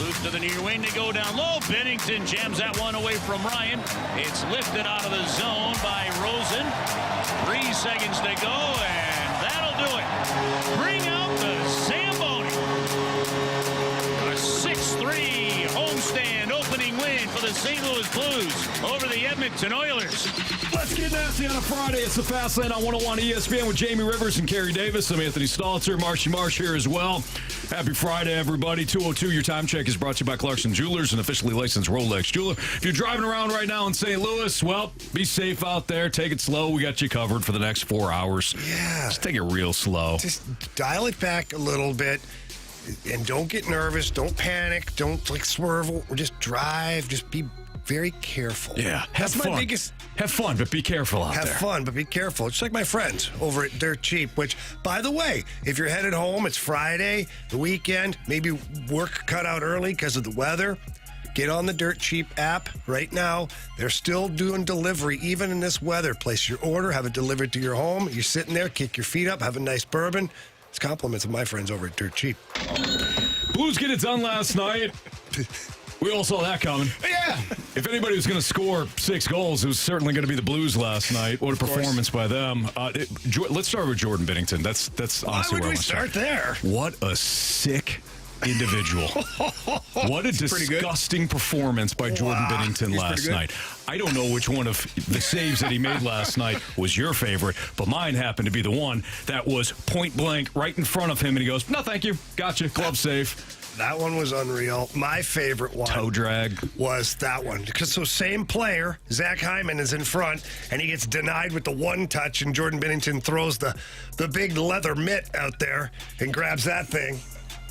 Loose to the near wing. They go down low. Binnington jams that one away from Ryan. It's lifted out of the zone by Rosen. 3 seconds to go, and that'll do it. Bring out the Zamboni. A 6-3 homestand opening win for the St. Louis Blues over the Edmonton Oilers. Let's get nasty on a Friday. It's the Fast Lane on 101 ESPN with Jamie Rivers and Carey Davis. I'm Anthony Stalter, Marshy Marsh here as well. Happy Friday, everybody. 2:02, your time check is brought to you by Clarkson Jewelers, an officially licensed Rolex jeweler. If you're driving around right now in St. Louis, well, be safe out there. Take it slow. We got you covered for the next 4 hours. Yeah. Just take it real slow. Just dial it back a little bit. And don't get nervous. Don't panic. Don't swerve. Or just drive. Just be very careful. Yeah. That's fun. my biggest. Have fun, but be careful out there. Have fun, but be careful. Just like my friends over at Dirt Cheap, which, by the way, if you're headed home, it's Friday, the weekend, maybe work cut out early because of the weather. Get on the Dirt Cheap app right now. They're still doing delivery, even in this weather. Place your order, have it delivered to your home. You're sitting there, kick your feet up, have a nice bourbon. It's compliments of my friends over at Dirt Cheap. Blues get it done last night. We all saw that coming. Yeah. If anybody was going to score 6 goals, it was certainly going to be the Blues last night. What a performance by them. Let's start with Jordan Binnington. That's honestly Why would where I we want to start there? What a sick individual. What a disgusting performance by Jordan Binnington last night. I don't know which one of the saves that he made last night was your favorite, but mine happened to be the one that was point blank right in front of him, and he goes, "No, thank you. Gotcha. Glove safe." That one was unreal. My favorite one. Toe drag. Was that one. Because same player, Zach Hyman, is in front, and he gets denied with the one touch, and Jordan Binnington throws the big leather mitt out there and grabs that thing.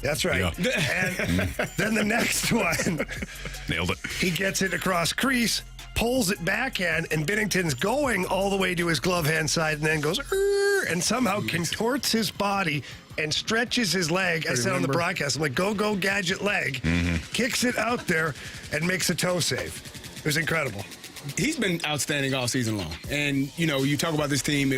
That's right. Yeah. And then the next one. Nailed it. He gets it across crease, pulls it backhand, and Binnington's going all the way to his glove hand side and then goes, and somehow contorts his body and stretches his leg. I said on the broadcast, I'm like, go, gadget leg. Kicks it out there and makes a toe save. It was incredible. He's been outstanding all season long. And, you talk about this team,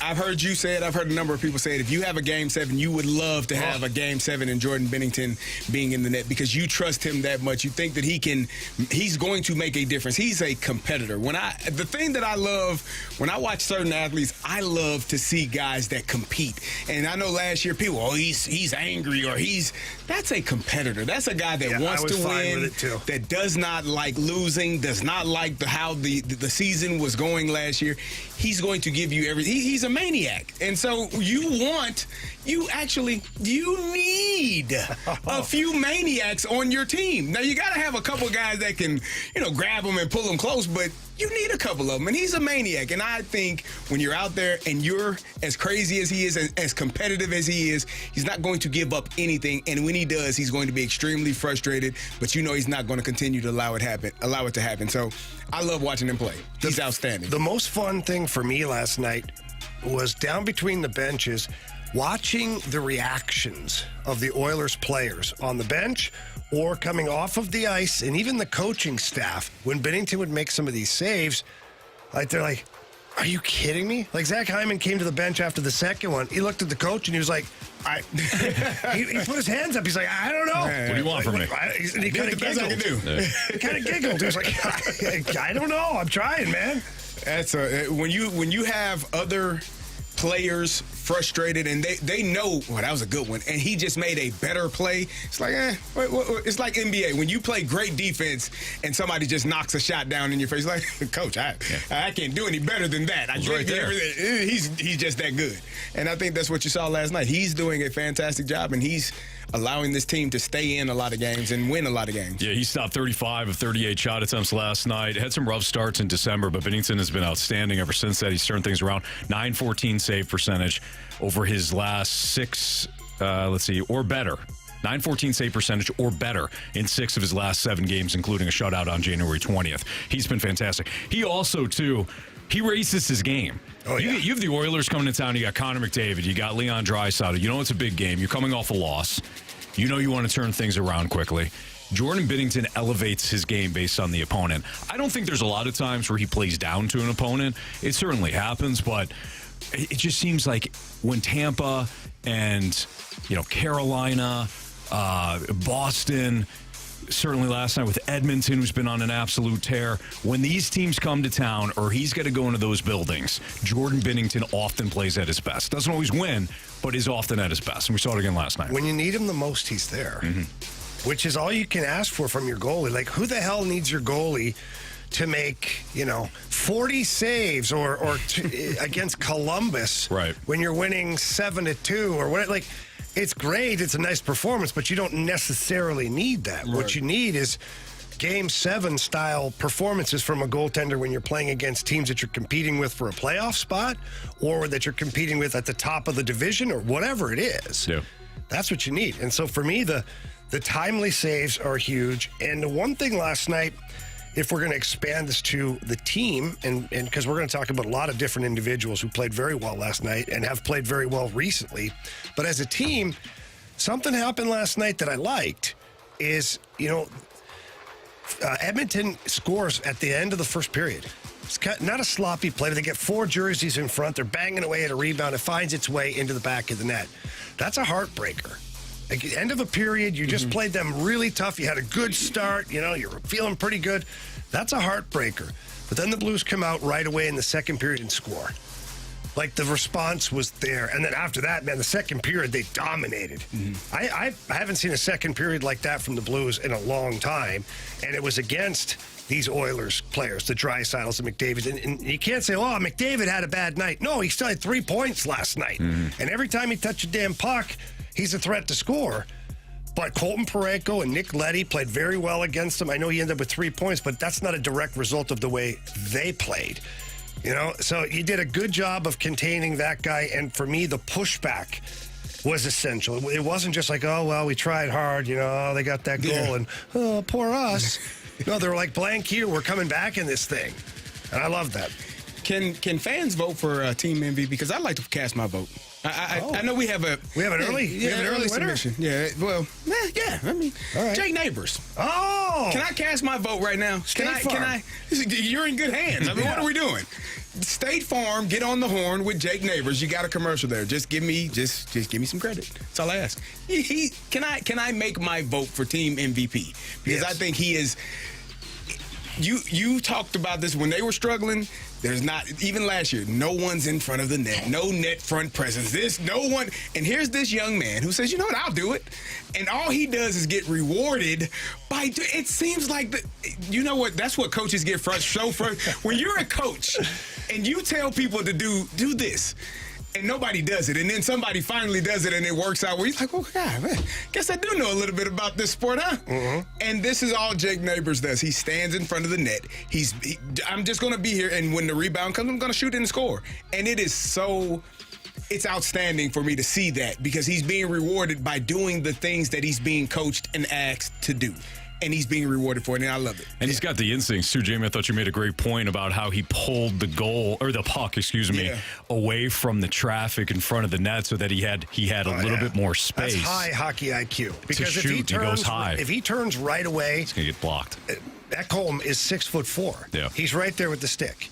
I've heard you say it, I've heard a number of people say it. If you have a Game 7, you would love to have a Game 7 and Jordan Binnington being in the net because you trust him that much. You think that he's going to make a difference. He's a competitor. The thing that I love, when I watch certain athletes, I love to see guys that compete. And I know last year people, he's angry or that's a competitor. That's a guy that wants to win, that does not like losing, does not like how the season was going last year. He's going to give you everything. He's a maniac. And so you need a few maniacs on your team. Now, you got to have a couple guys that can, grab them and pull them close, but you need a couple of them. And he's a maniac. And I think when you're out there and you're as crazy as he is, as competitive as he is, he's not going to give up anything. And when he does, he's going to be extremely frustrated, but he's not going to continue to allow it to happen. So I love watching him play. He's outstanding. The most fun thing for me last night was down between the benches, watching the reactions of the Oilers players on the bench or coming off of the ice, and even the coaching staff, when Binnington would make some of these saves, they're like, are you kidding me? Like, Zach Hyman came to the bench after the second one. He looked at the coach, and he was like, he put his hands up. He's like, I don't know. What do you want from me? And he kind of giggled. He kind of giggled. He was like, I don't know. I'm trying, man. That's when you have other players frustrated and they know, that was a good one, and he just made a better play. It's like, it's like NBA. When you play great defense and somebody just knocks a shot down in your face, like, Coach, I can't do any better than that. I gave you everything. He's just that good. And I think that's what you saw last night. He's doing a fantastic job, and he's allowing this team to stay in a lot of games and win a lot of games. Yeah, he stopped 35 of 38 shot attempts last night. Had some rough starts in December, but Binnington has been outstanding ever since that. He's turned things around. .914 save percentage over his last 6, or better. .914 save percentage or better in 6 of his last 7 games, including a shutout on January 20th. He's been fantastic. He also, too, he races his game. Oh, yeah. You have the Oilers coming to town. You got Connor McDavid. You got Leon Draisaitl. You know it's a big game. You're coming off a loss. You know you want to turn things around quickly. Jordan Binnington elevates his game based on the opponent. I don't think there's a lot of times where he plays down to an opponent. It certainly happens, but it just seems like when Tampa and Carolina, Boston. Certainly last night with Edmonton, who's been on an absolute tear. When these teams come to town, or he's got to go into those buildings, Jordan Binnington often plays at his best. Doesn't always win, but is often at his best. And we saw it again last night. When you need him the most, he's there, which is all you can ask for from your goalie. Like, who the hell needs your goalie to make, 40 saves or against Columbus when you're winning 7-2 or what? Like, it's great. It's a nice performance, but you don't necessarily need that. Right. What you need is Game 7 style performances from a goaltender when you're playing against teams that you're competing with for a playoff spot or that you're competing with at the top of the division or whatever it is. Yeah. That's what you need. And so for me, the timely saves are huge. And the one thing last night, if we're going to expand this to the team, and because we're going to talk about a lot of different individuals who played very well last night and have played very well recently, but as a team, something happened last night that I liked is, Edmonton scores at the end of the first period. It's not a sloppy play. They get 4 jerseys in front. They're banging away at a rebound. It finds its way into the back of the net. That's a heartbreaker. At the end of a period, you just played them really tough. You had a good start. You're feeling pretty good. That's a heartbreaker. But then the Blues come out right away in the second period and score. Like, the response was there. And then after that, man, the second period, they dominated. I haven't seen a second period like that from the Blues in a long time. And it was against these Oilers players, the Draisaitl's and McDavid. And you can't say, McDavid had a bad night. No, he still had 3 points last night. And every time he touched a damn puck, he's a threat to score. But Colton Parayko and Nick Leddy played very well against him. I know he ended up with 3 points, but that's not a direct result of the way they played. So you did a good job of containing that guy. And for me, the pushback was essential. It wasn't just like, we tried hard. They got that goal and, poor us. No, they were like, blank you. We're coming back in this thing. And I love that. Can fans vote for Team MVP? Because I'd like to cast my vote. I know we have an early submission. Yeah, well, yeah. I mean, right. Jake Neighbours. Oh, can I cast my vote right now? Can I? You're in good hands. I mean, what are we doing? State Farm, get on the horn with Jake Neighbours. You got a commercial there. Just give me some credit. That's all I ask. Can I make my vote for Team MVP? Because I think he is. You talked about this when they were struggling. There's not, even last year, no one's in front of the net. No net front presence. No one. And here's this young man who says, you know what, I'll do it. And all he does is get rewarded by, it seems like, you know what, that's what coaches get frustrated. When you're a coach and you tell people to do this, and nobody does it, and then somebody finally does it, and it works out. Where you're like, God, man, guess I do know a little bit about this sport, huh? And this is all Jake Neighbours does. He stands in front of the net. I'm just going to be here, and when the rebound comes, I'm going to shoot and score. And it is it's outstanding for me to see that because he's being rewarded by doing the things that he's being coached and asked to do. And he's being rewarded for it, and I love it. And he's got the instincts, too, Jamie. I thought you made a great point about how he pulled the puck, away from the traffic in front of the net so that he had a little bit more space. That's high hockey IQ. Because he goes high. If he turns right away, it's going to get blocked. Ekholm is 6'4". Yeah. He's right there with the stick.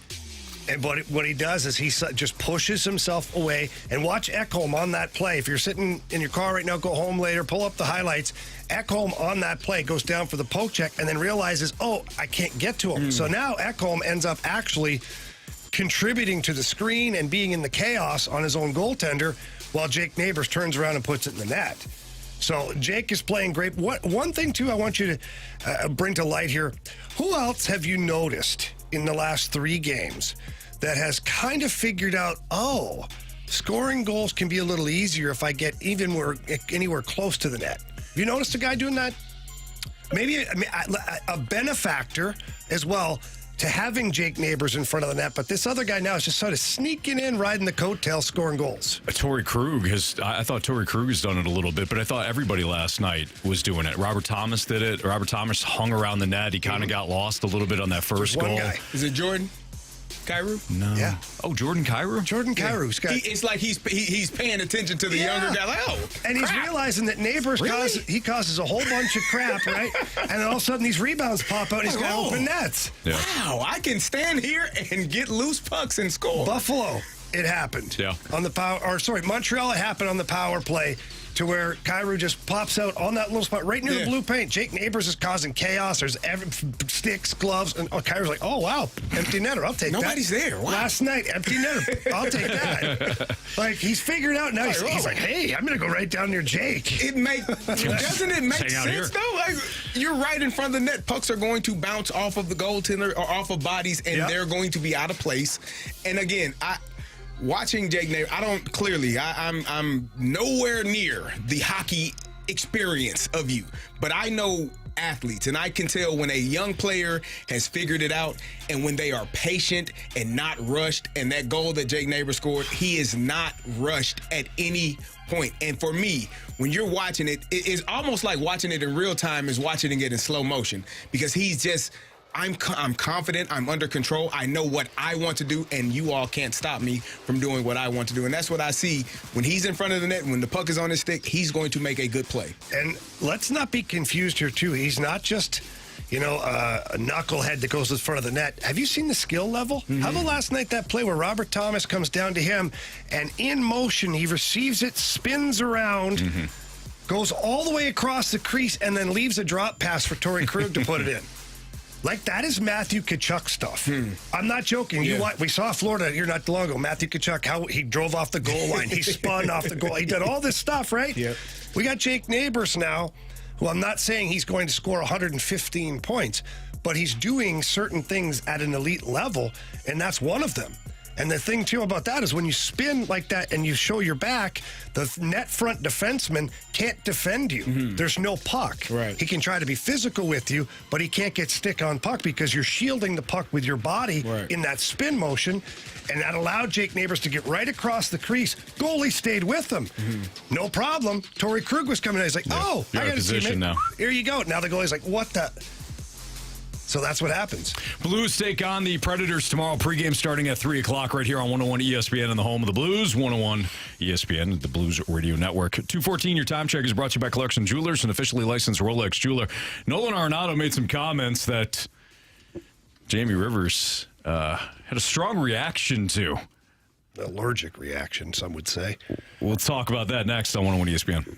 And what he does is he just pushes himself away. And watch Ekholm on that play. If you're sitting in your car right now, go home later, pull up the highlights. Ekholm on that play goes down for the poke check and then realizes, I can't get to him. So now Ekholm ends up actually contributing to the screen and being in the chaos on his own goaltender while Jake Neighbours turns around and puts it in the net. So Jake is playing great. One thing, too, I want you to bring to light here. Who else have you noticed in the last 3 games that has kind of figured out, scoring goals can be a little easier if I get anywhere close to the net? Have you noticed a guy doing that? Maybe a benefactor as well to having Jake Neighbours in front of the net, but this other guy now is just sort of sneaking in, riding the coattail, scoring goals. Torrey Krug I thought Torrey Krug has done it a little bit, but I thought everybody last night was doing it. Robert Thomas did it. Robert Thomas hung around the net. He kind of got lost a little bit on that first goal. Guy. Is it Jordan Kyrou? No. Yeah. Oh, Jordan Kyrou? Jordan Kyrou. Yeah. It's like he's paying attention to the younger guy. Like, and he's realizing that Neighbours causes a whole bunch of crap, right? And then all of a sudden these rebounds pop out and he's got open nets. Yeah. Wow, I can stand here and get loose pucks and score. Buffalo, it happened. Yeah. On the Montreal, it happened on the power play. to where Kyrou just pops out on that little spot right near the blue paint. Jake Neighbours is causing chaos. There's sticks, gloves, and Kyrou's like, oh, wow, empty netter. I'll take Nobody's that. there. Wow. Last night, empty netter. I'll take that. Like, he's figured out now. He's like, hey, I'm going to go right down near Jake. Doesn't it make sense, though? Like, you're right in front of the net. Pucks are going to bounce off of the goaltender or off of bodies, and they're going to be out of place. And again, watching Jake Neighbours, I'm nowhere near the hockey experience of you, but I know athletes, and I can tell when a young player has figured it out and when they are patient and not rushed. And that goal that Jake Neighbours scored, he is not rushed at any point. And for me, when you're watching it, it's almost like watching it in real time is watching it in slow motion, because he's just, I'm confident, I'm under control, I know what I want to do, and you all can't stop me from doing what I want to do. And that's what I see when he's in front of the net, when the puck is on his stick, he's going to make a good play. And let's not be confused here, too. He's not just, a knucklehead that goes in front of the net. Have you seen the skill level? Mm-hmm. How about last night, that play where Robert Thomas comes down to him, and in motion, he receives it, spins around, goes all the way across the crease, and then leaves a drop pass for Torrey Krug to put it in. Like, that is Matthew Tkachuk stuff. I'm not joking. We saw Florida here not too long ago. Matthew Tkachuk, how he drove off the goal line. He spun off the goal. He did all this stuff, right? Yep. We got Jake Neighbours now, who I'm not saying he's going to score 115 points, but he's doing certain things at an elite level, and that's one of them. And the thing, too, about that is when you spin like that and you show your back, the net front defenseman can't defend you. There's no puck. Right. He can try to be physical with you, but he can't get stick on puck because you're shielding the puck with your body in that spin motion, and that allowed Jake Neighbours to get right across the crease. Goalie stayed with him. No problem. Torrey Krug was coming in. He's like, I got to see him. now. Here you go. Now the goalie's like, what the... So that's what happens. Blues take on the Predators tomorrow. Pregame starting at 3 o'clock right here on 101 ESPN and the home of the Blues. 101 ESPN, the Blues Radio Network. 2:14, your time check is brought to you by Clarkson Jewelers, an officially licensed Rolex jeweler. Nolan Arenado made some comments that Jamie Rivers had a strong reaction to. Allergic reaction, some would say. We'll talk about that next on 101 ESPN.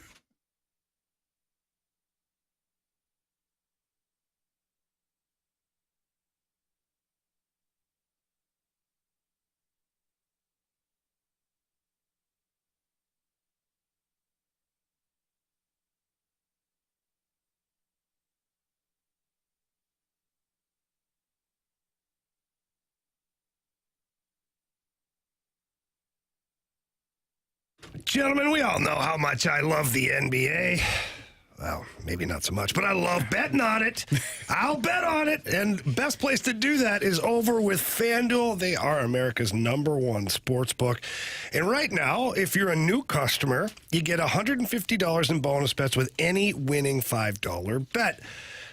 Gentlemen, we all know how much I love the NBA. Well, maybe not so much, but I love betting on it. I'll bet on it. And best place to do that is over with FanDuel. They are America's #1 sports book. And right now, if you're a new customer, you get $150 in bonus bets with any winning $5 bet.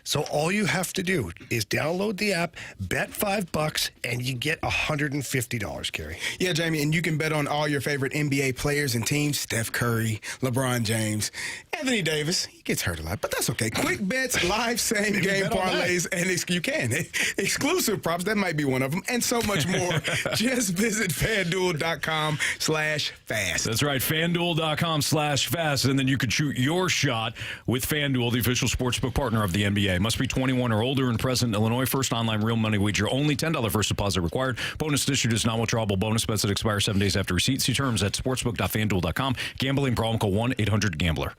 So all you have to do is download the app, bet $5, and you get $150, Carey. Yeah, Jamie, and you can bet on all your favorite NBA players and teams: Steph Curry, LeBron James, Anthony Davis. He gets hurt a lot, but that's okay. Quick bets, live same-game parlays, and you can. Exclusive props, that might be one of them, and so much more. Just visit FanDuel.com/fast. That's right, FanDuel.com/fast, and then you can shoot your shot with FanDuel, the official sportsbook partner of the NBA. Must be 21 or older and present in Illinois. First online real money wager only. $10 first deposit required. Bonus issued is non-withdrawable bonus bets that expire 7 days after receipt. See terms at sportsbook.fanduel.com. Gambling problem, call 1-800-GAMBLER.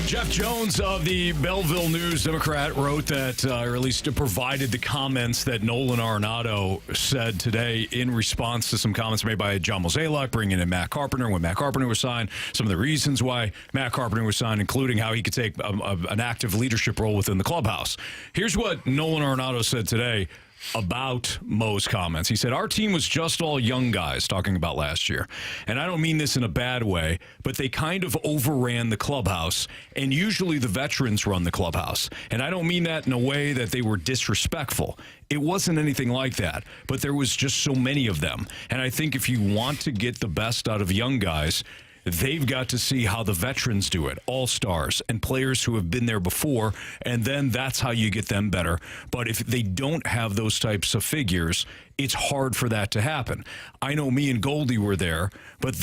Jeff Jones of the Belleville News Democrat wrote that, or at least provided the comments that Nolan Arenado said today in response to some comments made by John Mozeliak, bringing in Matt Carpenter when Matt Carpenter was signed, some of the reasons why Matt Carpenter was signed, including how he could take an active leadership role within the clubhouse. Here's what Nolan Arenado said today about Mo's comments. He said, our team was just all young guys, talking about last year. And I don't mean this in a bad way, but they kind of overran the clubhouse, and usually the veterans run the clubhouse. And I don't mean that in a way that they were disrespectful. It wasn't anything like that, but there was just so many of them. And I think if you want to get the best out of young guys, they've got to see how the veterans do it, all-stars and players who have been there before, and then that's how you get them better. But if they don't have those types of figures, it's hard for that to happen. I know me and Goldie were there, but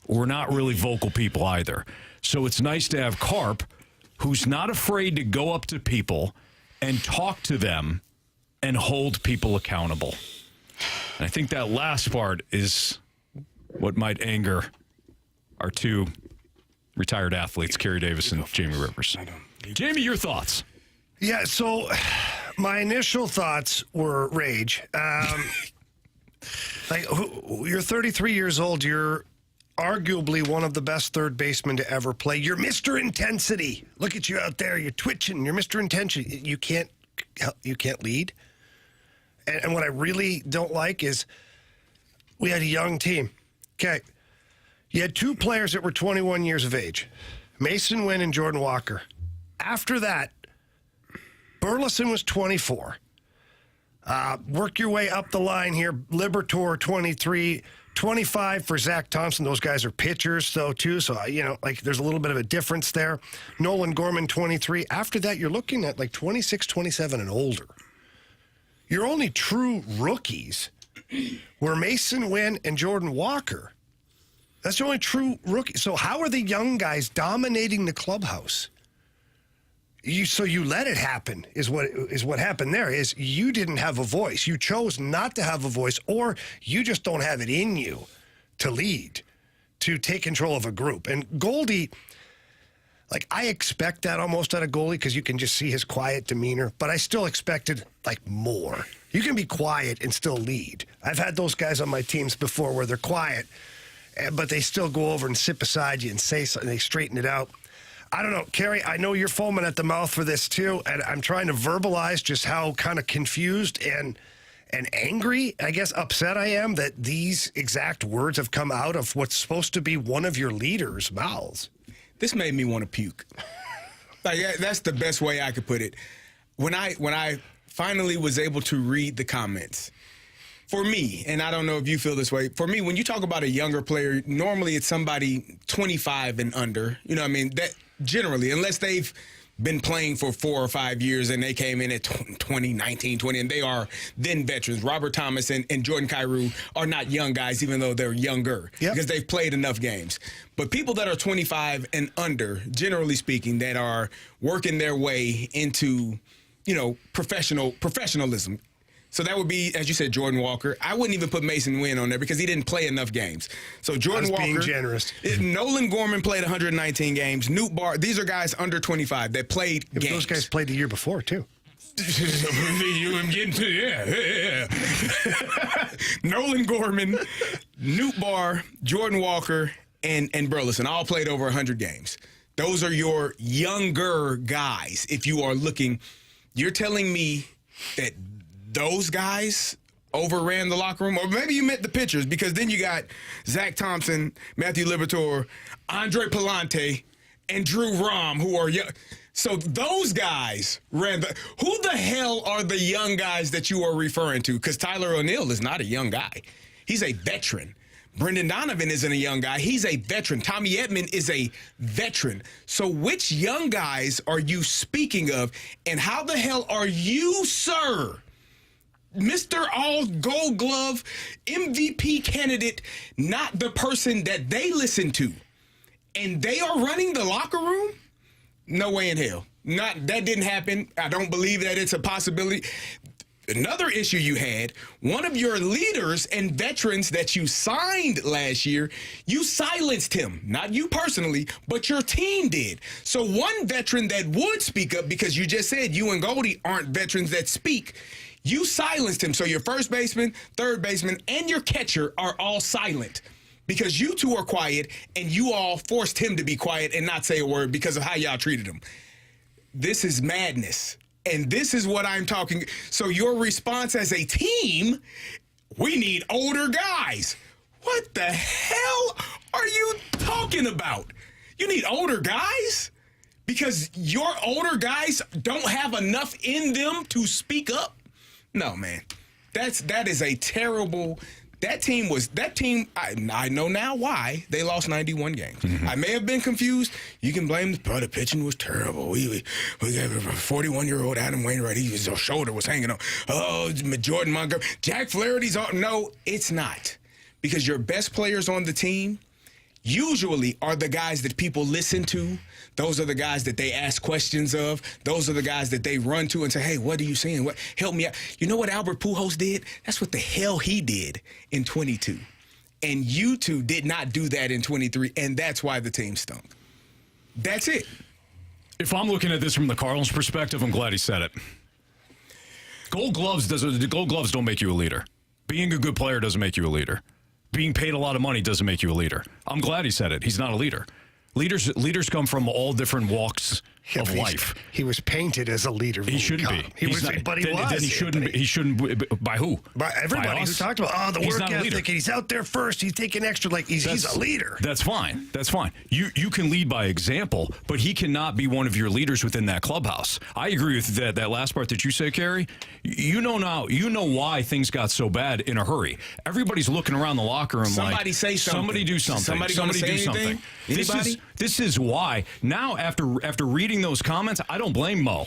we're not really vocal people either. So it's nice to have Carp, who's not afraid to go up to people and talk to them and hold people accountable. And I think that last part is what might anger our two retired athletes, Carey Davis and Jamie Rivers. Jamie, your thoughts? Yeah, so my initial thoughts were rage. You're 33 years old. You're arguably one of the best third basemen to ever play. You're Mr. Intensity. Look at you out there. You're twitching. You're Mr. Intensity. You can't lead. And what I really don't like is we had a young team. Okay. You had two players that were 21 years of age, Mason Wynn and Jordan Walker. After that, Burleson was 24. Work your way up the line here. Libertor, 23. 25 for Zach Thompson. Those guys are pitchers, though, too. So, there's a little bit of a difference there. Nolan Gorman, 23. After that, you're looking at 26, 27 and older. Your only true rookies were Mason Wynn and Jordan Walker. That's the only true rookie. So how are the young guys dominating the clubhouse? You let it happen is what happened there. Is you didn't have a voice. You chose not to have a voice, or you just don't have it in you to lead, to take control of a group. And Goldie, I expect that almost out of Goldie because you can just see his quiet demeanor, but I still expected more. You can be quiet and still lead. I've had those guys on my teams before where they're quiet, but they still go over and sit beside you and say something. They straighten it out. I don't know, Carey, I know you're foaming at the mouth for this too, and I'm trying to verbalize just how kind of confused and angry, I guess upset I am that these exact words have come out of what's supposed to be one of your leaders' mouths. This made me want to puke. That's the best way I could put it. When I finally was able to read the comments, for me, and I don't know if you feel this way, for me, when you talk about a younger player, normally it's somebody 25 and under. You know what I mean? That generally, unless they've been playing for 4 or 5 years and they came in at 20, 19, 20, and they are then veterans. Robert Thomas and Jordan Kyrou are not young guys, even though they're younger, because they've played enough games. But people that are 25 and under, generally speaking, that are working their way into, professionalism. So that would be, as you said, Jordan Walker. I wouldn't even put Mason Wynn on there because he didn't play enough games. So Jordan Walker, being generous. Nolan Gorman played 119 games. Newt Barr, these are guys under 25 that played games. Those guys played the year before, too. Nolan Gorman, Newt Barr, Jordan Walker, and Burleson all played over 100 games. Those are your younger guys. If you are looking, you're telling me that those guys overran the locker room? Or maybe you meant the pitchers, because then you got Zach Thompson, Matthew Liberatore, Andre Palante, and Drew Rom, who are young. So those guys ran the... Who the hell are the young guys that you are referring to? Because Tyler O'Neill is not a young guy. He's a veteran. Brendan Donovan isn't a young guy. He's a veteran. Tommy Edman is a veteran. So which young guys are you speaking of? And how the hell are you, sir, Mr. All-Gold Glove MVP candidate, not the person that they listen to? And they are running the locker room? No way in hell. That didn't happen. I don't believe that it's a possibility. another issue you had, one of your leaders and veterans that you signed last year, you silenced him. Not you personally, but your team did. So one veteran that would speak up, because you just said you and Goldie aren't veterans that speak, you silenced him. So your first baseman, third baseman, and your catcher are all silent because you two are quiet and you all forced him to be quiet and not say a word because of how y'all treated him. This is madness. And this is what I'm talking. So your response as a team, we need older guys. What the hell are you talking about? You need older guys? Because your older guys don't have enough in them to speak up? No, man. That is a terrible. That team, I know now why they lost 91 games. Mm-hmm. I may have been confused. You can blame the pitching was terrible. We got a 41-year-old Adam Wainwright. His shoulder was hanging on. Oh, Jordan Montgomery. Jack Flaherty's on. No, it's not. Because your best players on the team usually are the guys that people listen to. Those are the guys that they ask questions of. Those are the guys that they run to and say, hey, what are you saying? What? Help me out. You know what Albert Pujols did? That's what the hell he did in 22. And you two did not do that in 23, and that's why the team stunk. That's it. If I'm looking at this from the Cardinals' perspective, I'm glad he said it. Gold gloves don't make you a leader. Being a good player doesn't make you a leader. Being paid a lot of money doesn't make you a leader. I'm glad he said it. He's not a leader. Leaders come from all different walks of life. He was painted as a leader. He shouldn't be. But he was. Then he shouldn't. He shouldn't. By who? By everybody who talked about the work ethic. And he's out there first. He's taking extra. He's a leader. That's fine. That's fine. You can lead by example, but he cannot be one of your leaders within that clubhouse. I agree with that last part that you say, Carey. You know why things got so bad in a hurry. Everybody's looking around the locker room. Somebody say something. Somebody do something. Somebody do something. Anybody? This is why now after reading those comments, I don't blame Mo.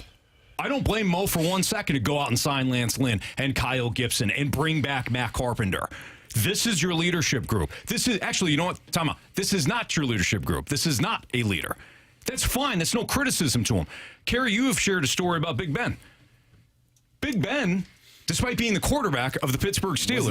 I don't blame Mo for 1 second to go out and sign Lance Lynn and Kyle Gibson and bring back Matt Carpenter. This is your leadership group. This is actually, you know what? Time out. This is not your leadership group. This is not a leader. That's fine. That's no criticism to him. Carey, you have shared a story about Big Ben. Big Ben, despite being the quarterback of the Pittsburgh Steelers,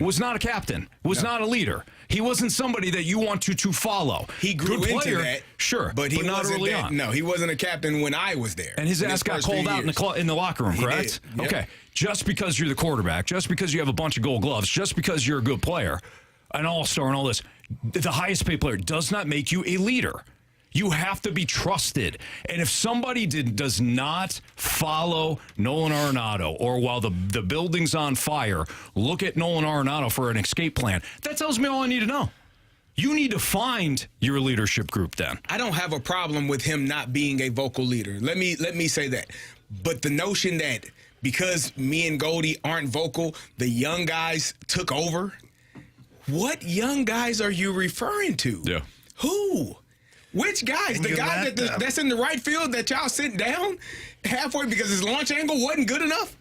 was not a captain. Was not a leader. He wasn't somebody that you want to follow. He grew Good into player, that, sure, but he not wasn't early on. No, he wasn't a captain when I was there. And his ass got called out in the locker room, correct? Yep. Okay. Just because you're the quarterback, just because you have a bunch of gold gloves, just because you're a good player, an all-star and all this, the highest paid player does not make you a leader. You have to be trusted. And if somebody does not follow Nolan Arenado, or while the building's on fire, look at Nolan Arenado for an escape plan, that tells me all I need to know. You need to find your leadership group then. I don't have a problem with him not being a vocal leader. Let me say that. But the notion that because me and Goldie aren't vocal, the young guys took over, what young guys are you referring to? Yeah. Who? Which guys? The guy that's in the right field that y'all sent down halfway because his launch angle wasn't good enough?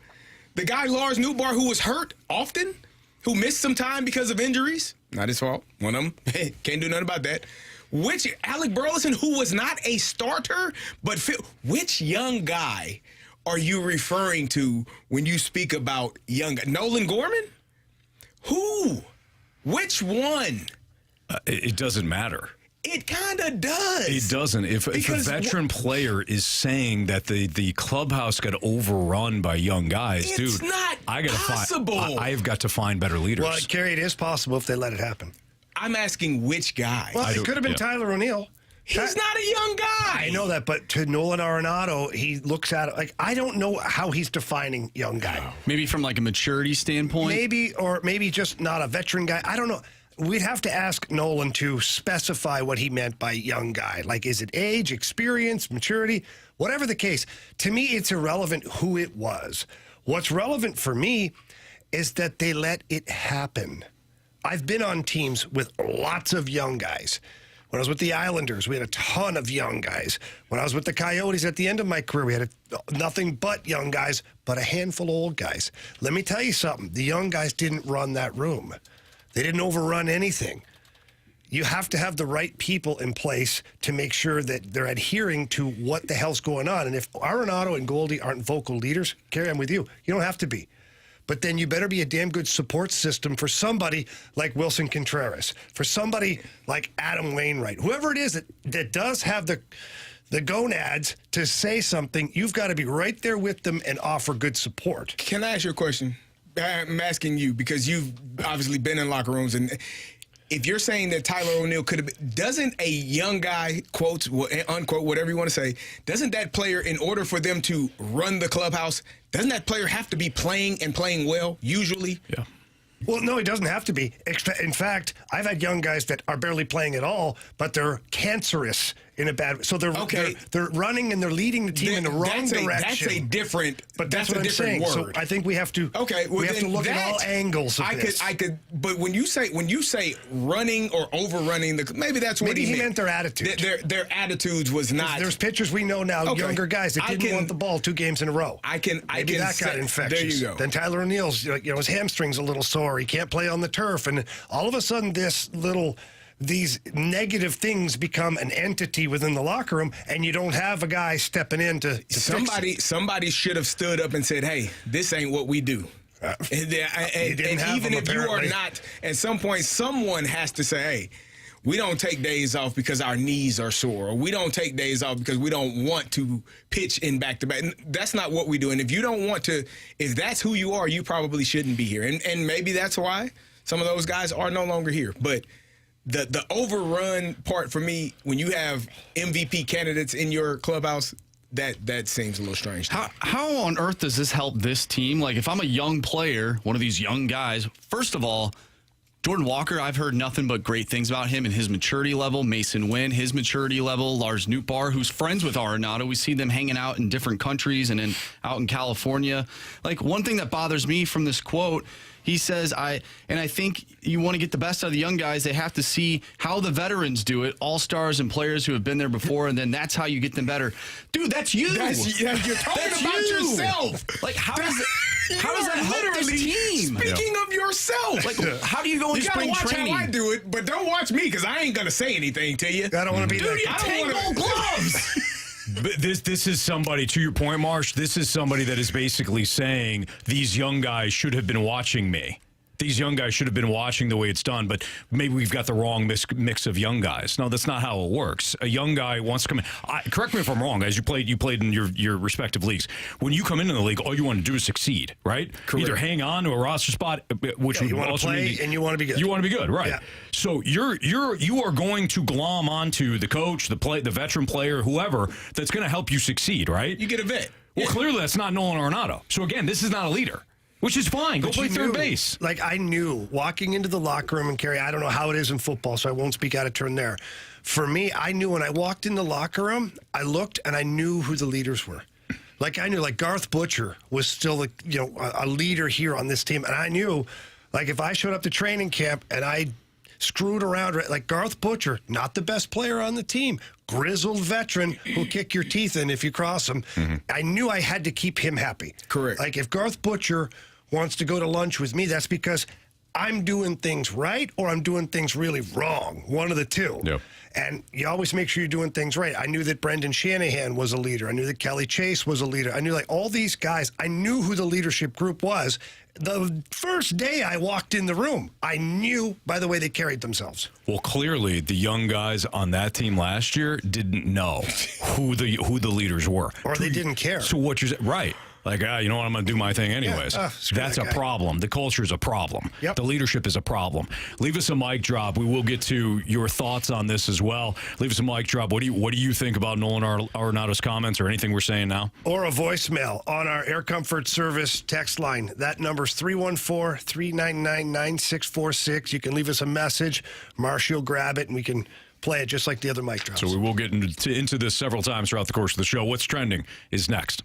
The guy, Lars Newbar, who was hurt often, who missed some time because of injuries? Not his fault. One of them. Can't do nothing about that. Which Alec Burleson, who was not a starter, but which young guy are you referring to when you speak about young guy? Nolan Gorman? Who? Which one? It doesn't matter. It kind of does. It doesn't. If a veteran player is saying that the clubhouse got overrun by young guys, it's not possible. I've got to find better leaders. Well, Carey, it is possible if they let it happen. I'm asking which guy. Well, it could have been Tyler O'Neill. He's not a young guy. I know that, but to Nolan Arenado, he looks at it like, I don't know how he's defining young guy. Maybe from like a maturity standpoint? Maybe just not a veteran guy. I don't know. We'd have to ask Nolan to specify what he meant by young guy. Like, is it age, experience, maturity? Whatever the case, to me, it's irrelevant who it was. What's relevant for me is that they let it happen. I've been on teams with lots of young guys. When I was with the Islanders, we had a ton of young guys. When I was with the Coyotes at the end of my career, we had nothing but young guys, but a handful of old guys. Let me tell you something. The young guys didn't run that room. They didn't overrun anything. you have to have the right people in place to make sure that they're adhering to what the hell's going on. And if Arenado and Goldie aren't vocal leaders, Carey, I'm with you. You don't have to be. But then you better be a damn good support system for somebody like Wilson Contreras, for somebody like Adam Wainwright, whoever it is that does have the gonads to say something. You've got to be right there with them and offer good support. Can I ask you a question? I'm asking you because you've obviously been in locker rooms, and if you're saying that Tyler O'Neill could have been, doesn't a young guy, quotes, unquote, whatever you want to say, doesn't that player, in order for them to run the clubhouse, doesn't that player have to be playing and playing well, usually? Yeah. Well, no, he doesn't have to be. In fact, I've had young guys that are barely playing at all, but they're cancerous in a bad way. So they're running and they're leading the team in the wrong direction. That's a different. But that's what I'm saying. Word. So I think we have to. Okay, well, we have to look at all angles of this. I could. But when you say running or overrunning, maybe that's what he meant. Their attitude. Their attitudes was not. There's pitchers we know now, younger guys that didn't want the ball 2 games in a row. Maybe that got infectious. There you go. Then Tyler O'Neill's, his hamstring's a little sore. He can't play on the turf, and all of a sudden these negative things become an entity within the locker room, and you don't have a guy stepping in to somebody should have stood up and said, "Hey, this ain't what we do." And even if you are not, at some point, someone has to say, "Hey, we don't take days off because our knees are sore, or we don't take days off because we don't want to pitch in back-to-back." That's not what we do. And if you don't want to, if that's who you are, you probably shouldn't be here. And maybe that's why some of those guys are no longer here. But the overrun part for me, when you have MVP candidates in your clubhouse, that seems a little strange. How on earth does this help this team? Like, if I'm a young player, one of these young guys, first of all, Jordan Walker, I've heard nothing but great things about him and his maturity level. Mason Wynn, his maturity level. Lars Nootbaar, who's friends with Arenado. We see them hanging out in different countries and out in California. Like, one thing that bothers me from this quote, he says, I think you want to get the best out of the young guys. They have to see how the veterans do it, all-stars and players who have been there before, and then that's how you get them better. Dude, that's you. You're talking about yourself. Like, how does that help this team? Speaking of yourself. Like, how do you go into spring training? You gotta watch how I do it, but don't watch me, because I ain't going to say anything to you. I don't want to be Dude, you tangle gloves. But this is somebody, to your point, Marsh, this is somebody that is basically saying these young guys should have been watching me. These young guys should have been watching the way it's done, but maybe we've got the wrong mix of young guys. No, that's not how it works. A young guy wants to come in. Correct me if I'm wrong, guys. You played in your respective leagues. When you come into the league, all you want to do is succeed, right? Correct. Either hang on to a roster spot, which would you want to also play, mean and you want to be good. You want to be good, right? Yeah. So you are going to glom onto the coach, the veteran player, whoever that's going to help you succeed, right? You get a vet. Well, clearly that's not Nolan Arenado. So again, this is not a leader. Which is fine. Go play third base. Like, I knew walking into the locker room, and Carey, I don't know how it is in football, so I won't speak out of turn there. For me, I knew when I walked in the locker room, I looked and I knew who the leaders were. Like, I knew, like, Garth Butcher was still, a leader here on this team. And I knew, like, if I showed up to training camp and I screwed around, like Garth Butcher, not the best player on the team, grizzled veteran who'll kick your teeth in if you cross him. Mm-hmm. I knew I had to keep him happy. Correct. Like, if Garth Butcher wants to go to lunch with me, that's because I'm doing things right or I'm doing things really wrong. One of the two. Yep. And you always make sure you're doing things right. I knew that Brendan Shanahan was a leader. I knew that Kelly Chase was a leader. I knew, like, all these guys, I knew who the leadership group was. The first day I walked in the room, I knew by the way they carried themselves. Well, clearly the young guys on that team last year didn't know who the leaders were. Or they didn't care. So what you're saying, right. Like, you know what, I'm going to do my thing anyways. That's a problem. The culture is a problem. Yep. The leadership is a problem. Leave us a mic drop. We will get to your thoughts on this as well. Leave us a mic drop. What do you think about Nolan Arenado's comments or anything we're saying now? Or a voicemail on our Air Comfort Service text line. That number's 314-399-9646. You can leave us a message. Marshall will grab it, and we can play it just like the other mic drops. So we will get into this several times throughout the course of the show. What's trending is next.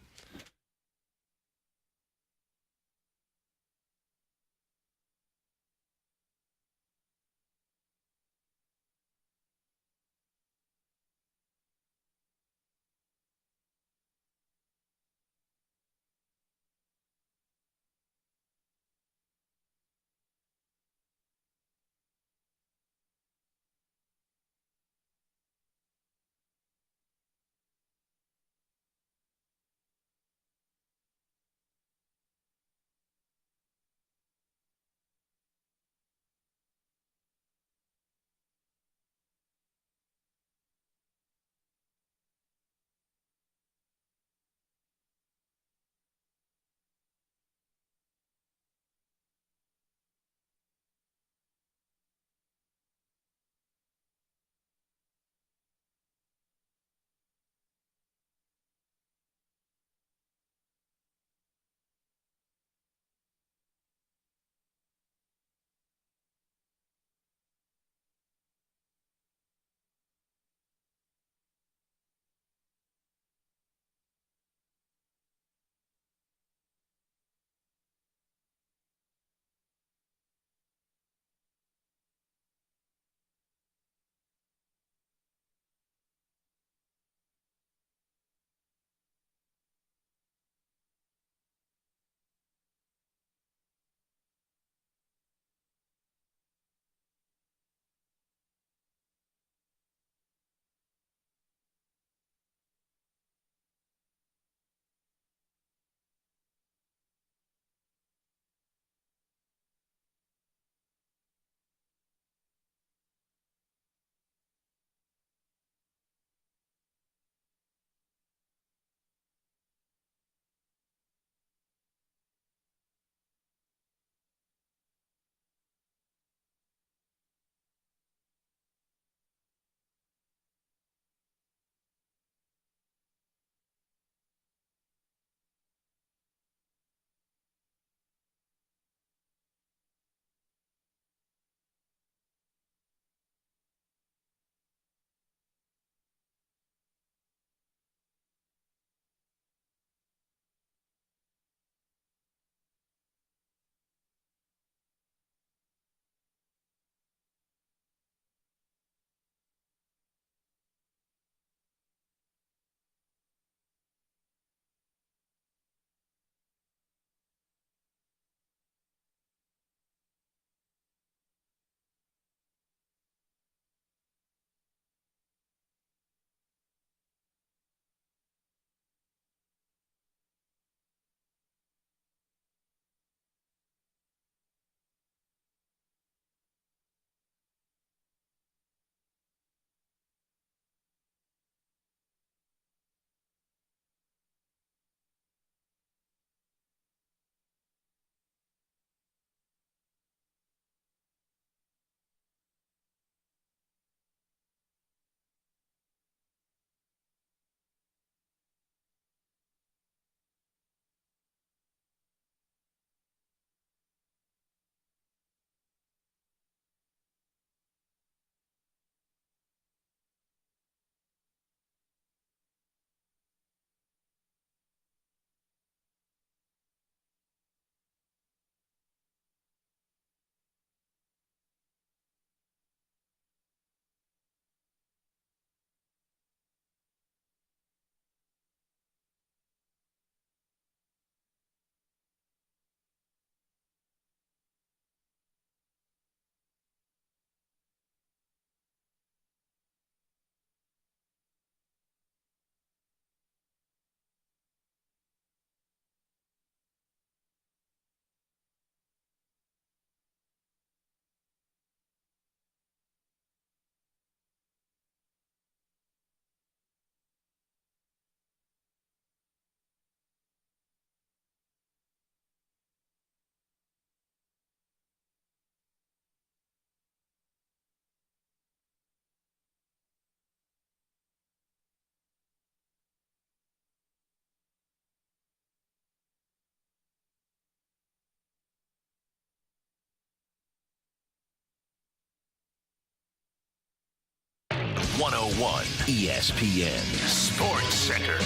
101 ESPN Sports Center.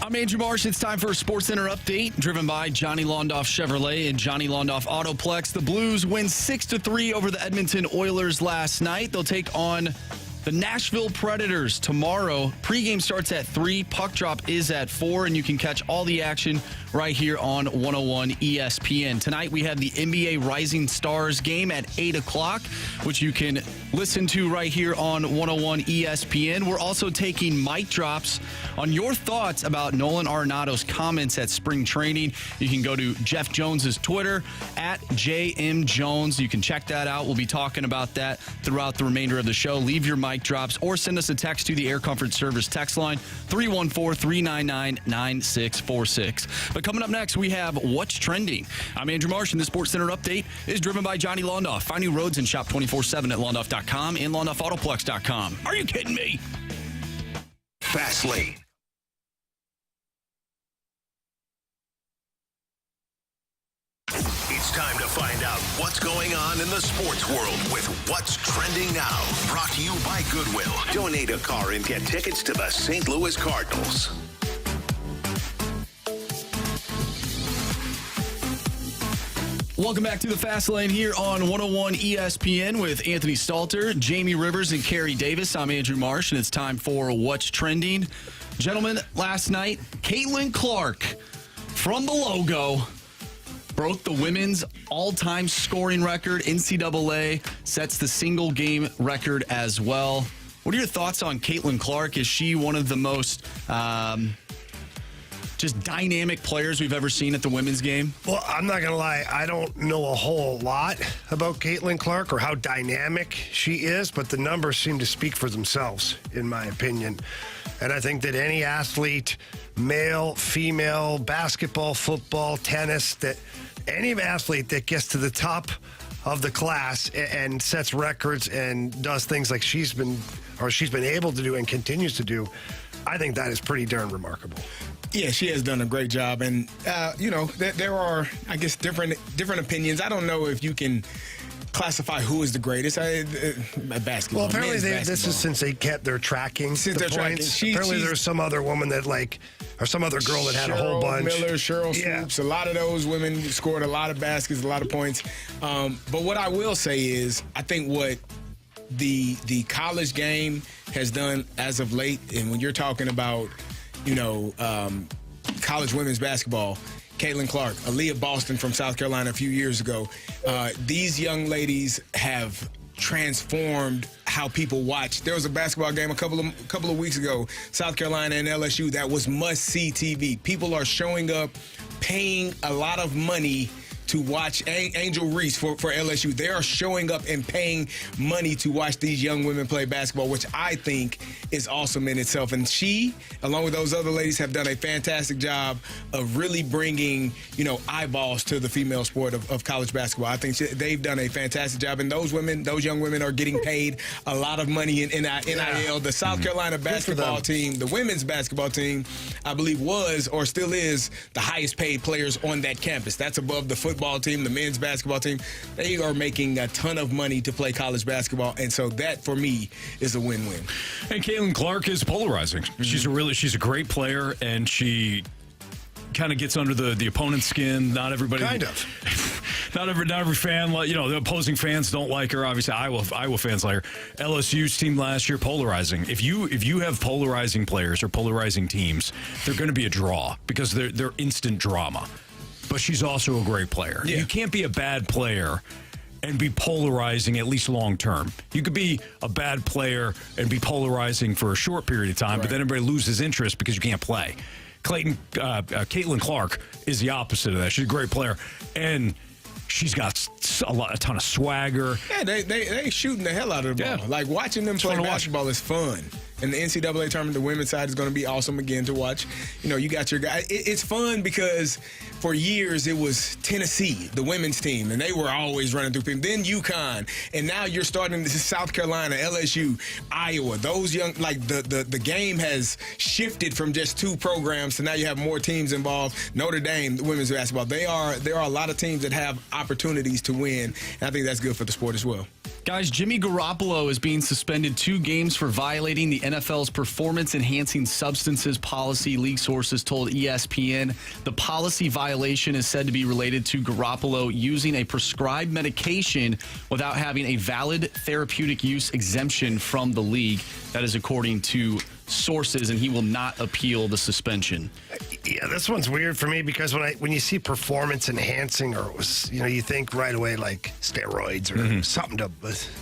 I'm Andrew Marsh. It's time for a Sports Center update, driven by Johnny Londoff Chevrolet and Johnny Londoff Autoplex. The Blues win 6-3 over the Edmonton Oilers last night. They'll take on the Nashville Predators tomorrow. Pregame starts at 3. Puck drop is at 4, and you can catch all the action right here on 101 ESPN. Tonight we have the NBA Rising Stars game at 8 o'clock, which you can listen to right here on 101 ESPN. We're also taking mic drops on your thoughts about Nolan Arenado's comments at spring training. You can go to Jeff Jones's Twitter at JMJones. You can check that out. We'll be talking about that throughout the remainder of the show. Leave your mic drops or send us a text to the Air Comfort Service text line 314-399-9646. But coming up next, we have What's Trending. I'm Andrew Marsh, and the Sports Center update is driven by Johnny Londoff. Find new roads and shop 24/7 at londoff.com and londoffautoplex.com. Are you kidding me? Fast Lane. It's time to find out what's going on in the sports world with What's Trending Now. Brought to you by Goodwill. Donate a car and get tickets to the St. Louis Cardinals. Welcome back to the Fast Lane here on 101 ESPN with Anthony Stalter, Jamie Rivers, and Carey Davis. I'm Andrew Marsh, and it's time for What's Trending. Gentlemen, last night, Caitlin Clark from the logo broke the women's all-time scoring record. NCAA sets the single game record as well. What are your thoughts on Caitlin Clark? Is she one of the most just dynamic players we've ever seen at the women's game? Well, I'm not going to lie. I don't know a whole lot about Caitlin Clark or how dynamic she is, but the numbers seem to speak for themselves, in my opinion. And I think that any athlete, male, female, basketball, football, tennis, that any athlete that gets to the top of the class and sets records and does things like she's been able to do and continues to do, I think that is pretty darn remarkable. Yeah, she has done a great job, and there are, I guess, different opinions. I don't know if you can classify who is the greatest. Basketball. Well, apparently this is since they kept their tracking. Since they're points. Tracking, apparently there's some other woman that or some other girl that had a whole bunch. Cheryl Swoops. A lot of those women scored a lot of baskets, a lot of points. But what I will say is, I think what the college game has done as of late, and when you're talking about college women's basketball, Caitlin Clark, Aaliyah Boston from South Carolina a few years ago, these young ladies have transformed how people watch. There was a basketball game a couple of weeks ago, South Carolina and LSU, that was must-see TV. People are showing up, paying a lot of money to watch Angel Reese for LSU. They are showing up and paying money to watch these young women play basketball, which I think is awesome in itself. And she, along with those other ladies, have done a fantastic job of really bringing, eyeballs to the female sport of college basketball. I think they've done a fantastic job. And those young women are getting paid a lot of money in NIL. The South Carolina basketball team, the women's basketball team, I believe was or still is the highest paid players on that campus. That's above the football team, the men's basketball team. They are making a ton of money to play college basketball, and so that for me is a win-win. And Caitlin Clark is polarizing. Mm-hmm. She's a great player, and she kind of gets under the opponent's skin. Not everybody, not every fan, the opposing fans don't like her. Obviously, Iowa fans like her. LSU's team last year, polarizing. If you have polarizing players or polarizing teams, they're going to be a draw because they're instant drama. But she's also a great player. Yeah. You can't be a bad player and be polarizing, at least long term. You could be a bad player and be polarizing for a short period of time, right, but then everybody loses interest because you can't play. Caitlin Clark is the opposite of that. She's a great player, and she's got a ton of swagger. Yeah, they shooting the hell out of the ball. Yeah. Like, watching them play basketball is fun. And the NCAA tournament, the women's side is going to be awesome again to watch. You got your guy. It's fun because for years it was Tennessee, the women's team, and they were always running through people. Then UConn, and now you're starting to see South Carolina, LSU, Iowa. Those young, the game has shifted from just two programs to now you have more teams involved. Notre Dame, the women's basketball. There are a lot of teams that have opportunities to win, and I think that's good for the sport as well. Guys, Jimmy Garoppolo is being suspended 2 games for violating the NFL's performance-enhancing substances policy, league sources told ESPN. The policy violation is said to be related to Garoppolo using a prescribed medication without having a valid therapeutic use exemption from the league. That is according to sources, and he will not appeal the suspension. Yeah, this one's weird for me because when you see performance enhancing, or you think right away like steroids or something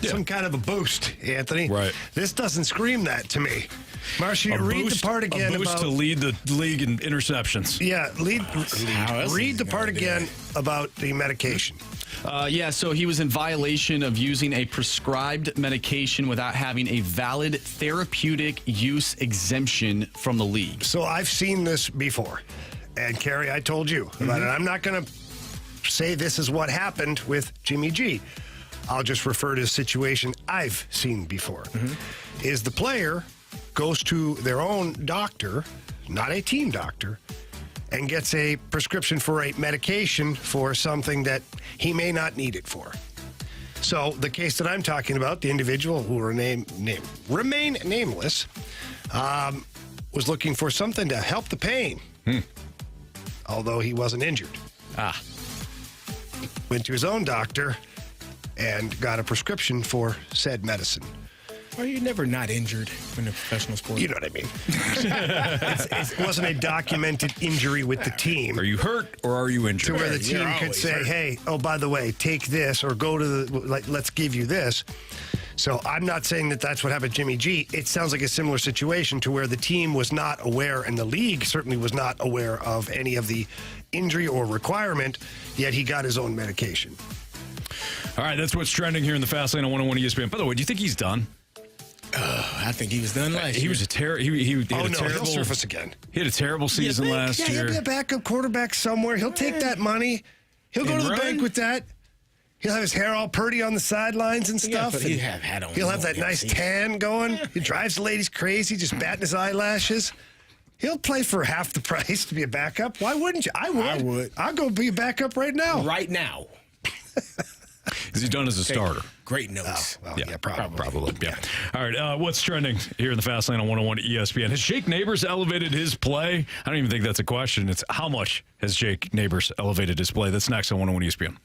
some kind of a boost, Anthony. Right. This doesn't scream that to me. Marcia, read the part again a boost about to lead the league in interceptions. Yeah, read the part again about the medication. So he was in violation of using a prescribed medication without having a valid therapeutic use exemption from the league. So I've seen this before. And Carey, I told you about it. I'm not going to say this is what happened with Jimmy G. I'll just refer to a situation I've seen before. Is the player goes to their own doctor, not a team doctor, and gets a prescription for a medication for something that he may not need it for. So the case that I'm talking about, the individual who remain nameless, was looking for something to help the pain, although he wasn't injured. Went to his own doctor and got a prescription for said medicine. Are you never not injured in a professional sport? You know what I mean. It wasn't a documented injury with the team. Are you hurt or are you injured? To where the team could say, hey, oh, by the way, take this or go to let's give you this. So I'm not saying that that's what happened to Jimmy G. It sounds like a similar situation to where the team was not aware, and the league certainly was not aware of any of the injury or requirement, yet he got his own medication. All right, that's what's trending here in the Fast Lane on 101 ESPN. By the way, do you think he's done? I think he was done last year. He was a terrible. He'll surface again. He had a terrible season last year. He'll be a backup quarterback somewhere. He'll take that money. He'll go to the bank with that. He'll have his hair all pretty on the sidelines and stuff. But he'll have that nice tan going. He drives the ladies crazy, just batting his eyelashes. He'll play for half the price to be a backup. Why wouldn't you? I would. I'll go be a backup right now. Right now. Is he done as a starter? Great notes. Yeah, probably. Yeah. All right, what's trending here in the Fast Lane on 101 ESPN? Has Jake Neighbours elevated his play? I don't even think that's a question. It's how much has Jake Neighbours elevated his play? That's next on 101 ESPN.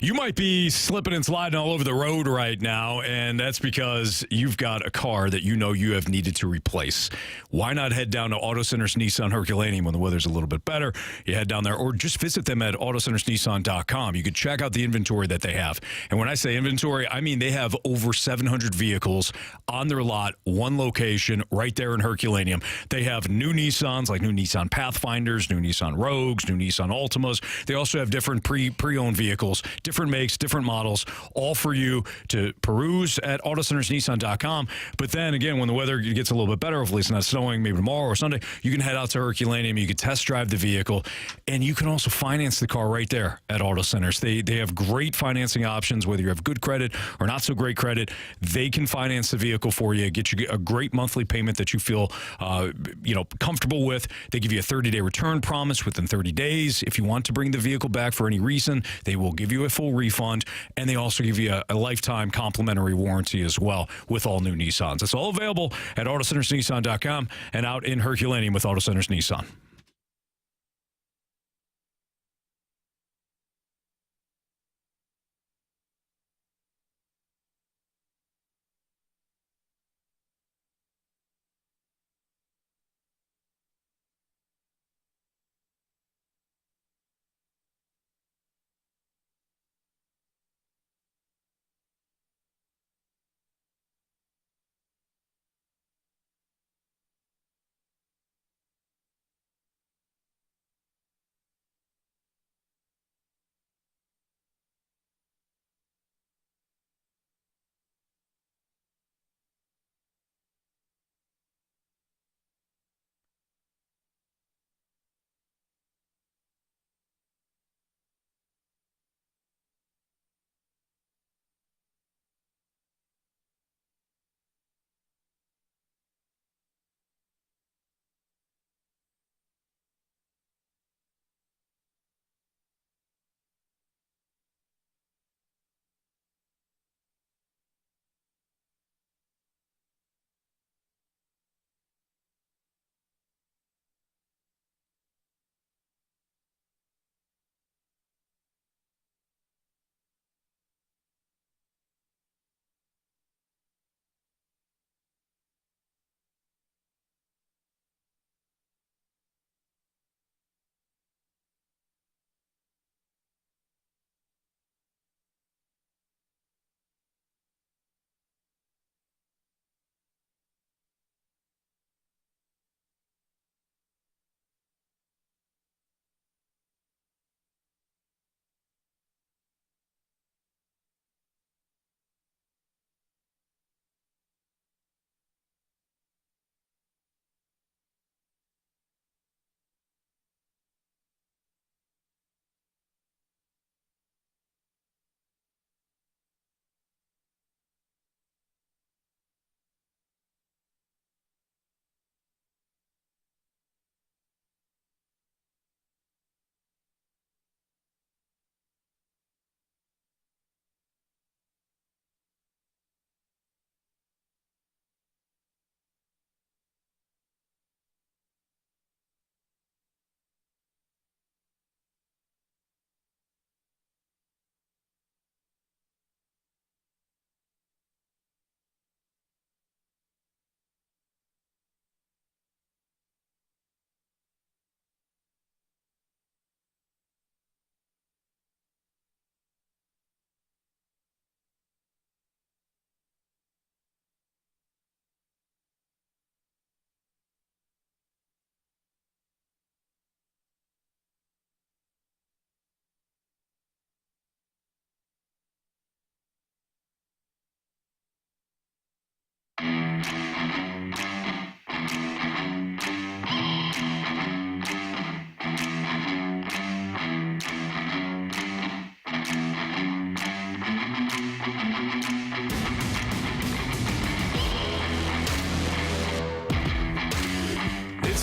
You might be slipping and sliding all over the road right now, and that's because you've got a car that you know you have needed to replace. Why not head down to Auto Centers Nissan Herculaneum when the weather's a little bit better? You head down there, or just visit them at autocentersnissan.com. You can check out the inventory that they have. And when I say inventory, I mean they have over 700 vehicles on their lot, one location, right there in Herculaneum. They have new Nissans, like new Nissan Pathfinders, new Nissan Rogues, new Nissan Altimas. They also have different pre-owned vehicles, different makes, different models, all for you to peruse at autocentersnissan.com. But then again, when the weather gets a little bit better, hopefully it's not snowing, maybe tomorrow or Sunday, you can head out to Herculaneum, you can test drive the vehicle, and you can also finance the car right there at Auto Centers. They have great financing options, whether you have good credit or not so great credit. They can finance the vehicle for you, get you a great monthly payment that you feel comfortable with. They give you a 30-day return promise within 30 days. If you want to bring the vehicle back for any reason, they will give you a full refund, and they also give you a lifetime complimentary warranty as well with all new Nissans. It's all available at autocentersnissan.com and out in Herculaneum with Auto Centers Nissan.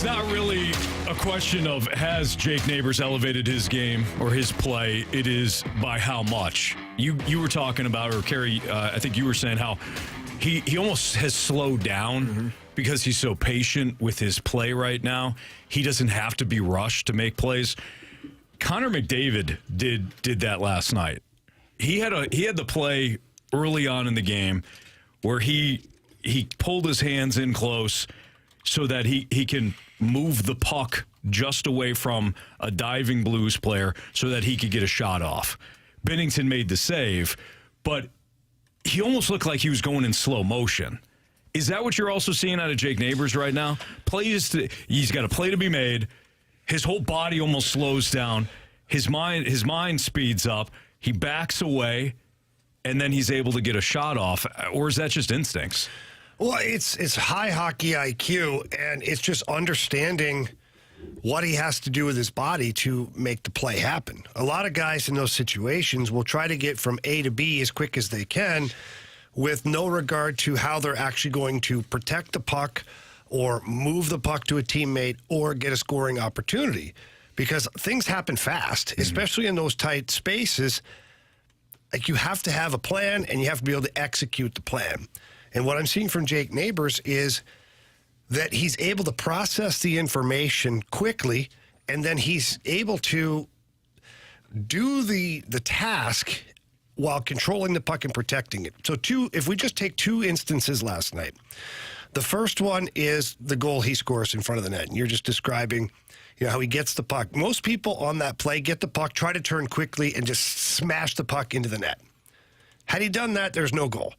not really a question of has Jake Neighbours elevated his game or his play. It is by how much. You were talking about, or Carey, I think you were saying how he almost has slowed down because he's so patient with his play right now. He doesn't have to be rushed to make plays. Connor McDavid did that last night. He had the play early on in the game where he pulled his hands in close so that he can move the puck just away from a diving Blues player so that he could get a shot off. Binnington made the save, but he almost looked like he was going in slow motion. Is that what you're also seeing out of Jake Neighbours right now? He's got a play to be made. His whole body almost slows down. His mind speeds up. He backs away, and then he's able to get a shot off. Or is that just instincts? Well, it's high hockey IQ, and it's just understanding what he has to do with his body to make the play happen. A lot of guys in those situations will try to get from A to B as quick as they can with no regard to how they're actually going to protect the puck or move the puck to a teammate or get a scoring opportunity. Because things happen fast, especially in those tight spaces. Like, you have to have a plan, and you have to be able to execute the plan. And what I'm seeing from Jake Neighbours is that he's able to process the information quickly, and then he's able to do the task while controlling the puck and protecting it. So if we just take two instances last night, the first one is the goal he scores in front of the net. And you're just describing, how he gets the puck. Most people on that play get the puck, try to turn quickly, and just smash the puck into the net. Had he done that, there's no goal.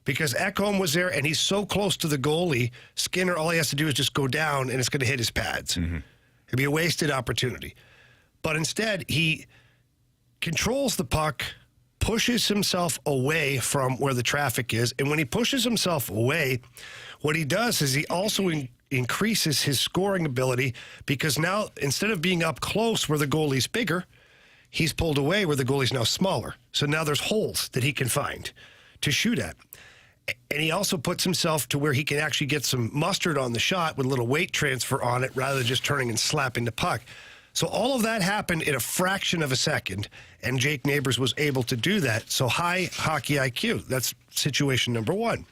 Because Ekholm was there, and he's so close to the goalie, Skinner, all he has to do is just go down, and it's going to hit his pads. It'd be a wasted opportunity. But instead, he controls the puck, pushes himself away from where the traffic is, and when he pushes himself away, what he does is he also increases his scoring ability, because now, instead of being up close where the goalie's bigger, he's pulled away where the goalie's now smaller. So now there's holes that he can find to shoot at. And he also puts himself to where he can actually get some mustard on the shot with a little weight transfer on it rather than just turning and slapping the puck. So all of that happened in a fraction of a second, and Jake Neighbours was able to do that. So high hockey IQ. That's situation number one.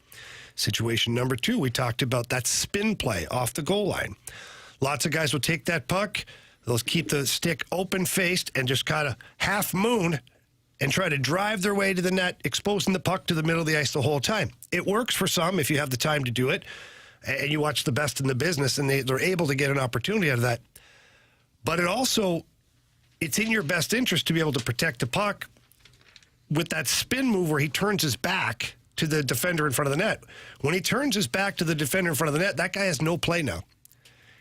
Situation number two, we talked about that spin play off the goal line. Lots of guys will take that puck, they'll keep the stick open-faced and just kind of half-moon and try to drive their way to the net, exposing the puck to the middle of the ice the whole time. It works for some if you have the time to do it, and you watch the best in the business, and they're able to get an opportunity out of that. But it's in your best interest to be able to protect the puck with that spin move where he turns his back to the defender in front of the net. When he turns his back to the defender in front of the net, that guy has no play now.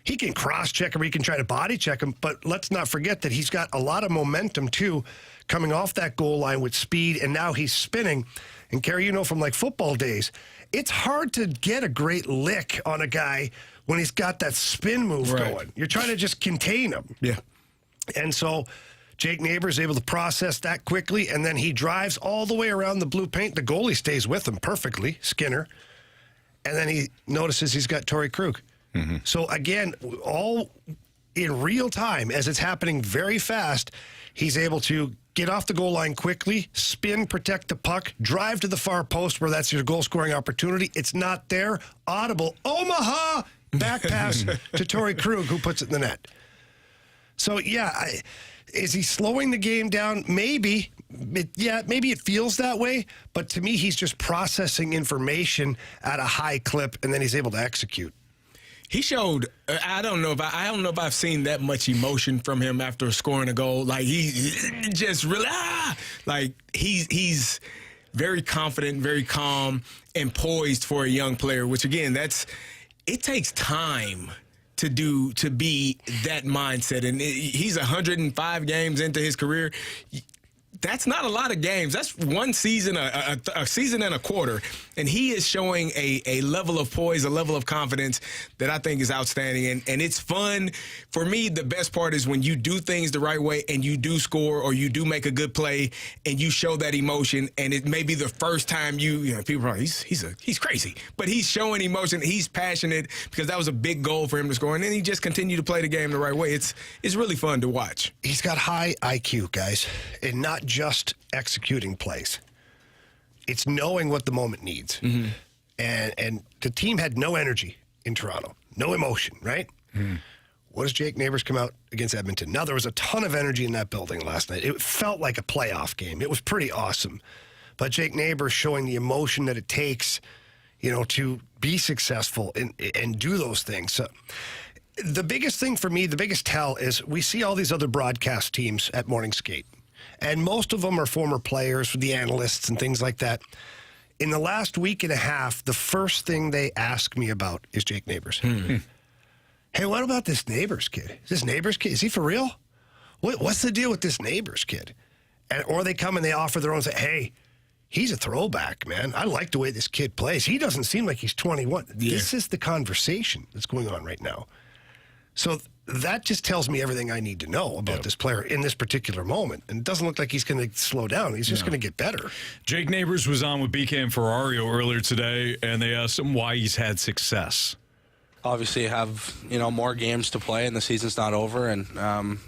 He can cross-check him, he can try to body-check him, but let's not forget that he's got a lot of momentum, too, coming off that goal line with speed, and now he's spinning. And, Carey, from, football days, it's hard to get a great lick on a guy when he's got that spin move going. You're trying to just contain him. Yeah. And so Jake Neighbours is able to process that quickly, and then he drives all the way around the blue paint. The goalie stays with him perfectly, Skinner. And then he notices he's got Torrey Krug. So, again, all in real time, as it's happening very fast, he's able to get off the goal line quickly, spin, protect the puck, drive to the far post where that's your goal-scoring opportunity. It's not there. Audible, Omaha, back pass to Torrey Krug, who puts it in the net. So, is he slowing the game down? Maybe. Maybe it feels that way. But to me, he's just processing information at a high clip, and then he's able to execute. He showed. I don't know if I've seen that much emotion from him after scoring a goal. Like, he just really he's very confident, very calm, and poised for a young player. Which again, it takes time to be that mindset. And he's 105 games into his career. that's not a lot of games. That's one season, a season and a quarter. And he is showing a level of poise, a level of confidence that I think is outstanding. And it's fun. For me, the best part is when you do things the right way and you do score or you do make a good play and you show that emotion. And it may be the first time you know, people are like, he's crazy. But he's showing emotion. He's passionate because that was a big goal for him to score. And then he just continued to play the game the right way. It's really fun to watch. He's got high IQ, guys, and not just executing plays. It's knowing what the moment needs. Mm-hmm. And the team had no energy in Toronto, no emotion, right? Mm-hmm. What does Jake Neighbours come out against Edmonton? Now, there was a ton of energy in that building last night. It felt like a playoff game. It was pretty awesome. But Jake Neighbours showing the emotion that it takes, you know, to be successful and do those things. So, the biggest thing for me, the biggest tell is we see all these other broadcast teams at morning skate. And most of them are former players, the analysts and things like that. In the last week and a half, the first thing they ask me about is Jake Neighbours. Mm-hmm. Hey, what about this Neighbours kid? Is this Neighbours kid, is he for real? What's the deal with this Neighbours kid? Or they come and they offer their own, say, hey, he's a throwback, man. I like the way this kid plays. He doesn't seem like he's 21. Yeah. This is the conversation that's going on right now. So that just tells me everything I need to know about this player in this particular moment. And it doesn't look like he's going to slow down. He's just going to get better. Jake Neighbours was on with BK and Ferrario earlier today, and they asked him why he's had success. Obviously have, you know, more games to play and the season's not over, and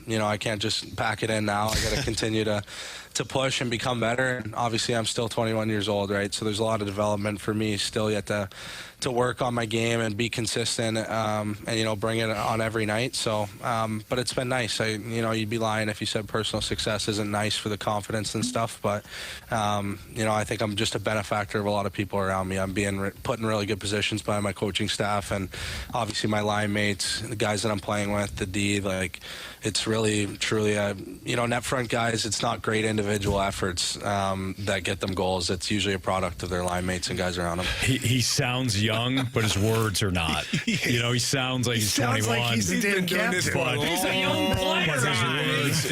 you know, I can't just pack it in now. I got to continue to push and become better. And obviously I'm still 21 years old, right? So there's a lot of development for me still yet to work on my game and be consistent, and you know, bring it on every night. So but it's been nice. You know, you'd be lying if you said personal success isn't nice for the confidence and stuff, but you know, I think I'm just a benefactor of a lot of people around me. I'm being put in really good positions by my coaching staff and obviously my line mates, the guys that I'm playing with, the D. Like, it's really truly you know, net front guys, it's not great individual efforts that get them goals. It's usually a product of their line mates and guys around them. He sounds young, but his words are not. You know, he sounds like he's 21. Like he's been doing this for He's a young player.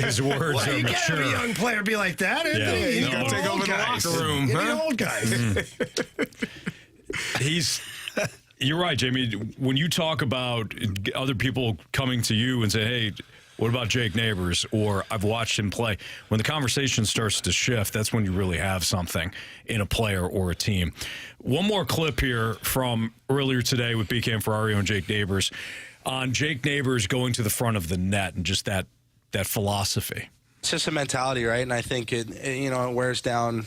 His words are you mature. Can't have a young player be like that. Yeah. You No. got to take over the locker room. The old guys. You're right, Jamie. When you talk about other people coming to you and say, hey, what about Jake Neighbours? Or I've watched him play. When the conversation starts to shift, that's when you really have something in a player or a team. One more clip here from earlier today with BK and Ferrario and Jake Neighbours on Jake Neighbours going to the front of the net and just that philosophy. It's just a mentality, right? And I think it you know, it wears down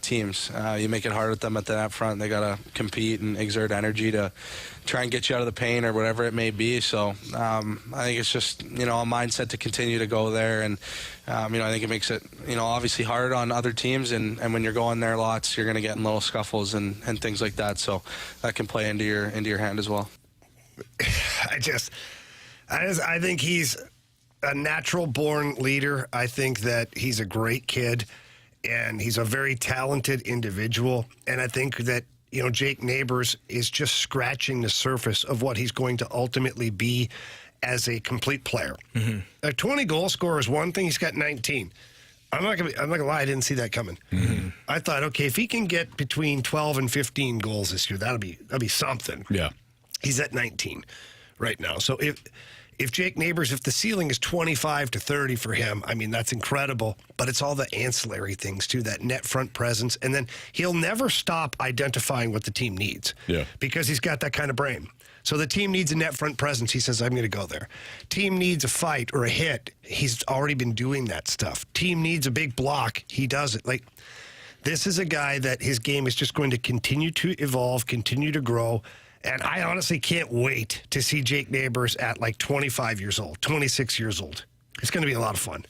teams. You make it hard with them at the net front. They got to compete and exert energy to try and get you out of the paint or whatever it may be. So I think it's just, you know, a mindset to continue to go there. And, you know, I think it makes it, you know, obviously hard on other teams. And when you're going there lots, you're going to get in little scuffles and things like that. So that can play into your hand as well. I think he's a natural-born leader. I think that he's a great kid, and he's a very talented individual. And I think that, you know, Jake Neighbours is just scratching the surface of what he's going to ultimately be as a complete player. Mm-hmm. A 20-goal scorer is one thing. He's got 19. I'm not gonna lie, I didn't see that coming. Mm-hmm. I thought, okay, if he can get between 12 and 15 goals this year, that'll be something. Yeah. He's at 19 right now. So if Jake Neighbours, if the ceiling is 25 to 30 for him, I mean, that's incredible. But it's all the ancillary things, too, that net front presence. And then he'll never stop identifying what the team needs. Yeah. Because he's got that kind of brain. So the team needs a net front presence. He says, I'm going to go there. Team needs a fight or a hit. He's already been doing that stuff. Team needs a big block. He does it. Like, this is a guy that his game is just going to continue to evolve, continue to grow. And I honestly can't wait to see Jake Neighbours at like 25 years old, 26 years old. It's going to be a lot of fun.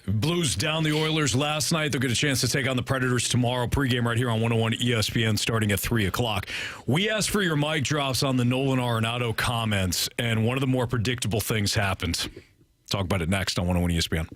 Blues down the Oilers last night. They'll get a chance to take on the Predators tomorrow. Pregame right here on 101 ESPN starting at 3 o'clock. We asked for your mic drops on the Nolan Arenado comments, and one of the more predictable things happened. Talk about it next on 101 ESPN.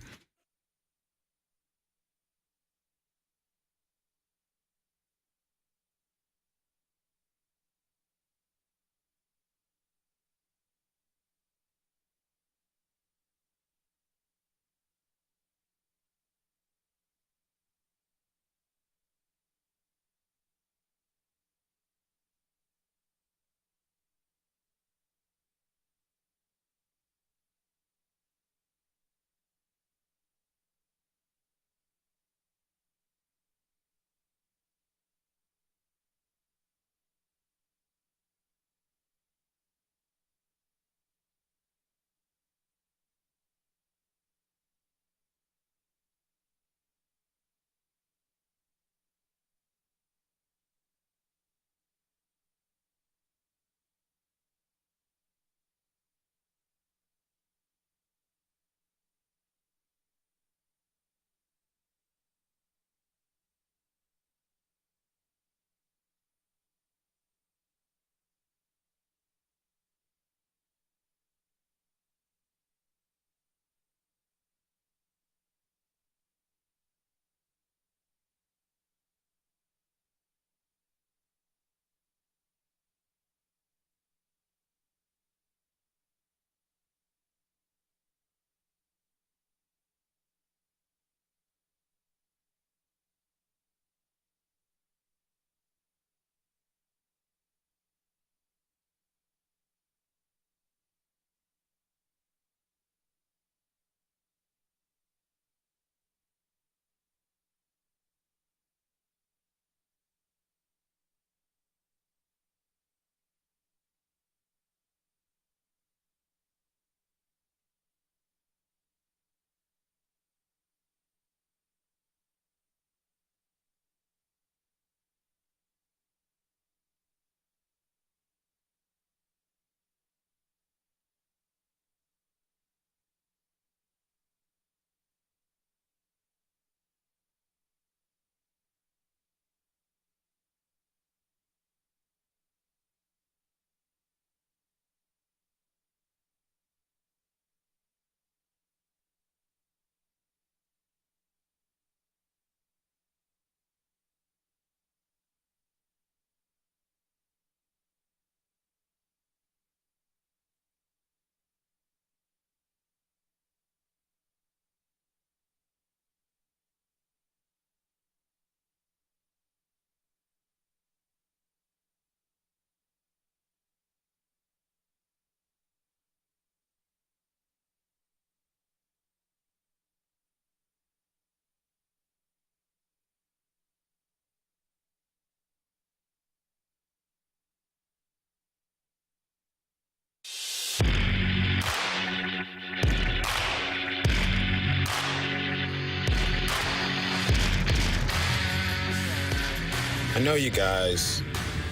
I know you guys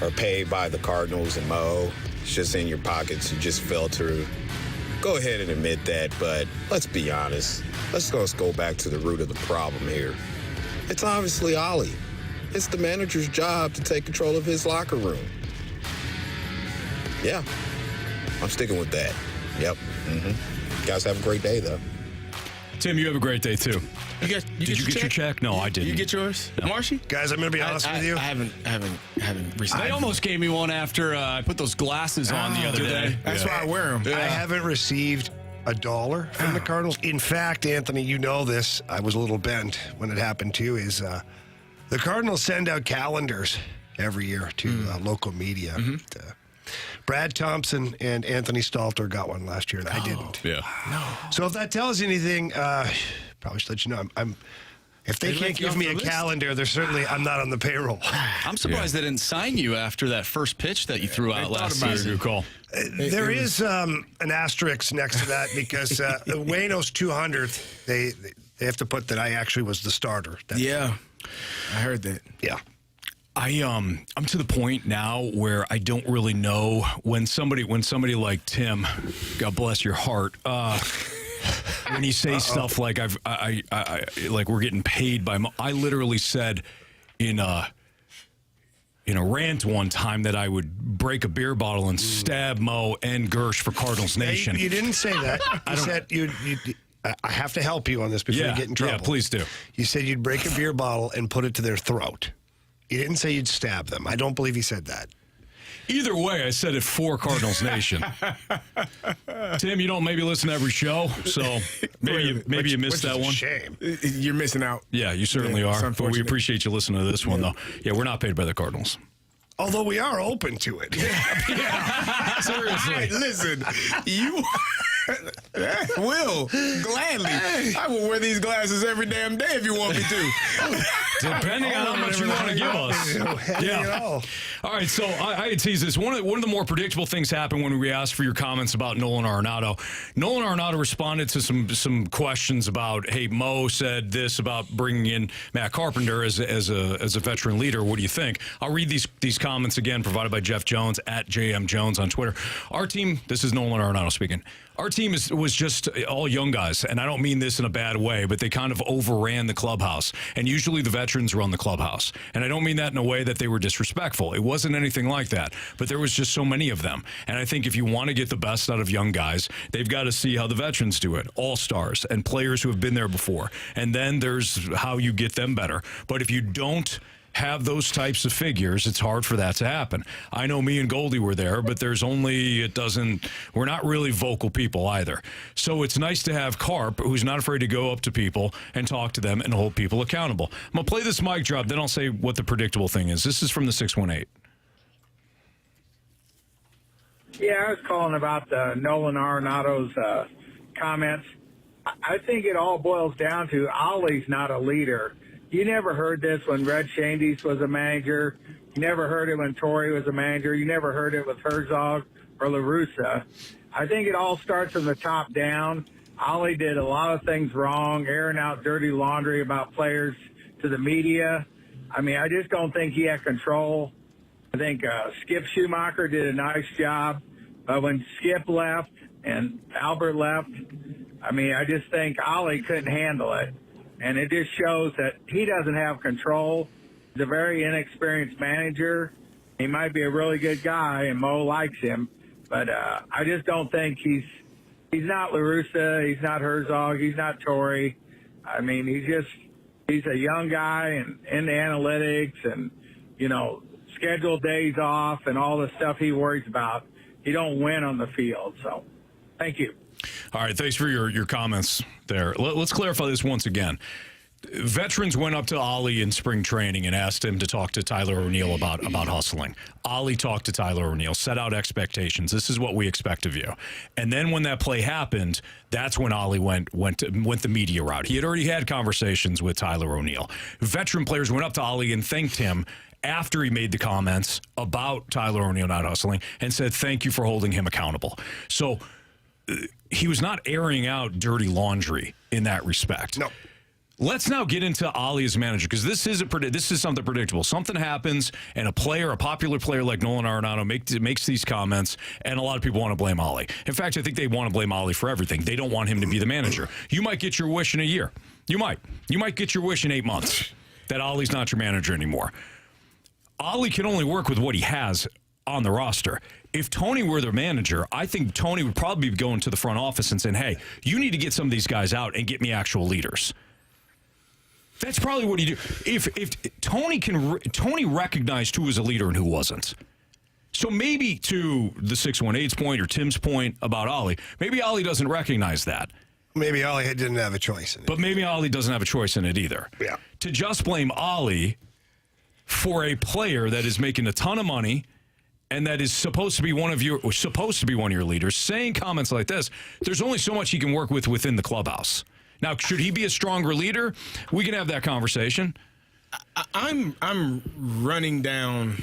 are paid by the Cardinals and Mo. It's just in your pockets. You just filter. Go ahead and admit that, but let's be honest. Let's go back to the root of the problem here. It's obviously Oli. It's the manager's job to take control of his locker room. Yeah, I'm sticking with that. Yep. You guys have a great day, though. Tim, you have a great day, too. Did you get your check? No, I didn't. You get yours? No. Marshy? Guys, I'm going to be honest with you. I haven't received. They almost gave me one after I put those glasses on the other day. That's why I wear them. I haven't received $1 from the Cardinals. In fact, Anthony, you know this. I was a little bent when it happened too. Is the Cardinals send out calendars every year to local media. Brad Thompson and Anthony Stalter got one last year, and I didn't. Yeah. So if that tells you anything, probably should let you know. If they can't give me a calendar, I'm not on the payroll. I'm surprised they didn't sign you after that first pitch that you threw out last season. Good call. There is an asterisk next to that because Wayno's 200th, they have to put that I actually was the starter. Yeah, I heard that. Yeah. I'm to the point now where I don't really know when somebody like Tim, God bless your heart, when you say stuff like I like we're getting paid by I literally said in a rant one time that I would break a beer bottle and stab Mo and Gersh for Cardinals Nation. You didn't say that. You said I have to help you on this before you get in trouble. Yeah, please do. You said you'd break a beer bottle and put it to their throat. You didn't say you'd stab them. I don't believe he said that. Either way, I said it for Cardinals Nation. Tim, you don't maybe listen to every show, so maybe you missed that one. Shame. You're missing out. Yeah, you certainly are. But we appreciate you listening to this one, though. Yeah, we're not paid by the Cardinals. Although we are open to it. Seriously. Hey, listen, you will gladly. I will wear these glasses every damn day if you want me to. Depending on how much you want to give us. Yeah. All right, so I had teased this. One of the more predictable things happened when we asked for your comments about Nolan Arenado. Nolan Arenado responded to some questions about, hey, Mo said this about bringing in Matt Carpenter as a veteran leader. What do you think? I'll read these comments again, provided by Jeff Jones at JM Jones on Twitter. Our team, this is Nolan Arenado speaking. Our team was just all young guys, and I don't mean this in a bad way, but they kind of overran the clubhouse. And usually the veterans run the clubhouse. And I don't mean that in a way that they were disrespectful. It wasn't anything like that. But there was just so many of them. And I think if you want to get the best out of young guys, they've got to see how the veterans do it. All-stars and players who have been there before. And then there's how you get them better. But if you don't have those types of figures, it's hard for that to happen. I know me and Goldie were there, but we're not really vocal people either. So it's nice to have Carp, who's not afraid to go up to people and talk to them and hold people accountable. I'm going to play this mic drop, then I'll say what the predictable thing is. This is from the 618. Yeah, I was calling about Nolan Arenado's comments. I think it all boils down to Oli's not a leader. You never heard this when Red Shandies was a manager. You never heard it when Torrey was a manager. You never heard it with Herzog or La Russa. I think it all starts from the top down. Oli did a lot of things wrong, airing out dirty laundry about players to the media. I mean, I just don't think he had control. I think Skip Schumacher did a nice job. But when Skip left and Albert left, I mean, I just think Oli couldn't handle it. And it just shows that he doesn't have control. He's a very inexperienced manager. He might be a really good guy, and Mo likes him. But I just don't think he's not La Russa. He's not Herzog. He's not Torrey. I mean, he's a young guy and into analytics and, scheduled days off and all the stuff he worries about. He don't win on the field. So thank you. All right, thanks for your comments there. Let's clarify this once again. Veterans went up to Oli in spring training and asked him to talk to Tyler O'Neill about hustling. Oli talked to Tyler O'Neill, set out expectations. This is what we expect of you. And then when that play happened, that's when Oli went the media route. He had already had conversations with Tyler O'Neill. Veteran players went up to Oli and thanked him after he made the comments about Tyler O'Neill not hustling and said, thank you for holding him accountable. So he was not airing out dirty laundry in that respect. No. Let's now get into Oli as manager, because this is something predictable. Something happens, and a popular player like Nolan Arenado makes these comments, and a lot of people want to blame Oli. In fact, I think they want to blame Oli for everything. They don't want him to be the manager. You might get your wish in a year. You might get your wish in 8 months that Oli's not your manager anymore. Oli can only work with what he has on the roster. If Tony were the manager, I think Tony would probably be going to the front office and saying, hey, you need to get some of these guys out and get me actual leaders. That's probably what he do. If Tony recognized who was a leader and who wasn't. So maybe to the 618's point or Tim's point about Oli, maybe Oli doesn't recognize that. Maybe Oli didn't have a choice in it. But maybe Oli doesn't have a choice in it either. Yeah. To just blame Oli for a player that is making a ton of money and that is supposed to be one of your leaders, saying comments like this, there's only so much he can work with within the clubhouse. Now, should he be a stronger leader? We can have that conversation. I'm running down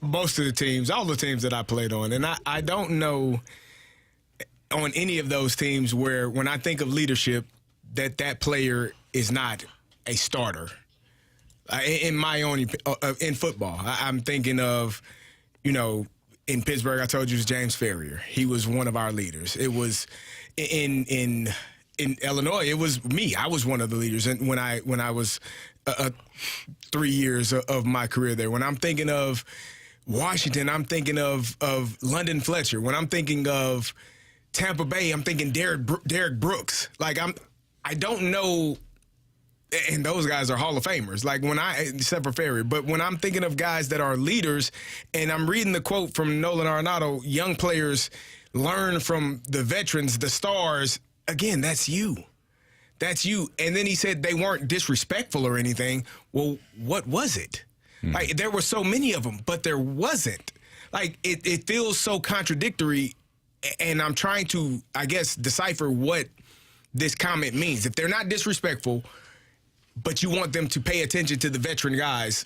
most of the teams, all the teams that I played on, and I don't know on any of those teams where when I think of leadership that player is not a starter. In my own in football, I'm thinking of, in Pittsburgh, I told you it was James Ferrier. He was one of our leaders. It was in Illinois, it was me. I was one of the leaders, and when I was 3 years of my career there. When I'm thinking of Washington, I'm thinking of London Fletcher. When I'm thinking of Tampa Bay, I'm thinking Derek Brooks. Like I don't know, and those guys are Hall of Famers. Like except for Ferry, but when I'm thinking of guys that are leaders, and I'm reading the quote from Nolan Arenado, young players learn from the veterans, the stars. Again, that's you. That's you. And then he said they weren't disrespectful or anything. Well, what was it? Like, there were so many of them, but there wasn't. Like, it feels so contradictory, and I'm trying to, I guess, decipher what this comment means. If they're not disrespectful, but you want them to pay attention to the veteran guys,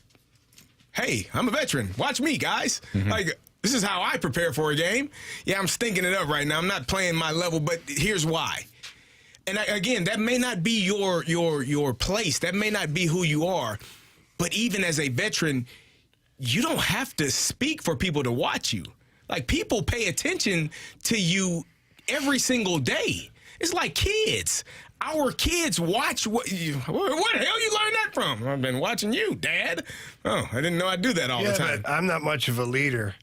hey, I'm a veteran. Watch me, guys. Like, this is how I prepare for a game. Yeah, I'm stinking it up right now. I'm not playing my level, but here's why. And again, that may not be your place. That may not be who you are. But even as a veteran, you don't have to speak for people to watch you. Like, people pay attention to you every single day. It's like kids. Our kids watch where the hell you learn that from? I've been watching you, Dad. Oh, I didn't know I'd do that all the time. But I'm not much of a leader.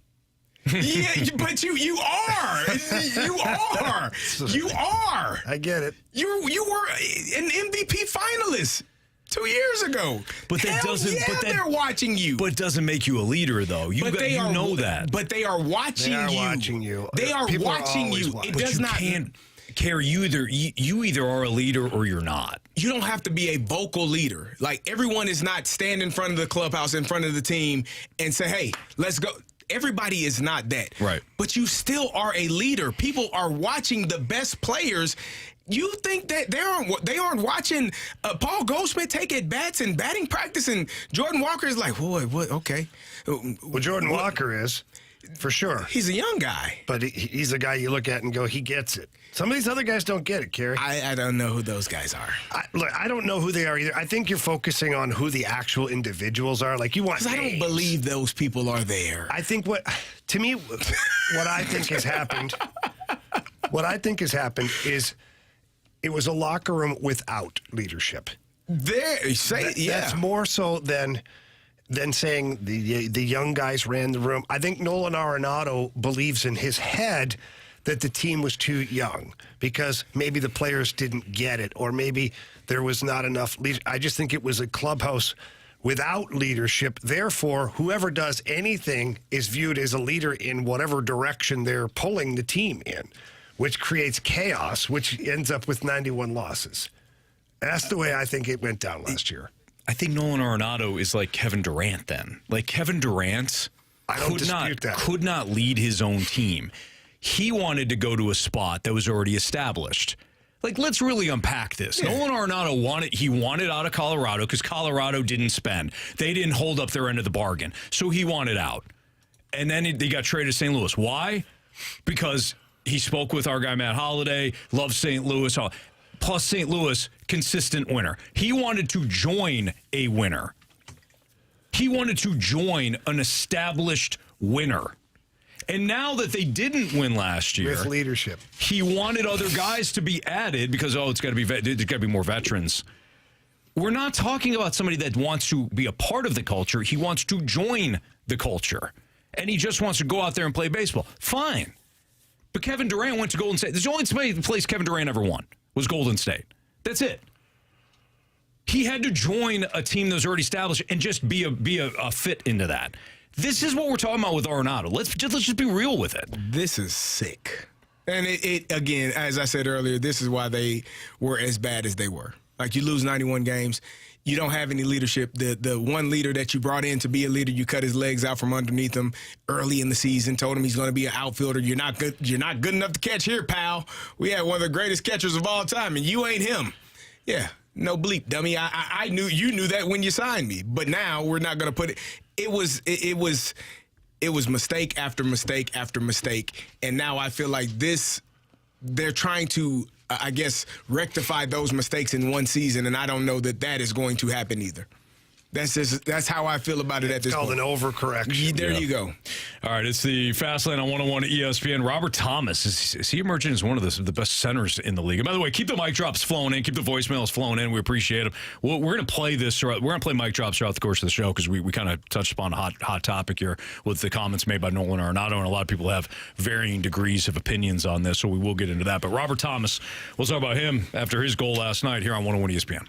Yeah, but you are. You are. You are. I get it. You were an MVP finalist 2 years ago. But that doesn't. Yeah, but they're watching you. But it doesn't make you a leader, though. You know that. But they are watching you. They are watching you. They are People watching are you. watching. It does not. Carey, you either are a leader or you're not. You don't have to be a vocal leader. Like, everyone is not stand in front of the clubhouse, in front of the team, and say, "Hey, let's go." Everybody is not that. Right. But you still are a leader. People are watching the best players. You think that they aren't watching Paul Goldschmidt take at bats and batting practice, and Jordan Walker is like, what? Okay. Well, Jordan Walker is, for sure. He's a young guy. But he's a guy you look at and go, he gets it. Some of these other guys don't get it, Carey. I don't know who those guys are. I don't know who they are either. I think you're focusing on who the actual individuals are. Like, you want names. I don't believe those people are there. I think what I think has happened, is it was a locker room without leadership. That's more so than saying the young guys ran the room. I think Nolan Arenado believes in his head that the team was too young because maybe the players didn't get it, or maybe there was not enough leadership. I just think it was a clubhouse without leadership. Therefore, whoever does anything is viewed as a leader in whatever direction they're pulling the team in, which creates chaos, which ends up with 91 losses. That's the way I think it went down last year. I think Nolan Arenado is like Kevin Durant then. Like, Kevin Durant could not lead his own team. He wanted to go to a spot that was already established. Like, let's really unpack this. Yeah. Nolan Arenado wanted out of Colorado because Colorado didn't spend. They didn't hold up their end of the bargain. So he wanted out. And then they got traded to St. Louis. Why? Because he spoke with our guy Matt Holliday, loves St. Louis. plus St. Louis, consistent winner. He wanted to join a winner. He wanted to join an established winner. And now that they didn't win last year, with leadership, he wanted other guys to be added because it's got to be more veterans. We're not talking about somebody that wants to be a part of the culture. He wants to join the culture, and he just wants to go out there and play baseball. Fine, but Kevin Durant went to Golden State. There's the only place Kevin Durant ever won was Golden State. That's it. He had to join a team that was already established and just be a fit into that. This is what we're talking about with Arenado. Let's just be real with it. This is sick. And it again, as I said earlier, this is why they were as bad as they were. Like, you lose 91 games, you don't have any leadership. The one leader that you brought in to be a leader, you cut his legs out from underneath him early in the season, told him he's going to be an outfielder. You're not good enough to catch here, pal. We had one of the greatest catchers of all time, and you ain't him. Yeah. No bleep, dummy. I knew you knew that when you signed me, but now we're not going to put it. It was mistake after mistake after mistake, and now I feel like they're trying to, I guess, rectify those mistakes in one season, and I don't know that is going to happen either. That's how I feel about it at this point. It's called an overcorrection. There you go. All right, it's the Fast Lane on 101 at ESPN. Robert Thomas, is he emerging as one of the best centers in the league? And by the way, keep the mic drops flowing in. Keep the voicemails flowing in. We appreciate them. We're going to play this. We're going to play mic drops throughout the course of the show because we kind of touched upon a hot topic here with the comments made by Nolan Arenado, and a lot of people have varying degrees of opinions on this, so we will get into that. But Robert Thomas, we'll talk about him after his goal last night here on 101 ESPN.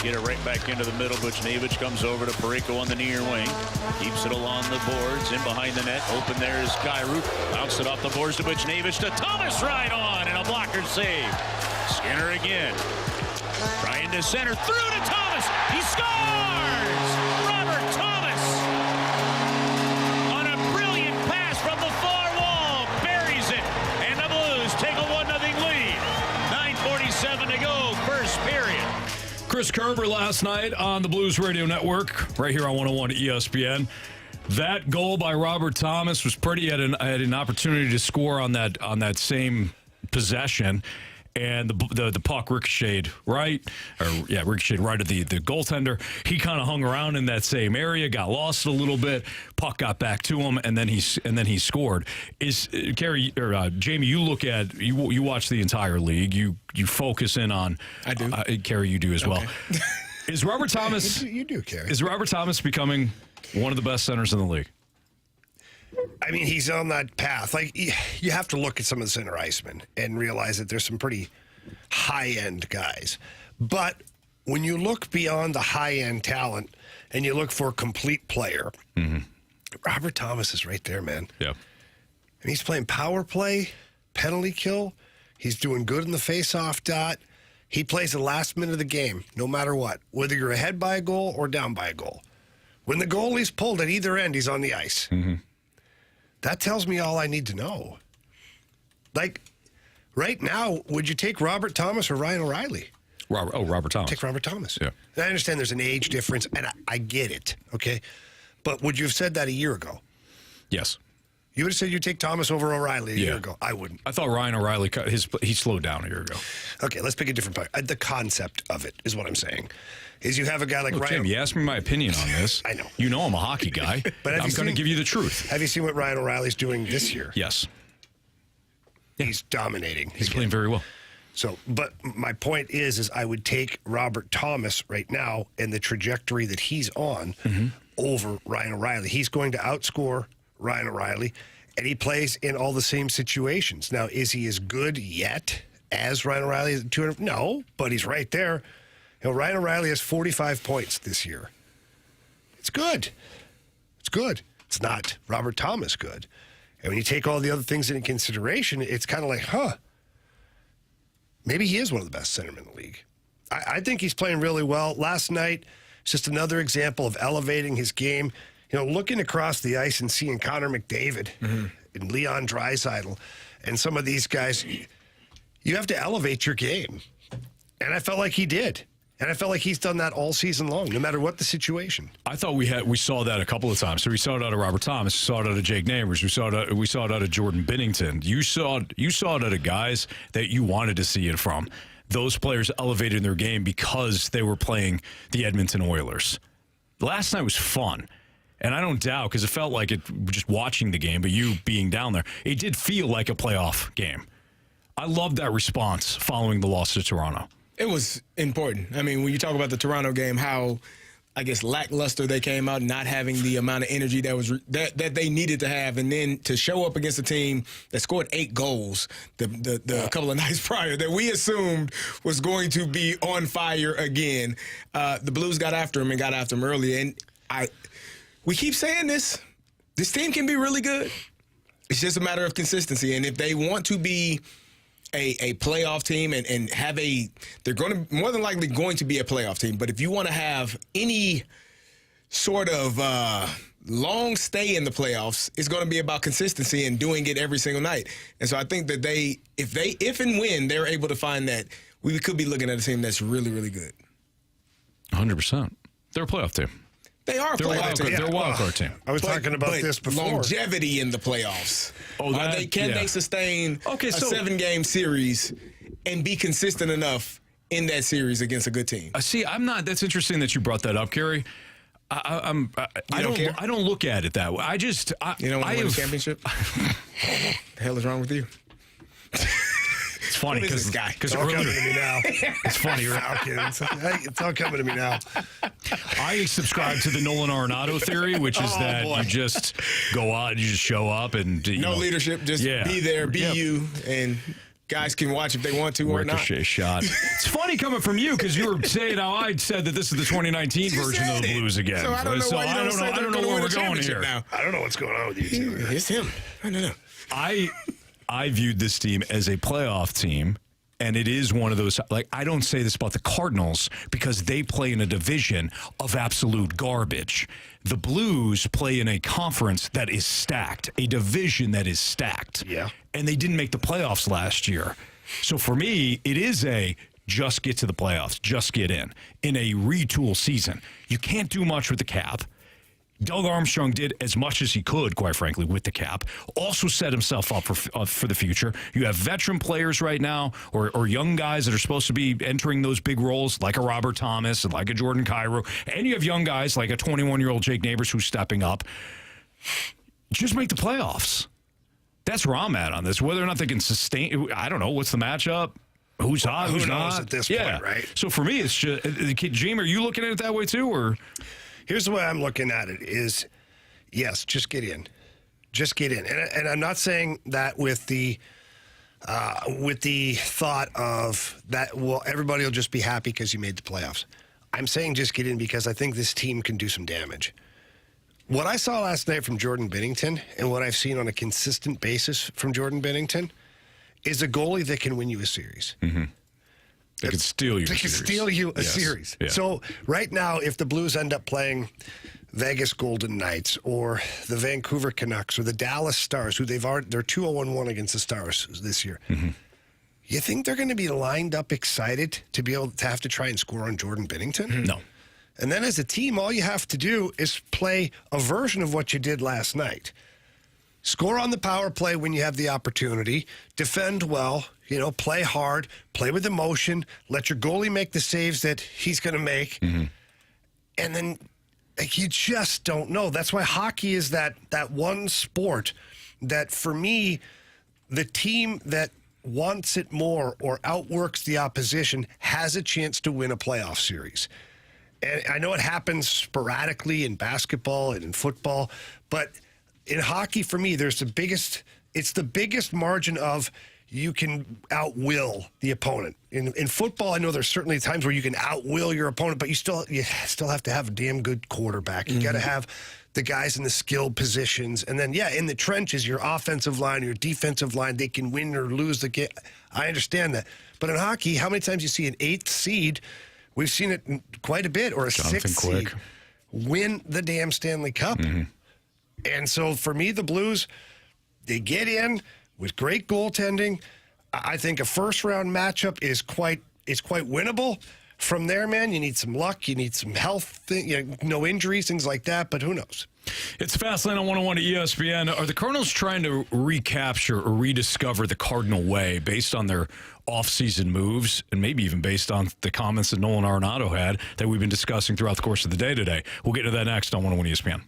Get it right back into the middle. Buchnevich comes over to Parayko on the near wing. Keeps it along the boards. In behind the net. Open there is Kyrou. Bounced it off the boards to Buchnevich to Thomas right on. And a blocker save. Skinner again. Trying to center. Through to Thomas. He scores! Robert Thomas on a brilliant pass from the far wall. Buries it. And the Blues take a 1-0 lead. 9:47 to go. First period. Chris Kerber last night on the Blues Radio Network, right here on 101 ESPN. That goal by Robert Thomas was pretty. Had an opportunity to score on that same possession, and the puck ricocheted right at the goaltender. He kind of hung around in that same area, got lost a little bit. Puck got back to him, and then he scored. Is Carey or Jamie? You look at you watch the entire league. You focus in on. I do. Carey, you do as well. Is Robert Thomas? You do, Carey. Is Robert Thomas becoming one of the best centers in the league? I mean, he's on that path. Like, you have to look at some of the center icemen and realize that there's some pretty high-end guys. But when you look beyond the high-end talent and you look for a complete player, Robert Thomas is right there, man. Yeah. And he's playing power play, penalty kill. He's doing good in the face-off dot. He plays the last minute of the game, no matter what, whether you're ahead by a goal or down by a goal. When the goalie's pulled at either end, he's on the ice. That tells me all I need to know. Like, right now, would you take Robert Thomas or Ryan O'Reilly? Robert Thomas. Take Robert Thomas. Yeah. And I understand there's an age difference, and I get it, okay? But would you have said that a year ago? Yes. You would have said you'd take Thomas over O'Reilly a year ago. I wouldn't. I thought Ryan O'Reilly he slowed down a year ago. Okay, let's pick a different part. The concept of it is what I'm saying. Is you have a guy like Ryan. Jim, you asked me my opinion on this. I know. You know I'm a hockey guy, but I'm going to give you the truth. Have you seen what Ryan O'Reilly's doing this year? Yes. He's dominating. He's playing very well. So, but my point is I would take Robert Thomas right now and the trajectory that he's on over Ryan O'Reilly. He's going to outscore Ryan O'Reilly, and he plays in all the same situations. Now, is he as good yet as Ryan O'Reilly? No, but he's right there. You know, Ryan O'Reilly has 45 points this year. It's good. It's good. It's not Robert Thomas good. And when you take all the other things into consideration, it's kind of like, maybe he is one of the best centermen in the league. I think he's playing really well. Last night, it's just another example of elevating his game. You know, looking across the ice and seeing Connor McDavid and Leon Draisaitl and some of these guys, you have to elevate your game. And I felt like he did. And I felt like he's done that all season long, no matter what the situation. I thought we saw that a couple of times. So we saw it out of Robert Thomas, we saw it out of Jake Neighbours, we saw it out of Jordan Binnington. You saw it out of guys that you wanted to see it from. Those players elevated their game because they were playing the Edmonton Oilers. Last night was fun. And I don't doubt, because it felt like it just watching the game, but you being down there, it did feel like a playoff game. I loved that response following the loss to Toronto. It was important. I mean, when you talk about the Toronto game, how, I guess, lackluster they came out, not having the amount of energy that they needed to have, and then to show up against a team that scored 8 goals the couple of nights prior that we assumed was going to be on fire again. The Blues got after him early, and we keep saying this team can be really good. It's just a matter of consistency, and if they want to be a playoff team and have they're going to more than likely going to be a playoff team. But if you want to have any sort of long stay in the playoffs, it's going to be about consistency and doing it every single night. And so I think that if and when they're able to find that, we could be looking at a team that's really, really good. 100%. They're a playoff team. They are a playoff team. They're a wild card team. I was talking about this before. Longevity in the playoffs. Can they sustain a 7-game series and be consistent enough in that series against a good team? See, I'm not. That's interesting that you brought that up, Carey. I don't look at it that way. You don't want to win a championship? The hell is wrong with you? It's funny because it's all coming to me now. It's funny, right? It's all coming to me now. I subscribe to the Nolan Arenado theory, which is that you just go out and you just show up and no leadership, just be there, be you, and Guys can watch if they want to or not. Ricochet shot. It's funny coming from you because you were saying how I said that this is the 2019 version of the Blues again. So I don't know why you don't say I don't know where we're going here. Now. I don't know what's going on with you two. It's him. I don't know. I viewed this team as a playoff team. And it is one of those, like, I don't say this about the Cardinals because they play in a division of absolute garbage. The Blues play in a conference that is stacked, a division that is stacked. Yeah. And they didn't make the playoffs last year. So for me, it is a just get to the playoffs, just get in a retool season. You can't do much with the cap. Doug Armstrong did as much as he could, quite frankly, with the cap. Also set himself up for the future. You have veteran players right now or young guys that are supposed to be entering those big roles like a Robert Thomas and like a Jordan Cairo. And you have young guys like a 21-year-old Jake Neighbours who's stepping up. Just make the playoffs. That's where I'm at on this. Whether or not they can sustain, I don't know. What's the matchup? Who's hot? Who's not? At this point, right? So for me, it's just, Jim, are you looking at it that way too, or? Here's the way I'm looking at it is, yes, just get in. Just get in. And I'm not saying that with the thought of that, well, everybody will just be happy because you made the playoffs. I'm saying just get in because I think this team can do some damage. What I saw last night from Jordan Binnington and what I've seen on a consistent basis from Jordan Binnington is a goalie that can win you a series. Mm-hmm. They could steal you. They could steal you a series. Yeah. So right now, if the Blues end up playing Vegas Golden Knights or the Vancouver Canucks or the Dallas Stars, who they're 2-0-1 against the Stars this year, you think they're going to be lined up excited to be able to have to try and score on Jordan Binnington? No. And then as a team, all you have to do is play a version of what you did last night. Score on the power play when you have the opportunity. Defend well. Play hard. Play with emotion. Let your goalie make the saves that he's going to make. Mm-hmm. And then you just don't know. That's why hockey is that one sport that, for me, the team that wants it more or outworks the opposition has a chance to win a playoff series. And I know it happens sporadically in basketball and in football, but in hockey, for me, it's the biggest margin of you can outwill the opponent. In football, I know there's certainly times where you can outwill your opponent, but you still have to have a damn good quarterback. You got to have the guys in the skilled positions. And then, in the trenches, your offensive line, your defensive line, they can win or lose the game. I understand that. But in hockey, how many times you see an 8th seed, we've seen it quite a bit, or a Jonathan 6th Quick. seed, win the damn Stanley Cup. Mm-hmm. And so for me, the Blues, they get in with great goaltending. I think a first-round matchup is quite winnable. From there, man, you need some luck. You need some health, no injuries, things like that, but who knows? It's Fastlane on 101 at ESPN. Are the Cardinals trying to recapture or rediscover the Cardinal Way based on their off-season moves and maybe even based on the comments that Nolan Arenado had that we've been discussing throughout the course of the day today? We'll get to that next on 101 ESPN.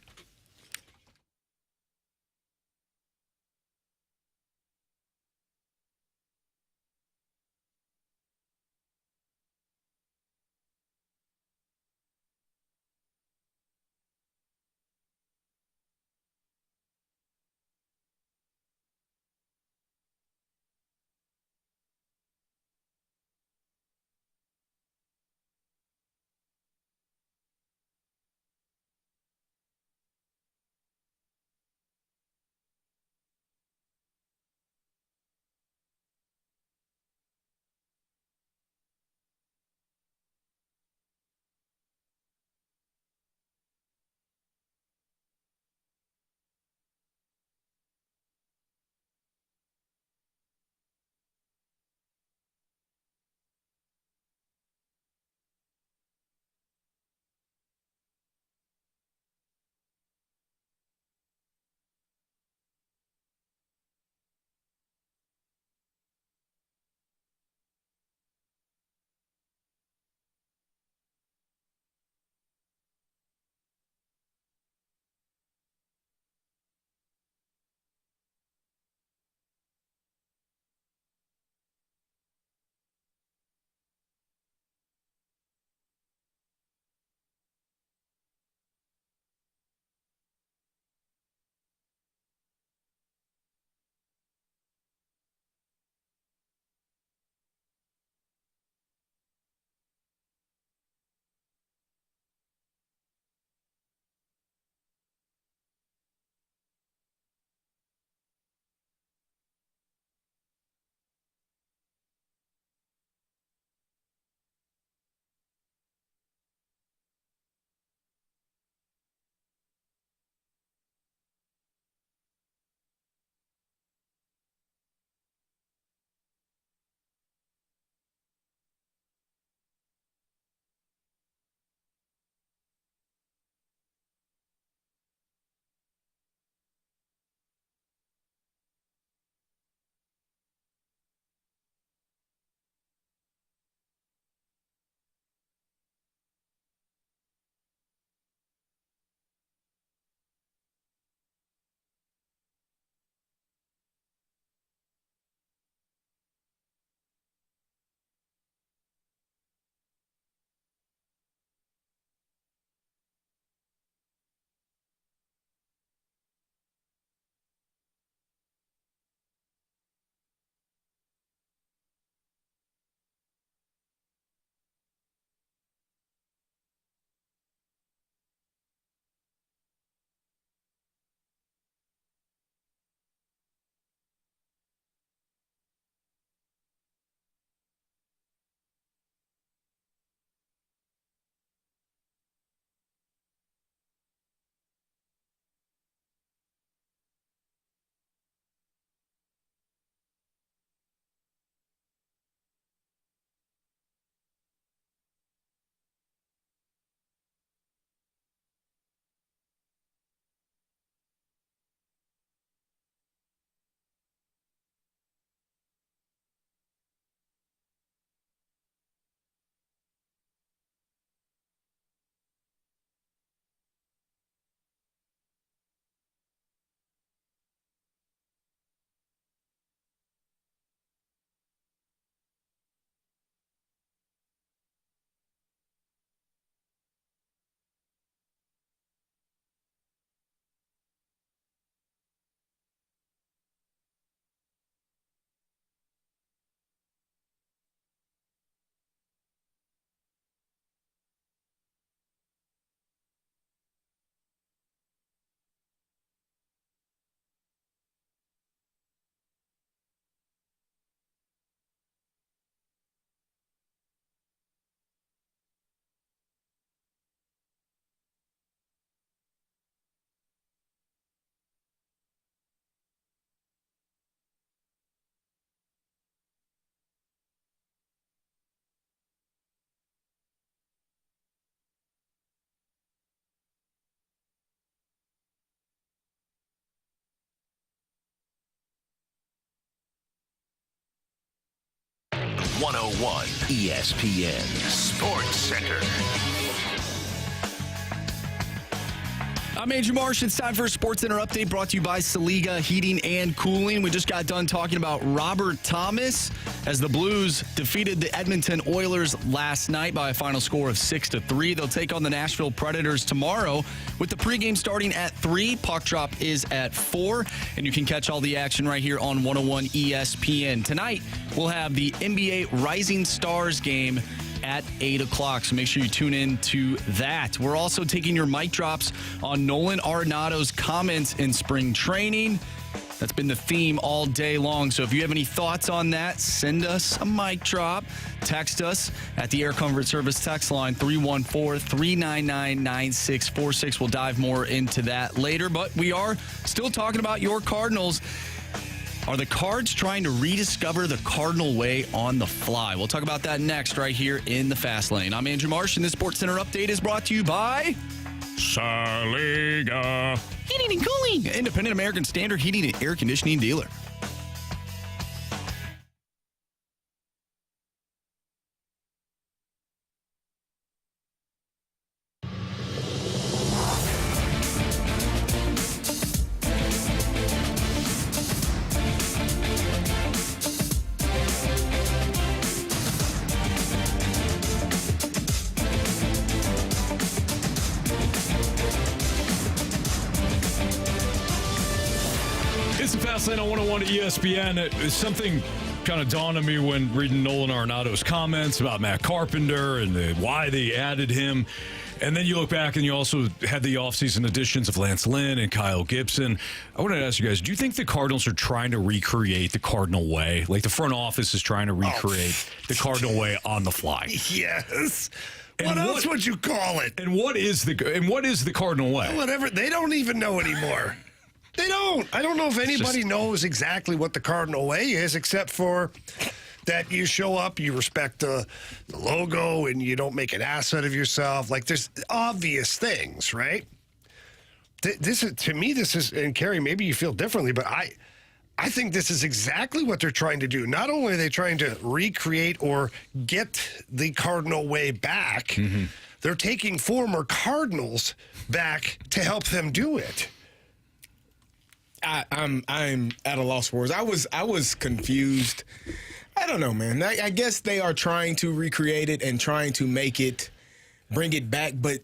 101 ESPN Sports Center. I'm Andrew Marsh. It's time for a Sports Center update brought to you by Saliga Heating and Cooling. We just got done talking about Robert Thomas as the Blues defeated the Edmonton Oilers last night by a final score of 6-3. They'll take on the Nashville Predators tomorrow with the pregame starting at 3. Puck drop is at 4. And you can catch all the action right here on 101 ESPN. Tonight, we'll have the NBA Rising Stars game at 8 o'clock. So make sure you tune in to that. We're also taking your mic drops on Nolan Arenado's comments in spring training. That's been the theme all day long. So if you have any thoughts on that, send us a mic drop. Text us at the Air Comfort Service text line 314-399-9646. We'll dive more into that later. But we are still talking about your Cardinals. Are the Cards trying to rediscover the Cardinal Way on the fly? We'll talk about that next right here in the Fast Lane. I'm Andrew Marsh, and this Sports Center update is brought to you by Saliga Heating and Cooling, independent American Standard heating and air conditioning dealer. It's the Fast Lane on 101 at ESPN. Something kind of dawned on me when reading Nolan Arenado's comments about Matt Carpenter and why they added him. And then you look back and you also had the offseason additions of Lance Lynn and Kyle Gibson. I wanted to ask you guys, do you think the Cardinals are trying to recreate the Cardinal Way? Like the front office is trying to recreate the Cardinal Way on the fly? Yes. And what else would you call it? And what is the Cardinal Way? Whatever. They don't even know anymore. They don't. I don't know if anybody knows exactly what the Cardinal Way is, except for that you show up, you respect the logo, and you don't make an ass out of yourself. Like, there's obvious things, right? This is, to me, this is, and Carey, maybe you feel differently, but I think this is exactly what they're trying to do. Not only are they trying to recreate or get the Cardinal Way back, they're taking former Cardinals back to help them do it. I'm at a loss for words. I was confused. I don't know, man. I guess they are trying to recreate it and trying to bring it back, but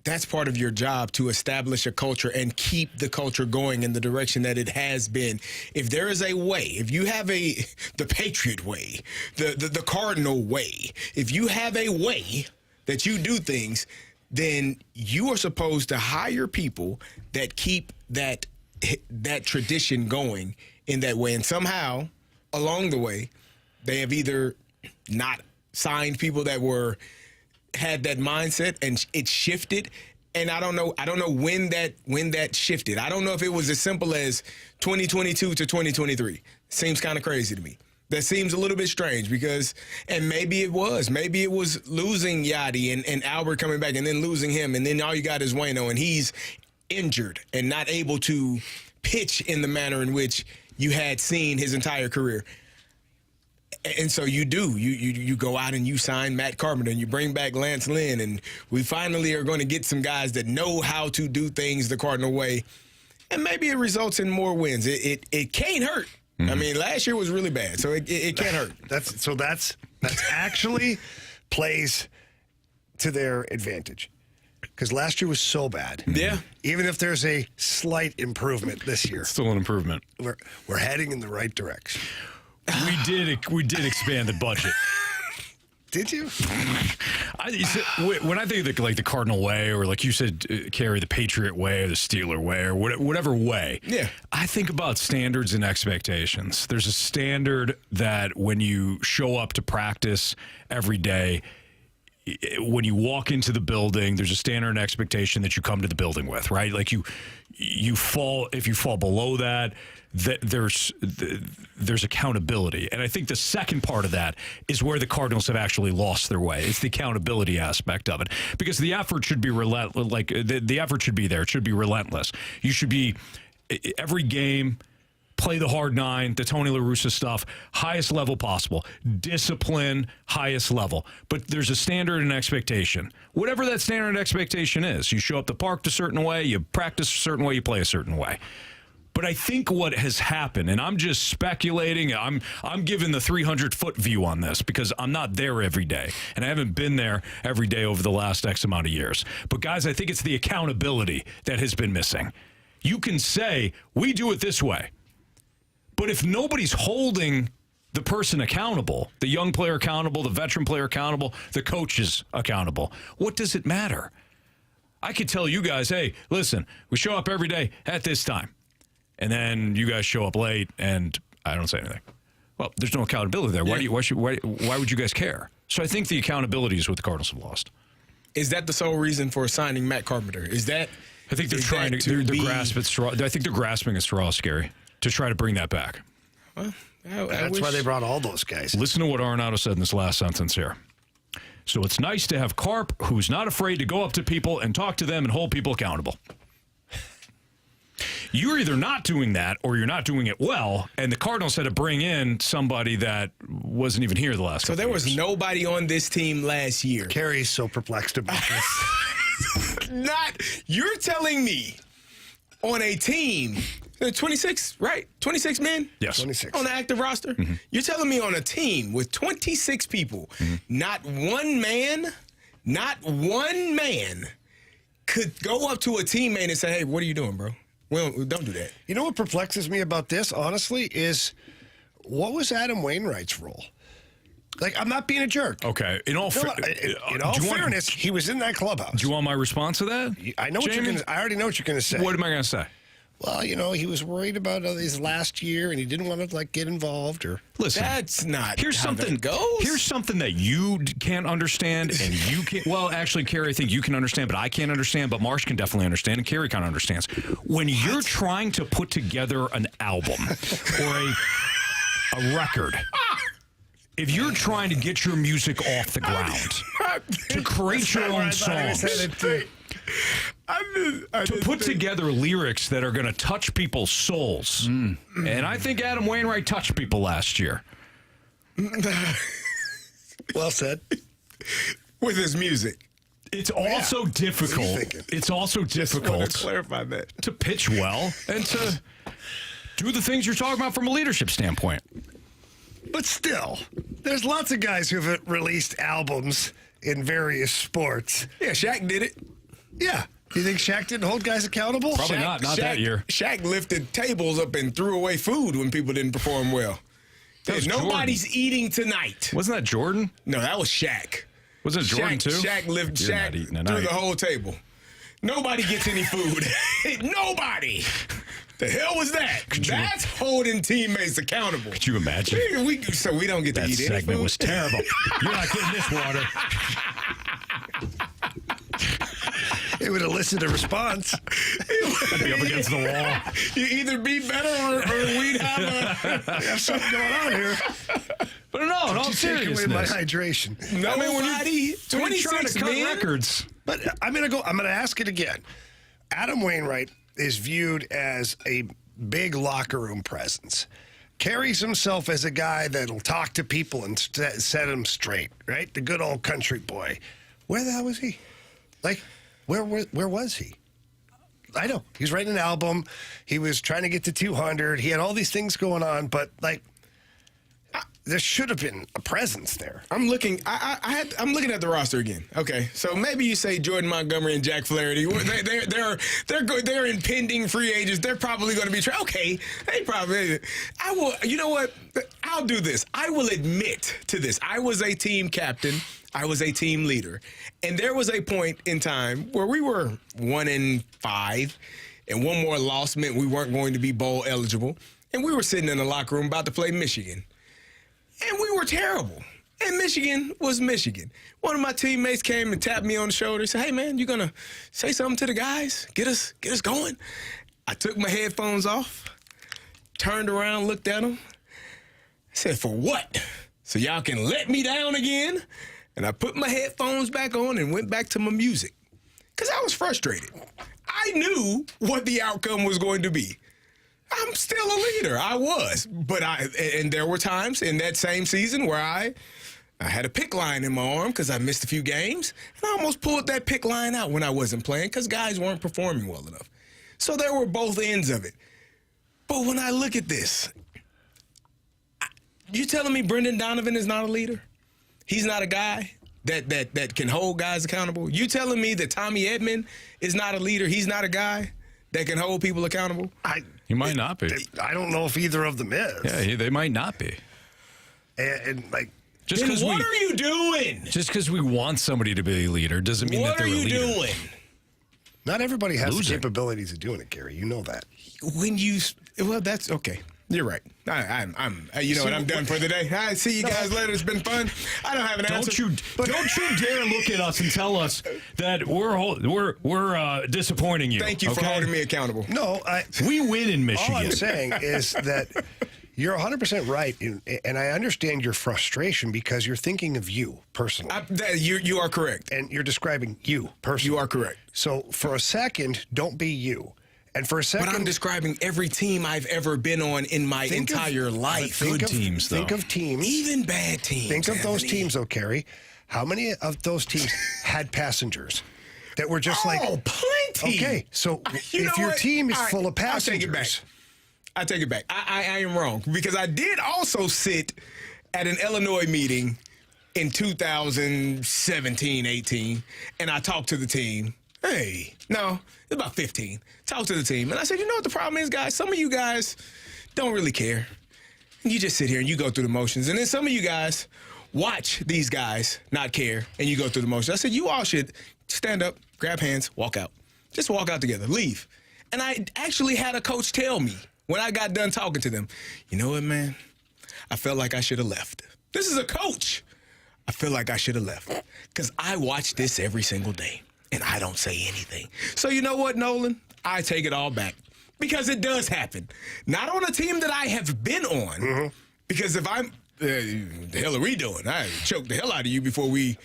that's part of your job, to establish a culture and keep the culture going in the direction that it has been. If there is a way, if you have the Patriot way, the Cardinal way, if you have a way that you do things, then you are supposed to hire people that keep that tradition going in that way. And somehow, along the way, they have either not signed people that had that mindset and it shifted. And I don't know when that shifted. I don't know if it was as simple as 2022 to 2023. Seems kind of crazy to me. That seems a little bit strange and maybe it was losing Yachty and Albert coming back and then losing him. And then all you got is Waino, and he's injured and not able to pitch in the manner in which you had seen his entire career. And so you go out and you sign Matt Carpenter and you bring back Lance Lynn, and we finally are going to get some guys that know how to do things the Cardinal way, and maybe it results in more wins. It can't hurt. I mean, last year was really bad, so it can't hurt. That's actually plays to their advantage. Because last year was so bad. Yeah. Even if there's a slight improvement this year. Still an improvement. We're heading in the right direction. We did expand the budget. Did you? When I think of the Cardinal Way, or like you said, Carey, the Patriot Way or the Steeler Way or whatever way, yeah, I think about standards and expectations. There's a standard that when you show up to practice every day, when you walk into the building, there's a standard and expectation that you come to the building with, right? Like if you fall below that, there's accountability. And I think the second part of that is where the Cardinals have actually lost their way. It's the accountability aspect of it, because the effort should be relentless. Like the effort should be there. It should be relentless. You should be every game. play the hard nine, the Tony La Russa stuff, highest level possible. Discipline, highest level. But there's a standard and expectation. Whatever that standard and expectation is, you show up the park a certain way, you practice a certain way, you play a certain way. But I think what has happened, and I'm just speculating, I'm giving the 300-foot view on this because I'm not there every day, and I haven't been there every day over the last X amount of years. But, guys, I think it's the accountability that has been missing. You can say, we do it this way. But if nobody's holding the person accountable, the young player accountable, the veteran player accountable, the coaches accountable, what does it matter? I could tell you guys, hey, listen, we show up every day at this time. And then you guys show up late, and I don't say anything. Well, there's no accountability there. Yeah. Why would you guys care? So I think the accountability is what the Cardinals have lost. Is that the sole reason for signing Matt Carpenter? Is that? I think they're trying to grasp at straw. I think they're grasping at straws, Carey, to try to bring that back. Well, That's why they brought all those guys. Listen to what Arenado said in this last sentence here. So it's nice to have Carp, who's not afraid to go up to people and talk to them and hold people accountable. You're either not doing that or you're not doing it well, and the Cardinals had to bring in somebody that wasn't even here the last So there was years. nobody on this team last year. Carey's so perplexed about this. You're telling me on a team, 26, right? 26 men? Yes. 26. On the active roster? Mm-hmm. You're telling me on a team with 26 people, not one man could go up to a teammate and say, hey, what are you doing, bro? Well, don't do that. You know what perplexes me about this, honestly, is what was Adam Wainwright's role? Like, I'm not being a jerk. Okay. In all fairness, he was in that clubhouse. Do you want my response to that? I know what you're going to. I already know what you're going to say. What am I going to say? Well, he was worried about his last year, and he didn't want to get involved. Or listen, that's not. Here's how something that goes. Here's something that you can't understand, and you can't. Well, actually, Carey, I think you can understand, but I can't understand. But Marsh can definitely understand, and Carey kind of understands. When you're trying to put together an album or a record. If you're trying to get your music off the ground, to create your own songs, to put together lyrics that are going to touch people's souls, and I think Adam Wainwright touched people last year. Well said. With his music. It's also difficult. It's also difficult to clarify that. To pitch well and to do the things you're talking about from a leadership standpoint. But still, there's lots of guys who have released albums in various sports. Yeah, Shaq did it. Yeah. Do you think Shaq didn't hold guys accountable? Probably not that year. Shaq lifted tables up and threw away food when people didn't perform well. Nobody's eating tonight. Wasn't that Jordan? No, that was Shaq. Wasn't it Jordan, too? Shaq threw the whole table. Nobody gets any food. Nobody. The hell was that? That's holding teammates accountable. Could you imagine? So we don't get to eat any food? That segment was terrible. You're not getting this water. It would elicit a response. I'd be up against the wall. You either be better or we'd have something going on here. But no, in all seriousness. Take away my hydration. Nobody. 26 cut records. But I'm going to ask it again. Adam Wainwright is viewed as a big locker room presence. Carries himself as a guy that'll talk to people and set them straight, right? The good old country boy. Where the hell was he? Where was he? I know. He was writing an album. He was trying to get to 200. He had all these things going on, but there should have been a presence there. I'm looking. I'm looking at the roster again. Okay, so maybe you say Jordan Montgomery and Jack Flaherty. They're impending free agents. They're probably going to be. Okay, they probably. I will. You know what? I'll do this. I will admit to this. I was a team captain. I was a team leader, and there was a point in time where we were 1-5, and one more loss meant we weren't going to be bowl eligible, and we were sitting in the locker room about to play Michigan. And we were terrible. And Michigan was Michigan. One of my teammates came and tapped me on the shoulder and said, hey, man, you going to say something to the guys? Get us going? I took my headphones off, turned around, looked at them. I said, for what? So y'all can let me down again? And I put my headphones back on and went back to my music because I was frustrated. I knew what the outcome was going to be. I'm still a leader. I was. But and there were times in that same season where I had a pick line in my arm because I missed a few games, and I almost pulled that pick line out when I wasn't playing because guys weren't performing well enough. So there were both ends of it. But when I look at this, you telling me Brendan Donovan is not a leader? He's not a guy that can hold guys accountable? You telling me that Tommy Edman is not a leader? He's not a guy that can hold people accountable? He might not be. I don't know if either of them is. Yeah, they might not be. And like, just then what are you doing? Just because we want somebody to be a leader doesn't mean that they're a leader. What are you doing? not everybody has the capabilities of doing it, Carey. You know that. Well, that's okay. You're right. I'm you know what? I'm done for the day. I see you guys later. It's been fun. I don't have an answer. Don't you dare look at us and tell us that we're disappointing you. Thank you for holding me accountable. No, we win in Michigan. All I'm saying is that you're 100% right, and I understand your frustration because you're thinking of you personally. You are correct, and you're describing you personally. You are correct. So for a second, don't be you. And for a second, but I'm describing every team I've ever been on in my entire life. Good teams, though. Think of teams. Even bad teams. Think of those teams, though, Carey. How many of those teams had passengers that were just plenty. Okay, so if your team is full of passengers. I take it back. I am wrong because I did also sit at an Illinois meeting in 2017, 18, and I talked to the team. Hey, no, it's about 15. Talk to the team. And I said, you know what the problem is, guys? Some of you guys don't really care. And you just sit here and you go through the motions. And then some of you guys watch these guys not care and you go through the motions. I said, you all should stand up, grab hands, walk out. Just walk out together, leave. And I actually had a coach tell me when I got done talking to them, you know what, man? I felt like I should have left. This is a coach. I feel like I should have left because I watch this every single day. And I don't say anything. So you know what, Nolan? I take it all back. Because it does happen. Not on a team that I have been on. Mm-hmm. Because if I'm, the hell are we doing? I choked the hell out of you before we,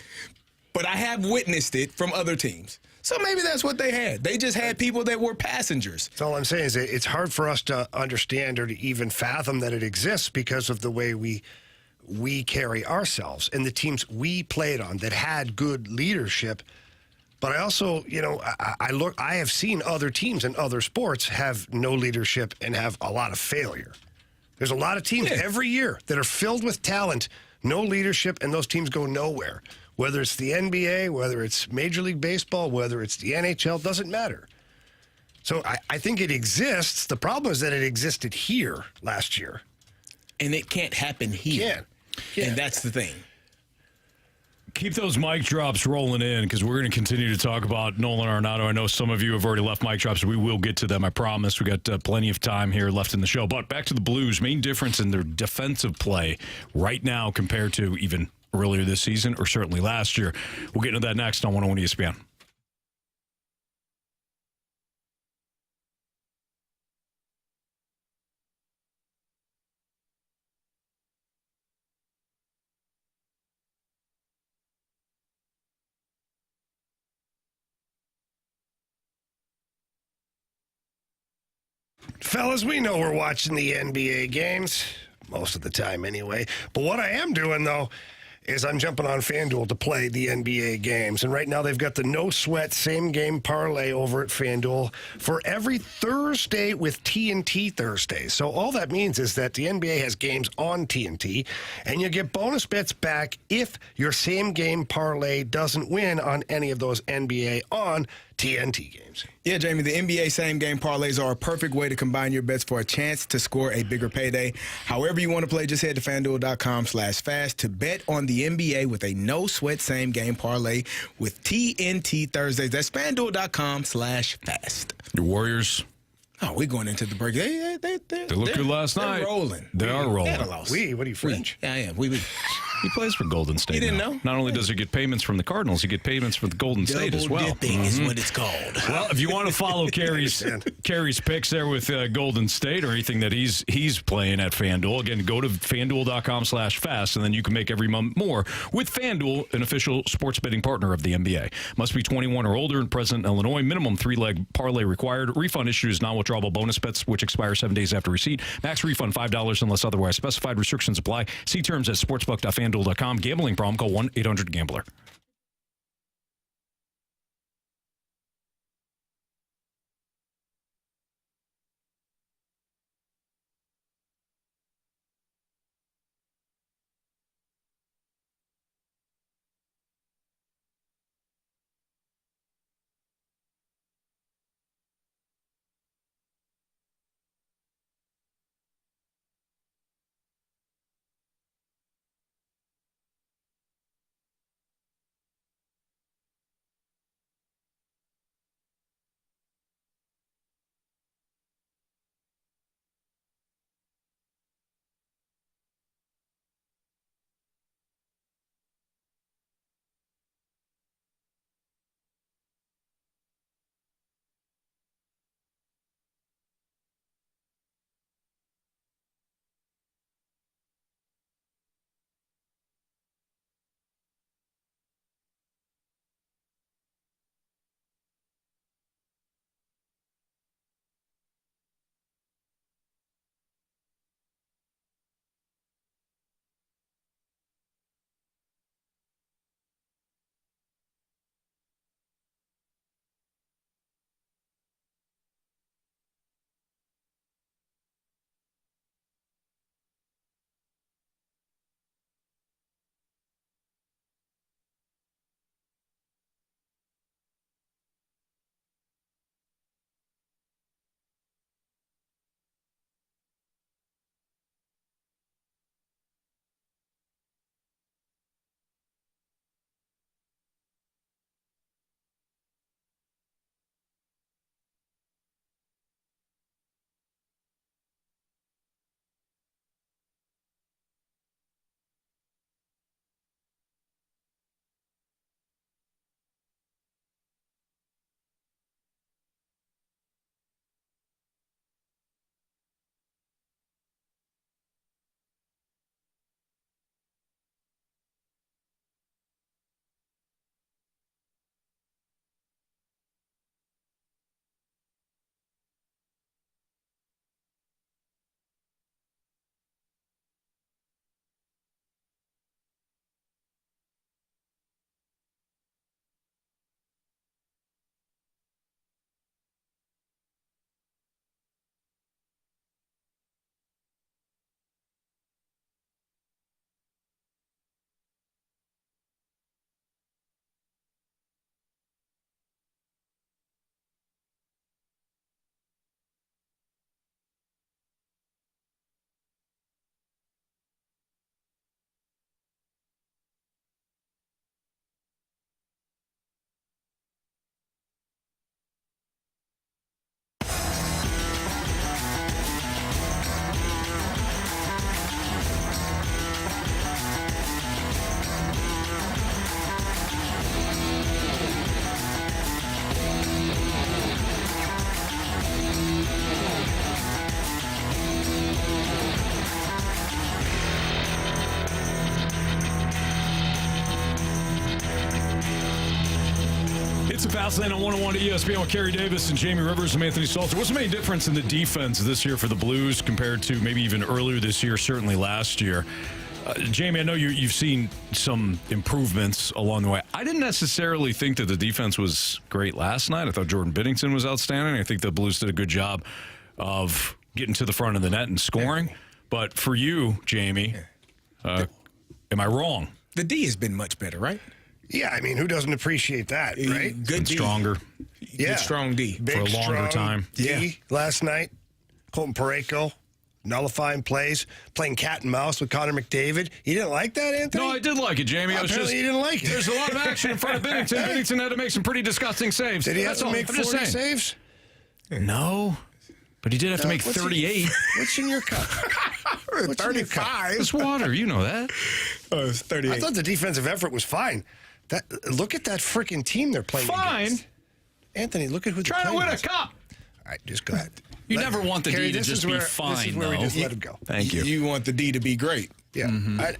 but I have witnessed it from other teams. So maybe that's what they had. They just had people that were passengers. That's all I'm saying is it's hard for us to understand or to even fathom that it exists because of the way we carry ourselves and the teams we played on that had good leadership. But I also, I have seen other teams in other sports have no leadership and have a lot of failure. There's a lot of teams every year that are filled with talent, no leadership, and those teams go nowhere. Whether it's the NBA, whether it's Major League Baseball, whether it's the NHL, doesn't matter. So I think it exists. The problem is that it existed here last year. And it can't happen here. Can't. And that's the thing. Keep those mic drops rolling in because we're going to continue to talk about Nolan Arenado. I know some of you have already left mic drops. We will get to them, I promise. We got plenty of time here left in the show. But back to the Blues. Main difference in their defensive play right now compared to even earlier this season or certainly last year. We'll get into that next on 101 ESPN. Fellas, we know we're watching the NBA games, most of the time anyway. But what I am doing, though, is I'm jumping on FanDuel to play the NBA games. And right now they've got the no-sweat same-game parlay over at FanDuel for every Thursday with TNT Thursdays. So all that means is that the NBA has games on TNT, and you get bonus bets back if your same-game parlay doesn't win on any of those NBA on TNT games. Yeah, Jamie, the NBA same-game parlays are a perfect way to combine your bets for a chance to score a bigger payday. However you want to play, just head to FanDuel.com/fast to bet on the NBA with a no-sweat same-game parlay with TNT Thursdays. That's FanDuel.com/fast. The Warriors. Oh, we're going into the break. They looked good last night. They're rolling. They are rolling. What are you, French? Yeah, I am. We. He plays for Golden State. You didn't now. know? Not only does he get payments from the Cardinals, he get payments for the Golden State as well. Dipping is what it's called. Well, if you want to follow Carey's picks there with Golden State or anything that he's playing at FanDuel, again, go to FanDuel.com/fast, and then you can make every month more with FanDuel, an official sports betting partner of the NBA. Must be 21 or older and present in Illinois. Minimum 3-leg parlay required. Refund issues non-withdrawable bonus bets, which expire 7 days after receipt. Max refund $5 unless otherwise specified. Restrictions apply. See terms at sportsbook.fanduel.com. Gambling problem, call 1-800-GAMBLER. It's a fast lane on 101 to ESPN with Carey Davis and Jamie Rivers and Anthony Stalter. What's the main difference in the defense this year for the Blues compared to maybe even earlier this year, certainly last year? Jamie, I know you've seen some improvements along the way. I didn't necessarily think that the defense was great last night. I thought Jordan Binnington was outstanding. I think the Blues did a good job of getting to the front of the net and scoring. But for you, Jamie, am I wrong? The D has been much better, right? Yeah, I mean, who doesn't appreciate that, right? Good And D. stronger. Yeah. Good strong D. Big, For a longer strong time. D last night. Colton Parayko nullifying plays, playing cat and mouse with Connor McDavid. You didn't like that, Anthony? No, I did like it, Jamie. I was Apparently just, you didn't like it. There's a lot of action in front of Bennington. Bennington had to make some pretty disgusting saves. Did he have That's to all. make I'm just 40 saying. saves? No, but he did have to make What's 38. What's in your cup? What's in your cup? 35. It's water. You know that. Oh, it's 38. I thought the defensive effort was fine. Look at that freaking team they're playing against. Anthony, look at who they're trying to playing win against. a cup. All right, just go ahead. You never want the Carey, D to this just is be where, fine, This is where we though. just let him go. Thank you. You want the D to be great. Yeah,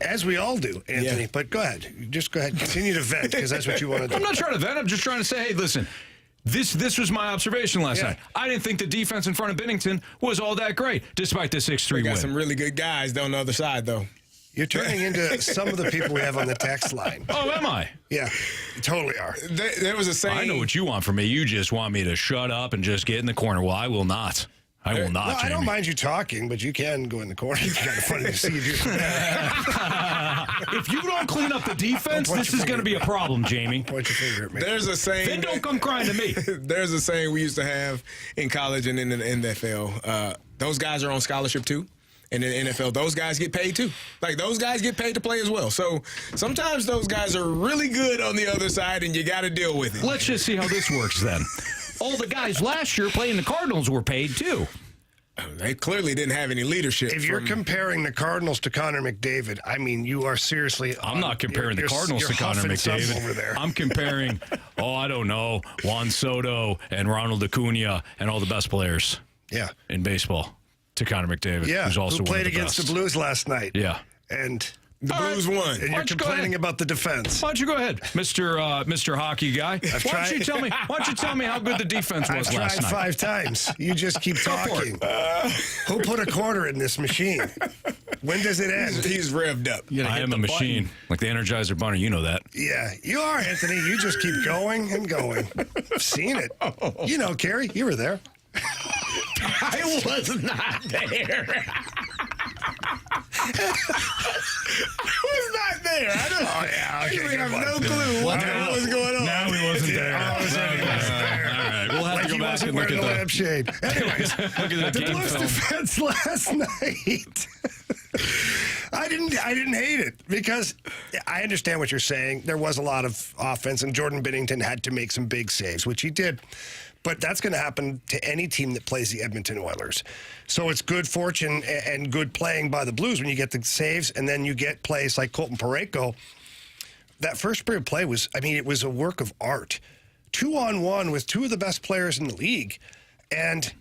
as we all do, Anthony. Yeah. But go ahead. Just go ahead. Continue to vent because that's what you want to do. I'm not trying to vent. I'm just trying to say, hey, listen, this was my observation last night. I didn't think the defense in front of Bennington was all that great, despite the 6-3 We win. got some really good guys on the other side, though. You're turning into some of the people we have on the text line. Oh, am I? Yeah, you totally are. There was a saying. I know what you want from me. You just want me to shut up and just get in the corner. Well, I will not. I will not, No, I don't Jamie. mind you talking, but you can go in the corner. It's kind of funny to see you do that. If you don't clean up the defense, this is going to be a problem, Jamie. Point your finger at me. There's a saying. Then don't come crying to me. There's a saying we used to have in college and in the NFL. Those guys are on scholarship too. And in the NFL, those guys get paid too. Like, those guys get paid to play as well. So sometimes those guys are really good on the other side, and you got to deal with it. Let's just see how this works then. All the guys last year playing the Cardinals were paid too. They clearly didn't have any leadership. If you're comparing the Cardinals to Connor McDavid, I mean, you are seriously. I'm not comparing the Cardinals to Connor McDavid. Over there. I'm comparing, I don't know, Juan Soto and Ronald Acuna and all the best players in baseball to Connor McDavid, who's also who played one of the against best. the Blues last night. Yeah. And the Blues won. And you're complaining about the defense. Why don't you go ahead, Mr. Hockey guy? Why don't you tell me how good the defense was I've last tried night? 5 times. You just keep talking. Who put a quarter in this machine? When does it end? He's revved up. I am a machine, like the Energizer Bunny. You know that. Yeah, you are, Anthony. You just keep going and going. I've seen it. You know, Carey, you were there. I was not there. I was not there. I don't. I have no clue what was going on. No, he wasn't there. All right, we'll have to go back and look at the the lampshade. Anyways, look at the game Blues film. defense last night. I didn't hate it because I understand what you're saying. There was a lot of offense, and Jordan Binnington had to make some big saves, which he did. But that's going to happen to any team that plays the Edmonton Oilers. So it's good fortune and good playing by the Blues when you get the saves, and then you get plays like Colton Parayko. That first period play was, it was a work of art. 2-on-1 with 2 of the best players in the league. And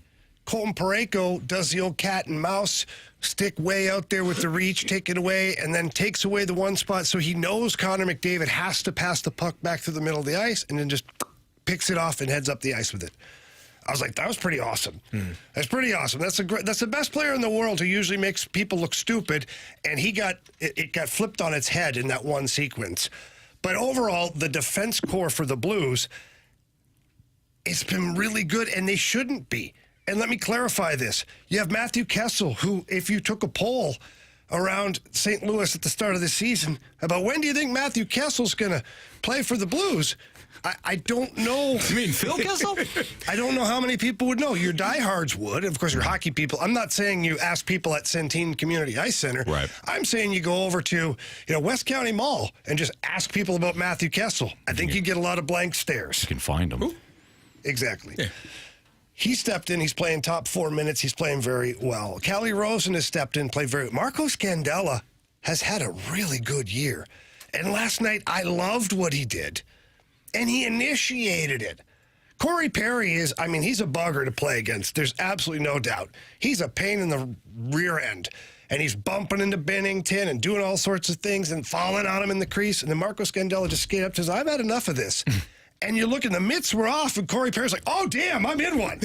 Colton Parayko does the old cat and mouse, stick way out there with the reach, take it away, and then takes away the one spot. So he knows Connor McDavid has to pass the puck back to the middle of the ice, and then just picks it off and heads up the ice with it. I was like, that was pretty awesome. That's pretty awesome. That's the best player in the world who usually makes people look stupid, and it got flipped on its head in that one sequence. But overall, the defense core for the Blues, it's been really good, and they shouldn't be. And let me clarify this. You have Matthew Kessel, who, if you took a poll around St. Louis at the start of the season about when do you think Matthew Kessel's going to play for the Blues, I don't know. You mean Phil Kessel? I don't know how many people would know. Your diehards would. Of course, your hockey people. I'm not saying you ask people at Centene Community Ice Center. Right. I'm saying you go over to West County Mall and just ask people about Matthew Kessel. I think you get a lot of blank stares. You can find him. Exactly. Yeah. He stepped in. He's playing top 4 minutes. He's playing very well. Callie Rosen has stepped in, played very well. Marco Scandella has had a really good year. And last night, I loved what he did. And he initiated it. Corey Perry is, he's a bugger to play against. There's absolutely no doubt. He's a pain in the rear end. And he's bumping into Binnington and doing all sorts of things and falling on him in the crease. And then Marco Scandella just skated up and says, I've had enough of this. And you look, and the mitts were off, and Corey Perry's like, oh, damn, I'm in one.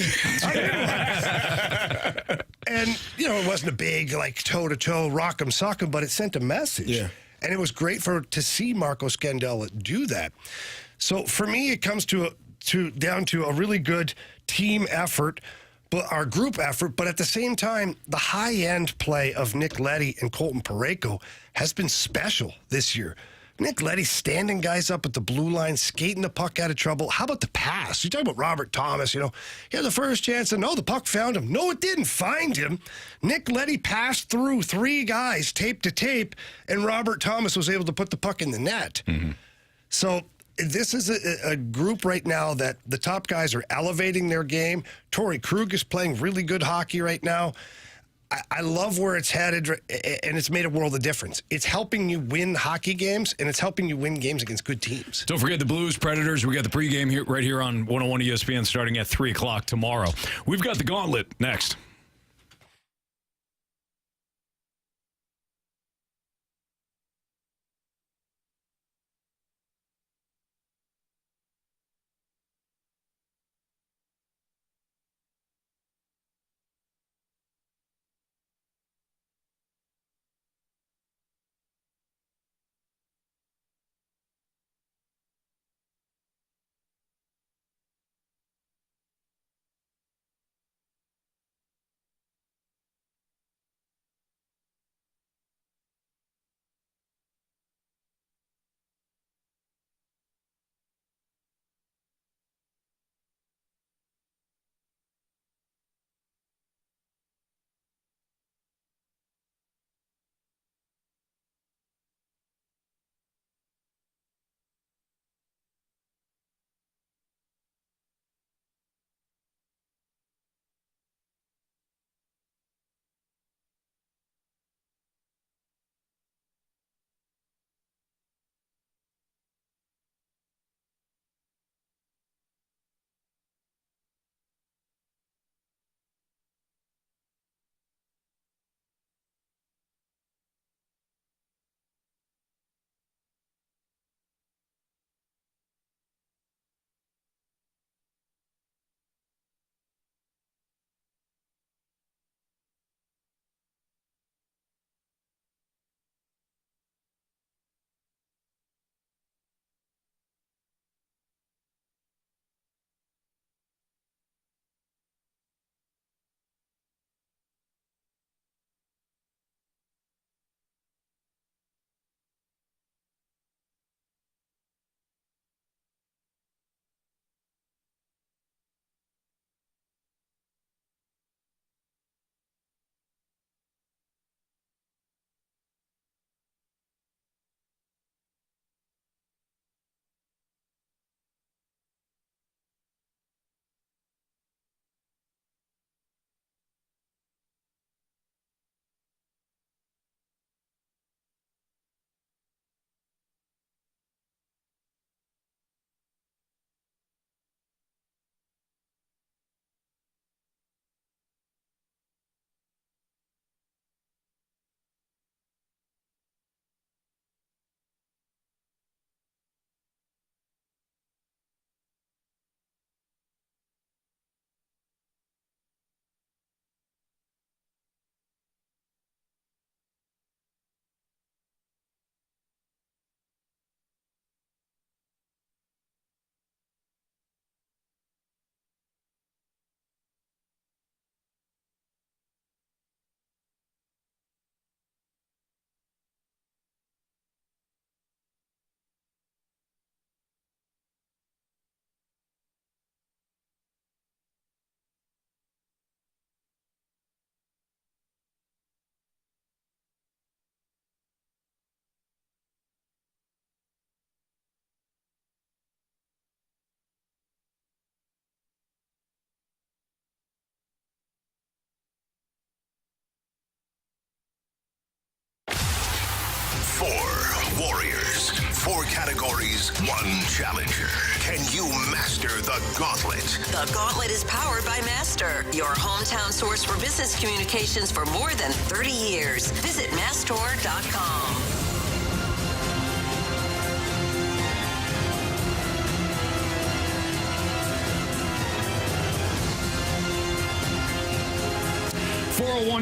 And, it wasn't a big, toe-to-toe, rock'em sock'em, but it sent a message. Yeah. And it was great to see Marco Scandella do that. So for me, it comes down to a really good team effort, but our group effort. But at the same time, the high-end play of Nick Leddy and Colton Parayko has been special this year. Nick Leddy standing guys up at the blue line, skating the puck out of trouble. How about the pass? You talk about Robert Thomas, he had the first chance, and no, the puck found him. No, it didn't find him. Nick Leddy passed through 3 guys, tape to tape, and Robert Thomas was able to put the puck in the net. Mm-hmm. So this is a group right now that the top guys are elevating their game. Torrey Krug is playing really good hockey right now. I love where it's headed, and it's made a world of difference. It's helping you win hockey games, and it's helping you win games against good teams. Don't forget the Blues Predators. We got the pregame here right here on 101 ESPN starting at 3 o'clock tomorrow. We've got the Gauntlet next. Four warriors, 4 categories, 1 challenger. Can you master the Gauntlet? The Gauntlet is powered by Master, your hometown source for business communications for more than 30 years. Visit mastor.com.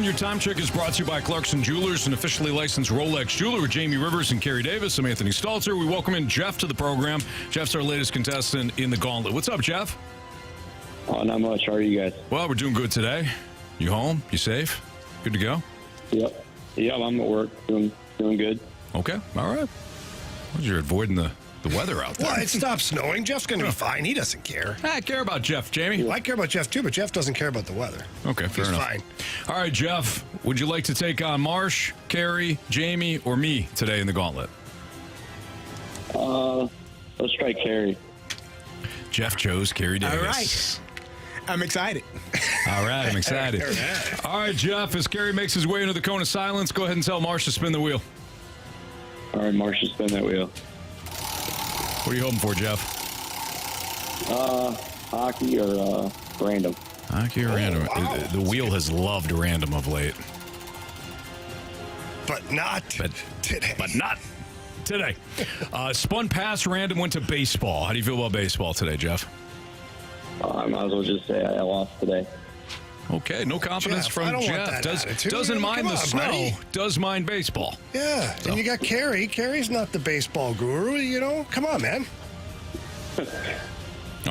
Your time check is brought to you by Clarkson Jewelers, an officially licensed Rolex jeweler with Jamie Rivers and Carey Davis. I'm Anthony Stalter. We welcome in Jeff to the program. Jeff's our latest contestant in the Gauntlet. What's up, Jeff? Oh, not much. How are you guys? Well, we're doing good today. You home? You safe? Good to go? Yep. I'm at work. Doing good. Okay. All right. Well, you're avoiding the weather out there. Well, it stopped snowing. Jeff's going to be fine. He doesn't care. I care about Jeff, Jamie. Well, I care about Jeff, too, but Jeff doesn't care about the weather. Okay, fair enough. He's fine. All right, Jeff, would you like to take on Marsh, Carey, Jamie, or me today in the Gauntlet? Let's try Carey. Jeff chose Carey Davis. All right. I'm excited. All right, I'm excited. All right, Jeff, as Carey makes his way into the cone of silence, go ahead and tell Marsh to spin the wheel. All right, Marcia, spin that wheel. What are you hoping for, Jeff? Hockey or random? Hockey or random? Wow. The wheel has loved random of late. But not today. But not today. Spun past random, went to baseball. How do you feel about baseball today, Jeff? I might as well just say I lost today. Okay, no confidence Jeff, from I don't want Jeff. that attitude. Doesn't mind Come the on, snow, buddy. does mind baseball. Yeah, and you got Carey. Carey's not the baseball guru, you know? Come on, man. All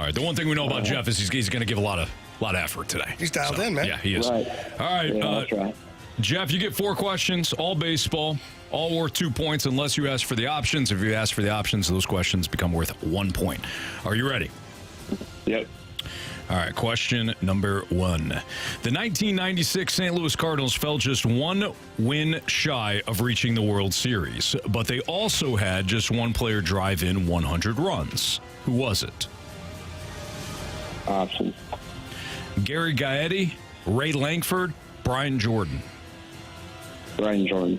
right, the one thing we know about Jeff is he's going to give a lot of effort today. He's dialed in, man. Yeah, he is. Right. All right, Yeah, that's right. Jeff, you get 4 questions, all baseball, all worth 2 points unless you ask for the options. If you ask for the options, those questions become worth 1 point. Are you ready? Yep. All right, question number 1. The 1996 St. Louis Cardinals fell just 1 win shy of reaching the World Series, but they also had just 1 player drive in 100 runs. Who was it? Options. Gary Gaetti, Ray Langford, Brian Jordan. Brian Jordan.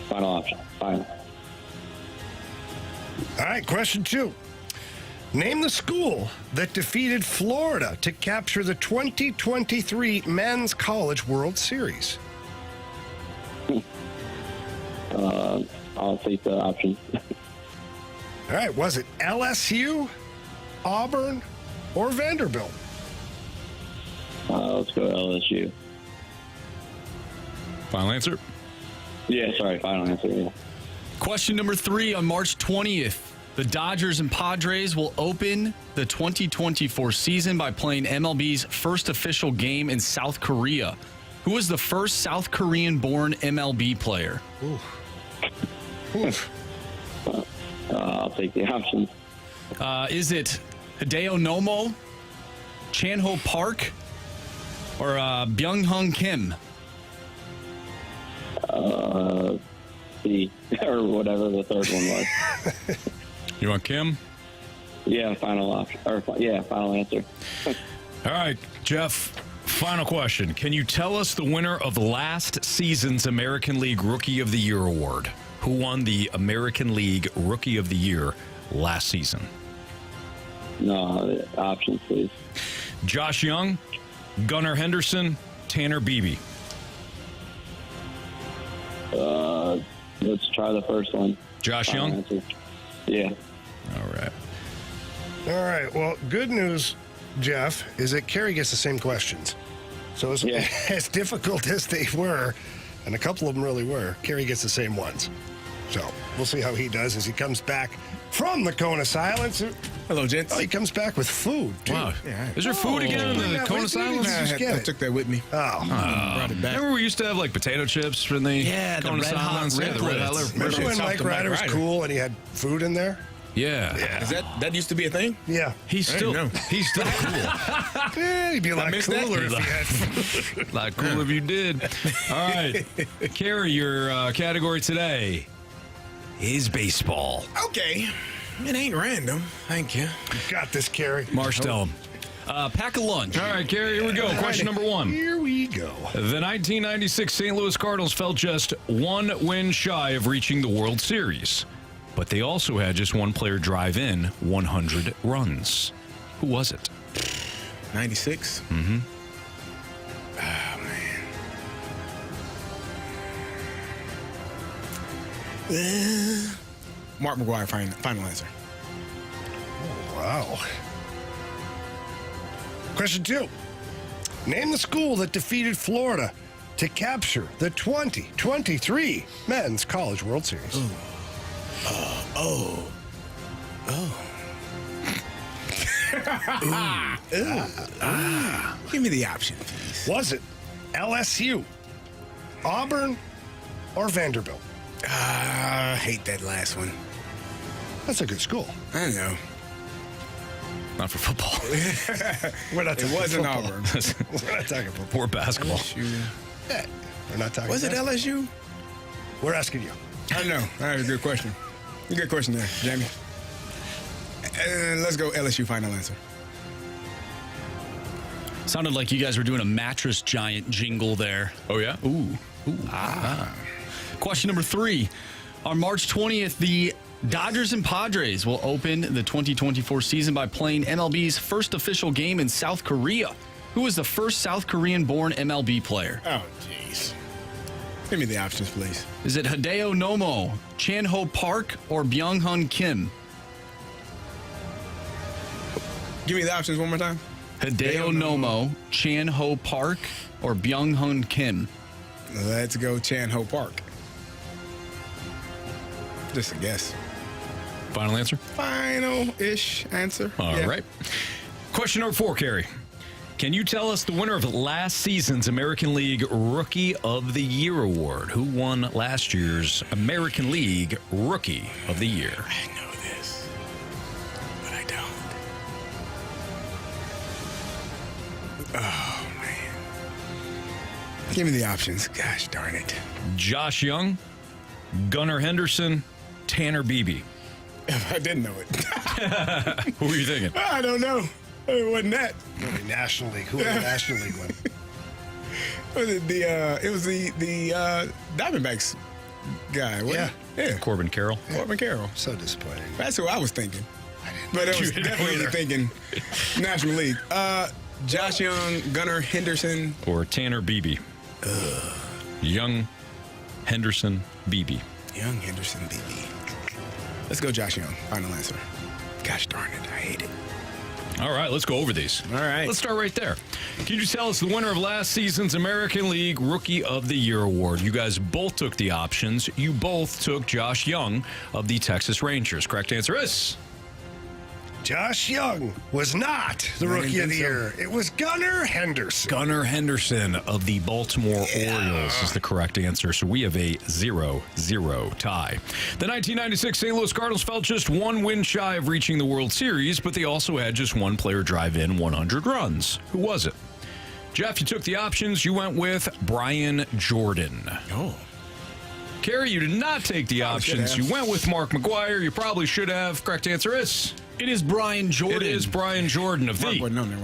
Final option. Final. All right, question 2. Name the school that defeated Florida to capture the 2023 Men's College World Series. I'll take the option. All right, was it LSU, Auburn, or Vanderbilt? Let's go LSU. Final answer? Yeah, sorry, final answer. Yeah. Question number 3 on March 20th. The Dodgers and Padres will open the 2024 season by playing MLB's first official game in South Korea. Who was the first South Korean-born MLB player? I'll take the options. Is it Hideo Nomo, Chan-ho Park, or Byung-Hung Kim? C, or whatever the third one was. You want Kim? Yeah, final option. Final answer. All right, Jeff, final question. Can you tell us the winner of last season's American League Rookie of the Year award? Who won the American League Rookie of the Year last season? No, options, please. Josh Young, Gunnar Henderson, Tanner Beebe. Let's try the first one. Josh Final Young? answer. Yeah. All right. All right, well, good news, Jeff, is that Carey gets the same questions. So as, as difficult as they were, and a couple of them really were, Carey gets the same ones. So we'll see how he does as he comes back from the Cone of Silence. Hello, gents. Oh, he comes back with food, too. Wow. Yeah. Is there food again in the Cone of Silence? I took that with me. Brought it back. Remember we used to have like potato chips in the Cone of red hot Silence? Yeah, the red hot. Remember when Mike Ryder was cool and he had food in there? Yeah. Is that used to be a thing? Yeah. He's still cool. Yeah, he'd be a lot missed that. cooler if he had food. A lot cool if you did. All right. Carey, your category today is baseball. Okay. It ain't random. Thank you. You got this, Carey. Marsh, tell him. Pack a lunch. All right, Carey, here we go. Question number 1. Here we go. The 1996 St. Louis Cardinals fell just 1 win shy of reaching the World Series, but they also had just 1 player drive in 100 runs. Who was it? 96? Mm-hmm. Oh, man. Mark McGuire, final answer. Wow. Question 2. Name the school that defeated Florida to capture the 2023 Men's College World Series. Give me the option, please. Was it LSU, Auburn, or Vanderbilt? I hate that last one. That's a good school. I know. Not for football. We're not It talking wasn't football. Auburn. We're not talking football. Poor basketball. Yeah, we're not talking Was it basketball. LSU? We're asking you. I know. That was a good question. Good question there, Jamie. Let's go LSU final answer. Sounded like you guys were doing a mattress giant jingle there. Oh, yeah? Ooh. Question number 3. On March 20th, the Dodgers and Padres will open the 2024 season by playing MLB's first official game in South Korea. Who was the first South Korean-born MLB player? Oh, jeez. Give me the options, please. Is it Hideo Nomo, Chan-ho Park, or Byung-hun Kim? Give me the options one more time. Hideo Nomo, Chan-ho Park, or Byung-hun Kim? Let's go Chan-ho Park. Just a guess. Final answer? Final-ish answer. All right. Question number 4, Carey. Can you tell us the winner of last season's American League Rookie of the Year award? Who won last year's American League Rookie of the Year? I know this, but I don't. Oh, man. Give me the options. Gosh darn it. Josh Young, Gunnar Henderson, Tanner Beebe. I didn't know it. Who were you thinking? I don't know. It wasn't that. National League. Who won the National League one? Was it it was the Diamondbacks guy, wasn't it? Yeah. Corbin Carroll. Corbin Carroll. So disappointing. That's who I was thinking. But I was definitely thinking National League. Josh Young, Gunnar Henderson. Or Tanner Beebe. Young, Henderson, Beebe. Young, Henderson, Beebe. Let's go Josh Young. Final answer. Gosh darn it. I hate it. All right, let's go over these. All right. Let's start right there. Can you tell us the winner of last season's American League Rookie of the Year award? You guys both took the options. You both took Josh Young of the Texas Rangers. Correct answer is... Josh Young was not the Rookie of the Year. It was Gunnar Henderson. Gunnar Henderson of the Baltimore Orioles is the correct answer. So we have a 0-0 tie. The 1996 St. Louis Cardinals fell just one win shy of reaching the World Series, but they also had just one player drive in 100 runs. Who was it? Jeff, you took the options. You went with Brian Jordan. Oh. Carey, you did not take the options. You went with Mark McGwire. You probably should have. Correct answer is... It is Brian Jordan. It is Brian Jordan of the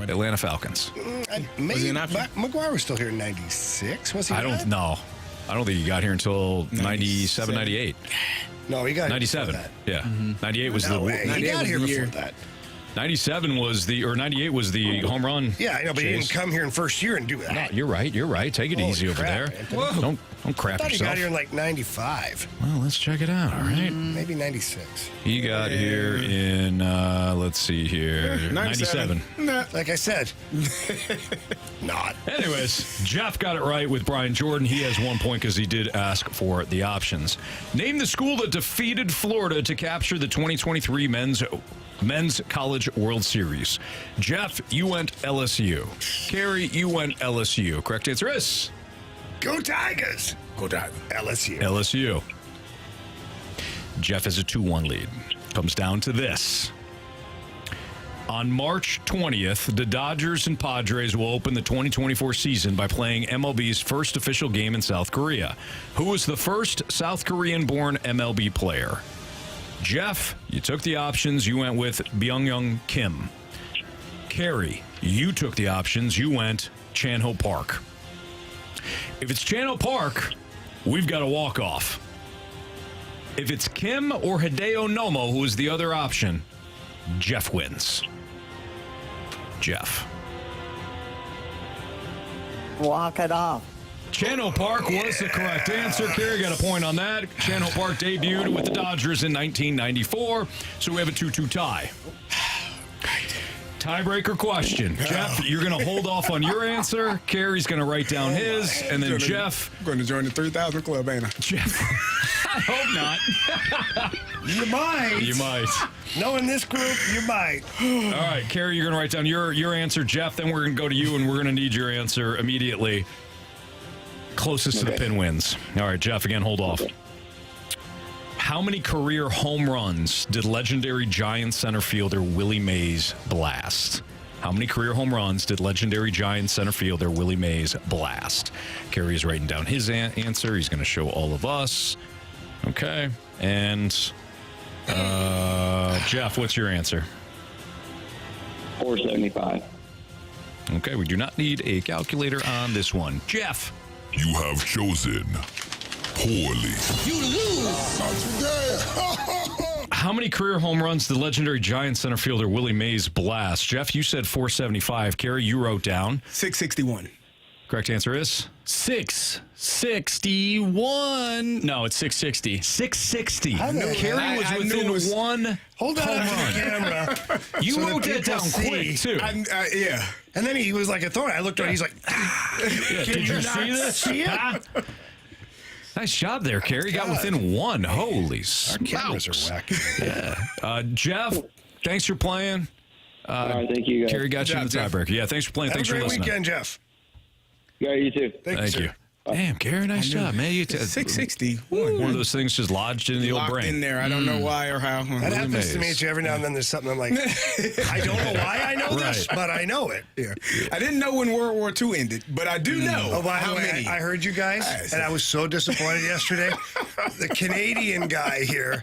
Atlanta Falcons. Maybe McGwire was still here in 96. Was he? I don't know. I don't think he got here until 97, 98. No, he got 97. Here yeah. 98 was the way. He got here before that. 97 was the, or 98 was the home run. Yeah, I know, but he didn't come here in first year and do that. No, you're right. You're right. Take it easy over there. Don't crap I thought yourself. He got here in like 95. Well, let's check it out. All right. Maybe 96. He got here in, let's see here, 97. Like I said, not. Anyways, Jeff got it right with Brian Jordan. He has 1 point because he did ask for the options. Name the school that defeated Florida to capture the 2023 Men's College World Series. Jeff, you went LSU. Carey, you went LSU. Correct answer is... Go Tigers. Go Tigers. LSU. LSU. Jeff has a 2-1 lead. Comes down to this. On March 20th, the Dodgers and Padres will open the 2024 season by playing MLB's first official game in South Korea. Who was the first South Korean-born MLB player? Jeff, you took the options. You went with Byung-hun Kim. Carey, you took the options. You went Chan-ho Park. If it's Chan-ho Park, we've got a walk-off. If it's Kim or Hideo Nomo, who is the other option, Jeff wins. Jeff. Walk it off. Chan-ho Park was the correct answer. Carey got a point on that. Chan-ho Park debuted with the Dodgers in 1994, so we have a 2-2 tie. Tiebreaker question. Jeff, you're going to hold off on your answer. Carey's going to write down his, and then Jeff... I'm going to join the 3,000 club, ain't I? Jeff... I hope not. You might. You might. Knowing this group, you might. All right, Carey, you're going to write down your answer. Jeff, then we're going to go to you, and we're going to need your answer immediately. Closest to the pin wins. All right, Jeff, again, hold off. How many career home runs did legendary Giants center fielder Willie Mays blast? How many career home runs did legendary Giants center fielder Willie Mays blast? Carey is writing down his answer. He's going to show all of us. Okay. And Jeff, what's your answer? 475. Okay, we do not need a calculator on this one. Jeff. You have chosen poorly. You lose. Not today. How many career home runs did the legendary Giants center fielder Willie Mays blast? Jeff, you said 475. Carey, you wrote down 661. Correct answer is 661. No, it's 660. 660. Carey was within one Hold on home to run. the camera. You so wrote that people down quick, too. Yeah. And then he was like a thorn. I looked at him. He's like, Yeah, did you see this? See it? Huh? Nice job there, Carey. Got within one. Holy smokes. Cameras are wacky. Yeah. Jeff, thanks for playing. All right, thank you, guys. Carey got you in the Jeff. tiebreaker. Yeah, thanks for playing. Have Thanks a for great listening. weekend, Jeff. Yeah, you too. Thank sir. you. Damn, Carey, nice job, man. You 661. one of those things just lodged in the old Locked brain. in there. I don't know why or how. That happens Mays. to me every now and then. There's something I'm like, I don't know why I know this, Right. but I know it. Yeah. I didn't know when World War II ended, but I do know Oh, by how the way, many. I heard you guys, and I was so disappointed yesterday. The Canadian guy here,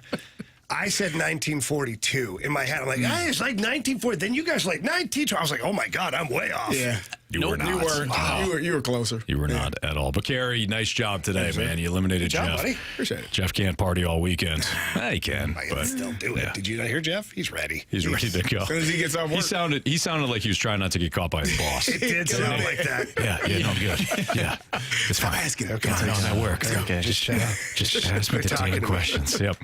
I said 1942 in my head. I'm like, it's like 1940. Then you guys were like 19. I was like, oh my God, I'm way off. Yeah. You were not. You weren't. Wow. You were closer. You were not at all. But Carey, nice job today, man. You eliminated Good job, Jeff. buddy. Appreciate it. Jeff can't party all weekend. He can, I but can still do it. yeah. Did you not hear Jeff? He's ready. He's ready to go. As soon as he gets off work. He sounded like he was trying not to get caught by his boss. It did sound like that. Yeah, no, good. Yeah, it's fine. asking. Okay, no, that works. Okay, just ask me the damn questions. Yep.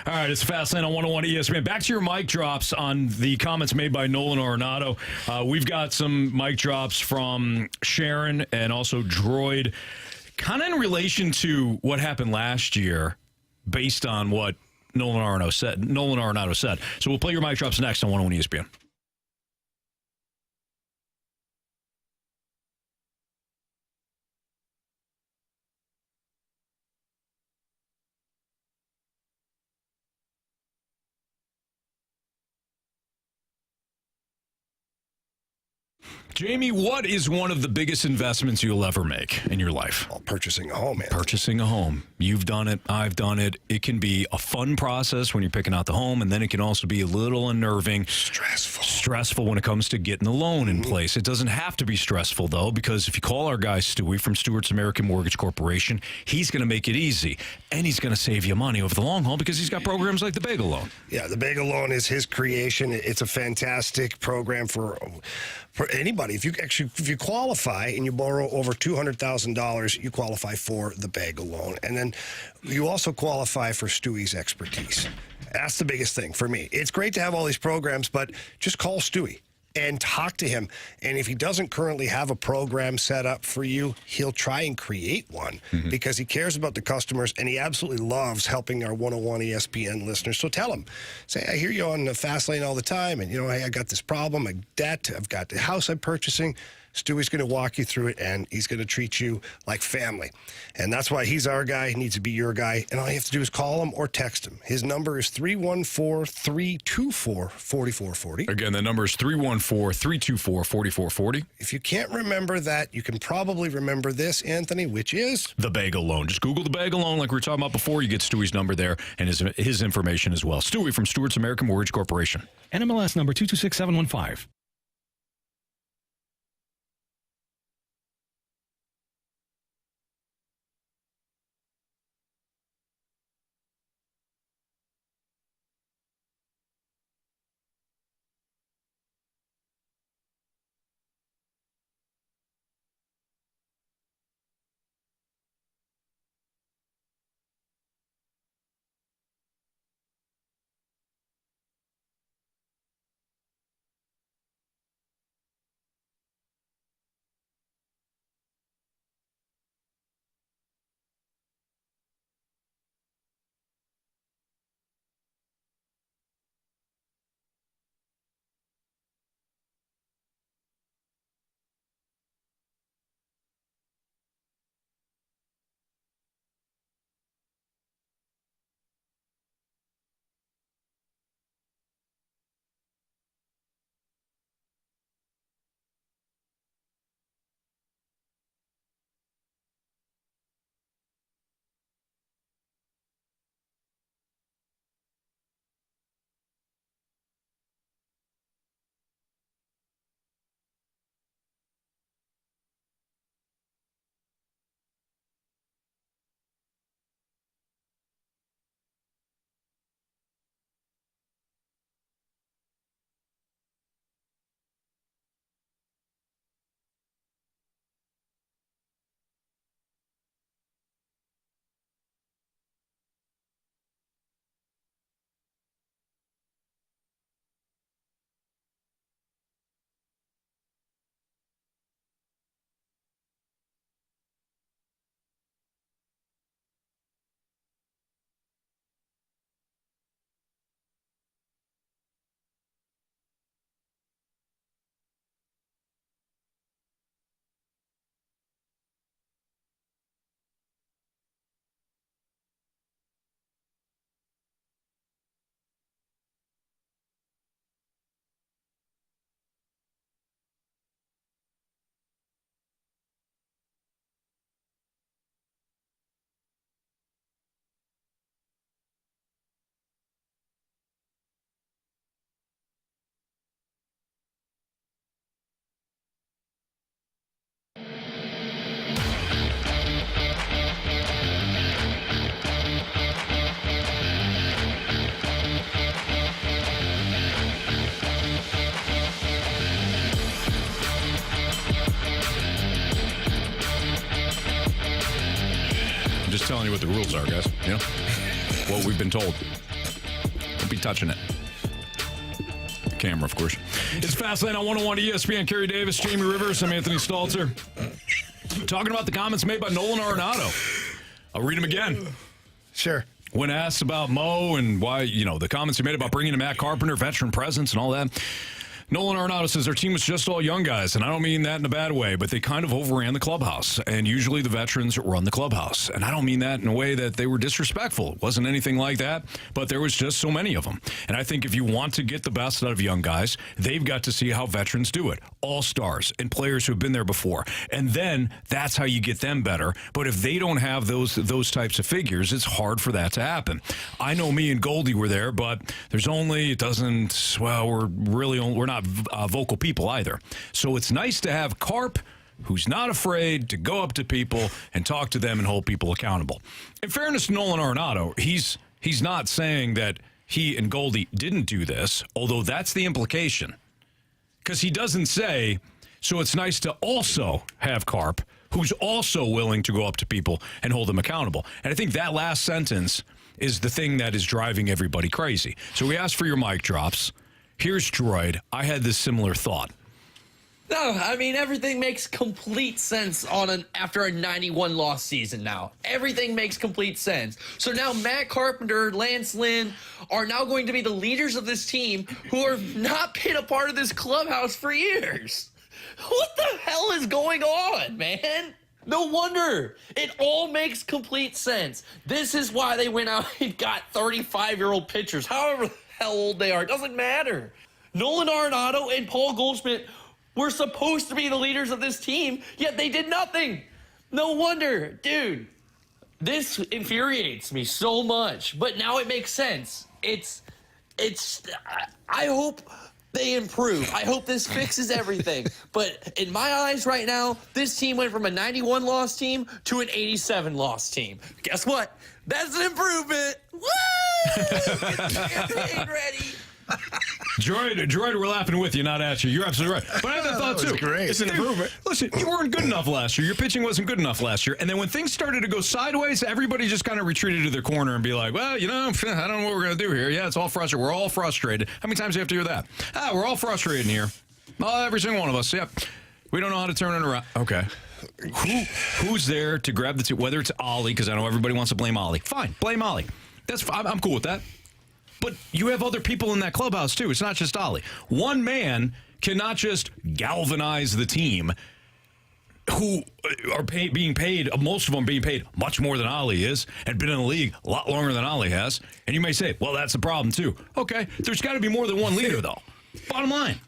All right, it's Fastlane on 101 ESPN. Back to your mic drops on the comments made by Nolan Arenado. We've got some mic drops from Sharon and also Droid, kind of in relation to what happened last year, based on what Nolan Arenado said. So we'll play your mic drops next on 101 ESPN. Jamie, what is one of the biggest investments you'll ever make in your life? Well, purchasing a home, man. Purchasing a home. You've done it. I've done it. It can be a fun process when you're picking out the home, and then it can also be a little unnerving. Stressful when it comes to getting the loan in place. It doesn't have to be stressful, though, because if you call our guy Stewie from Stewart's American Mortgage Corporation, he's going to make it easy, and he's going to save you money over the long haul because he's got programs like the Bagel Loan. Yeah, the Bagel Loan is his creation. It's a fantastic program for anybody. If you qualify and you borrow over $200,000, you qualify for the Bagel Loan, and then you also qualify for Stewie's expertise. That's the biggest thing for me. It's great to have all these programs, but just call Stewie and talk to him. And if he doesn't currently have a program set up for you, he'll try and create one because he cares about the customers and he absolutely loves helping our 101 ESPN listeners. So tell him, say, I hear you on the fast lane all the time, and hey, I got this problem, a debt, I've got the house I'm purchasing. Stewie's going to walk you through it, and he's going to treat you like family. And that's why he's our guy. He needs to be your guy. And all you have to do is call him or text him. His number is 314-324-4440. Again, the number is 314-324-4440. If you can't remember that, you can probably remember this, Anthony, which is The Bagel Loan. Just Google The Bagel Loan like we were talking about before. You get Stewie's number there and his information as well. Stewie from Stewart's American Mortgage Corporation. NMLS number 226715. I'm just telling you what the rules are, guys. You know? What we've been told. Don't be touching it. The camera, of course. It's Fastlane on 101 ESPN. Carey Davis, Jamie Rivers, I'm Anthony Stalter. Talking about the comments made by Nolan Arenado. I'll read them again. Sure. When asked about Mo and why, the comments he made about bringing in Matt Carpenter, veteran presence and all that, Nolan Arenado says their team was just all young guys, and I don't mean that in a bad way, but they kind of overran the clubhouse, and usually the veterans run the clubhouse. And I don't mean that in a way that they were disrespectful. It wasn't anything like that, but there was just so many of them. And I think if you want to get the best out of young guys, they've got to see how veterans do it. All-stars and players who've been there before. And then that's how you get them better. But if they don't have those types of figures, it's hard for that to happen. I know me and Goldie were there, but we're not vocal people either. So it's nice to have Carp, who's not afraid to go up to people and talk to them and hold people accountable. In fairness to Nolan Arenado, he's not saying that he and Goldie didn't do this, although that's the implication. Because he doesn't say, so it's nice to also have Carp, who's also willing to go up to people and hold them accountable. And I think that last sentence is the thing that is driving everybody crazy. So we asked for your mic drops. Here's Droid. I had this similar thought. No, I mean, everything makes complete sense after a 91-loss season now. Everything makes complete sense. So now Matt Carpenter, Lance Lynn are now going to be the leaders of this team who have not been a part of this clubhouse for years. What the hell is going on, man? No wonder. It all makes complete sense. This is why they went out and got 35-year-old pitchers, however how old they are. It doesn't matter. Nolan Arenado and Paul Goldschmidt were supposed to be the leaders of this team, yet they did nothing. No wonder. Dude, this infuriates me so much, but now it makes sense. I hope they improve. I hope this fixes everything. But in my eyes right now, this team went from a 91-loss team to an 87-loss team. Guess what? That's an improvement. Woo! Get the campaign ready. Droid, we're laughing with you, not at you. You're absolutely right. But I had that thought, too. Great. It's an improvement. Listen, you weren't good enough last year. Your pitching wasn't good enough last year. And then when things started to go sideways, everybody just kind of retreated to their corner and be like, well, I don't know what we're going to do here. Yeah, it's all frustrated. We're all frustrated. How many times do you have to hear that? We're all frustrated in here. Every single one of us. Yep. We don't know how to turn it around. Okay. Who's there to grab the two? Whether it's Oli, because I know everybody wants to blame Oli. Fine, blame Oli. I'm cool with that. But you have other people in that clubhouse, too. It's not just Oli. One man cannot just galvanize the team who are being paid, most of them being paid much more than Oli is, and been in the league a lot longer than Oli has. And you may say, well, that's the problem, too. Okay, there's got to be more than one leader, though. Bottom line.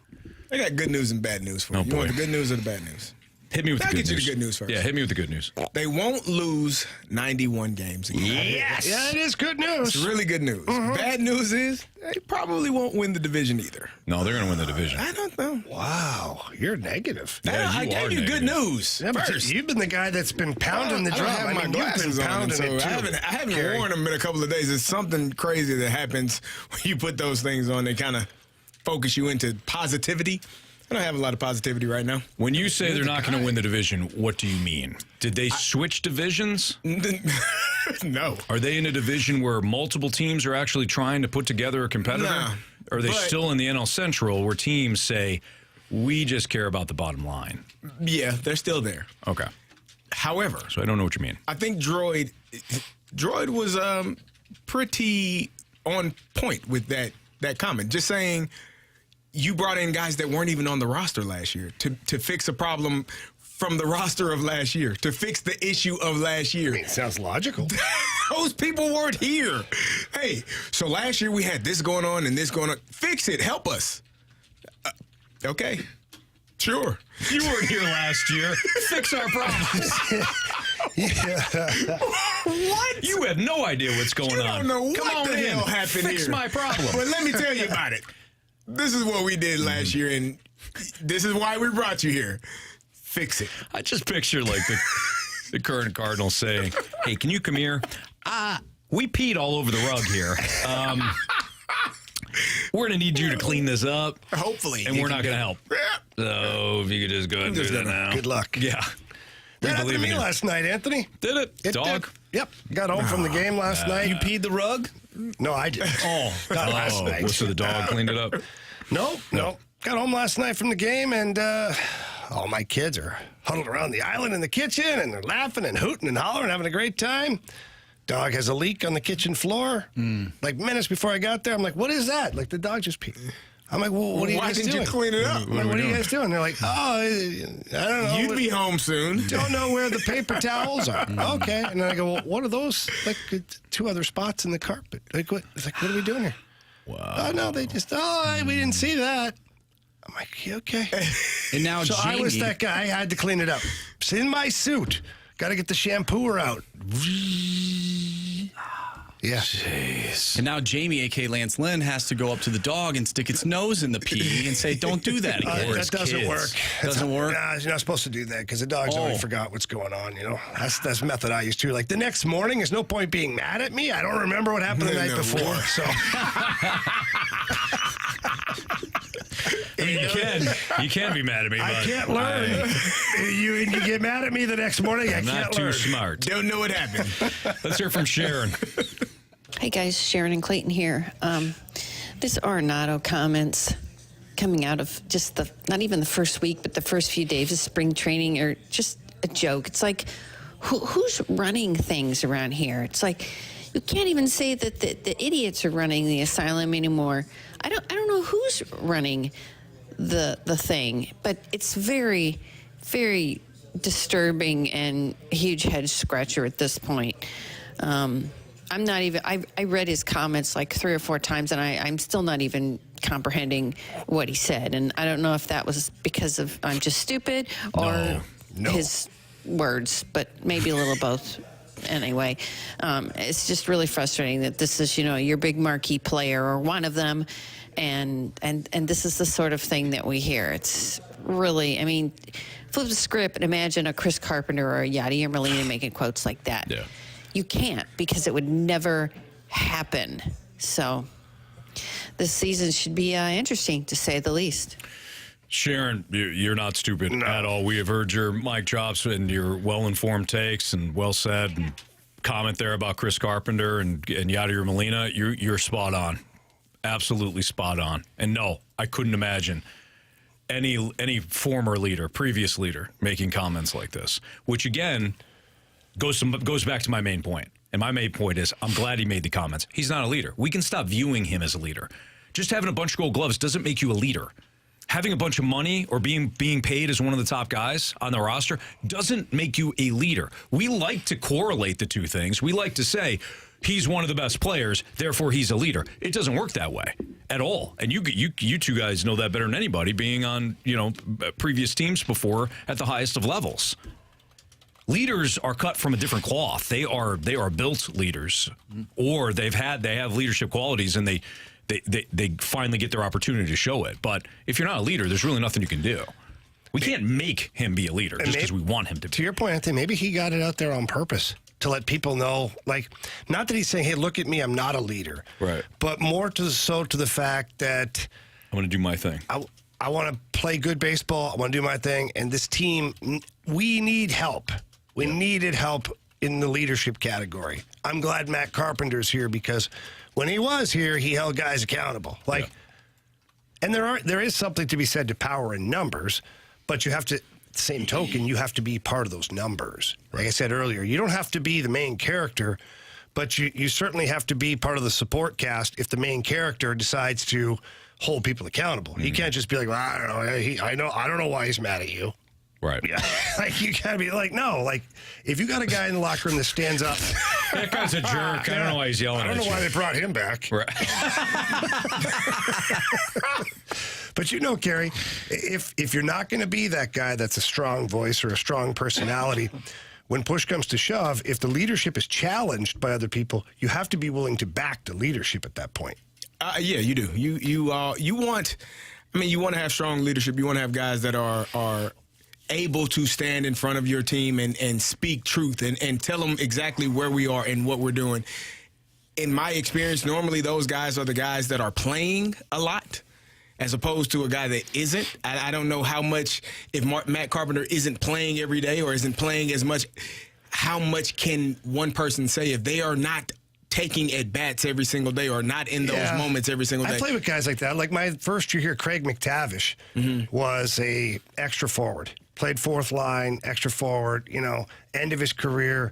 I got good news and bad news for you. You want the good news or the bad news? Hit me with the good news. I'll get you the good news first. Yeah, hit me with the good news. They won't lose 91 games again. Yes! Yeah, it is good news. It's really good news. Mm-hmm. Bad news is they probably won't win the division either. No, they're going to win the division. I don't know. Wow, you're negative. Yeah, I gave you good news. Yeah, but you've been the guy that's been pounding the drum. I don't have my glasses on, so I haven't worn them in a couple of days. It's something crazy that happens when you put those things on. They kind of focus you into positivity. I don't have a lot of positivity right now. When you say they're not going to win the division, what do you mean? Did they switch divisions? No. Are they in a division where multiple teams are actually trying to put together a competitor? No. Or are they still in the NL Central where teams say, we just care about the bottom line? Yeah, they're still there. Okay. However. So I don't know what you mean. I think Droid was pretty on point with that comment. Just saying, you brought in guys that weren't even on the roster last year to fix a problem from the roster of last year, to fix the issue of last year. It sounds logical. Those people weren't here. Hey, so last year we had this going on and this going on. Fix it. Help us. Okay. Sure. You weren't here last year. Fix our problems. Yeah. What? You have no idea what's going on. You don't know what the hell happened here. Fix my problem. But let me tell you about it. This is what we did last year, and this is why we brought you here. Fix it. I just picture like the current Cardinals saying, hey, can you come here? We peed all over the rug here. We're going to need you to clean this up. Hopefully. And we're not going to help. Yeah. So if you could just go and do that now. Good luck. Yeah. That happened to me last night, Anthony. Did it? It Dog. Yep. Got home from the game last night. You peed the rug? No, I didn't. Not last night. So the dog cleaned it up? No. Got home last night from the game, and all my kids are huddled around the island in the kitchen, and they're laughing and hooting and hollering, having a great time. Dog has a leak on the kitchen floor. Like minutes before I got there, I'm like, what is that? Like, the dog just peed. I'm like, well, what are you guys doing? Why didn't you clean it up? What are you guys doing? They're like, oh, I don't know. You'd be home soon. Don't know where the paper towels are. Okay. And then I go, well, what are those? Like 2 other spots in the carpet. Like, what? It's like, what are we doing here? Wow. Oh, no, they just, we didn't see that. I'm like, okay. And now so Jamie, I was that guy. I had to clean it up. It's in my suit. Got to get the shampooer out. Yeah. Jeez. And now Jamie, a.k.a. Lance Lynn, has to go up to the dog and stick its nose in the pee and say, don't do that again. That doesn't work. Doesn't work? Nah, you're not supposed to do that because the dog's already forgot what's going on, you know. That's the method I use too. Like the next morning, there's no point being mad at me. I don't remember what happened the night before. So I mean, you can be mad at me. I can't learn. You get mad at me the next morning. I can't learn. Not too smart. Don't know what happened. Let's hear from Sharon. Hey guys, Sharon and Clayton here. This Arenado comments coming out of just not even the first week, but the first few days of spring training are just a joke. It's like, who's running things around here? It's like, you can't even say that the idiots are running the asylum anymore. I don't know who's running the thing, but it's very, very disturbing and a huge head scratcher at this point. I'm not even, I read his comments like 3 or 4 times, and I'm still not even comprehending what he said. And I don't know if that was because of I'm just stupid or his words, but maybe a little both. Anyway, it's just really frustrating that this is, your big marquee player or one of them, and this is the sort of thing that we hear. It's really, I mean, flip the script and imagine a Chris Carpenter or a Yadier Molina making quotes like that. Yeah. You can't, because it would never happen. So this season should be interesting, to say the least. Sharon, you're not stupid at all. We have heard your mic drops and your well-informed takes and well said and comment there about Chris Carpenter and Yadier Molina. You're spot on. Absolutely spot on. And no, I couldn't imagine any former leader, previous leader, making comments like this, which again goes back to my main point. And my main point is I'm glad he made the comments. He's not a leader. We can stop viewing him as a leader. Just having a bunch of gold gloves doesn't make you a leader. Having a bunch of money or being paid as one of the top guys on the roster doesn't make you a leader. We like to correlate the two things. We like to say he's one of the best players, therefore he's a leader. It doesn't work that way at all. And you two guys know that better than anybody, being on previous teams before at the highest of levels. Leaders are cut from a different cloth. They are built leaders, or they have leadership qualities, and they finally get their opportunity to show it. But if you're not a leader, there's really nothing you can do. We can't make him be a leader just because we want him to be. To your point, Anthony, maybe he got it out there on purpose to let people know, like, not that he's saying, hey, look at me, I'm not a leader. Right. But more to the fact that I'm going to do my thing. I want to play good baseball. I want to do my thing. And this team, we need help. We needed help in the leadership category. I'm glad Matt Carpenter's here, because when he was here, he held guys accountable. And there is something to be said to power in numbers, but you have to, at the same token, you have to be part of those numbers. Like I said earlier, you don't have to be the main character, but you certainly have to be part of the support cast if the main character decides to hold people accountable. You can't just be like, well, I don't know. I don't know why he's mad at you. Right. Yeah. Like, you gotta be like, no. Like, if you got a guy in the locker room that stands up, that guy's a jerk. I don't know why he's yelling at you. I don't know why they brought him back. Right. But Carey, if you're not going to be that guy that's a strong voice or a strong personality, when push comes to shove, if the leadership is challenged by other people, you have to be willing to back the leadership at that point. Yeah, you do. You want to have strong leadership. You want to have guys that are able to stand in front of your team and speak truth and tell them exactly where we are and what we're doing. In my experience, normally those guys are the guys that are playing a lot, as opposed to a guy that isn't. I don't know how much, if Matt Carpenter isn't playing every day or isn't playing as much, how much can one person say if they are not taking at-bats every single day or not in those moments every single day? I play with guys like that. Like my first year here, Craig McTavish was a extra forward. Played fourth line, extra forward, end of his career.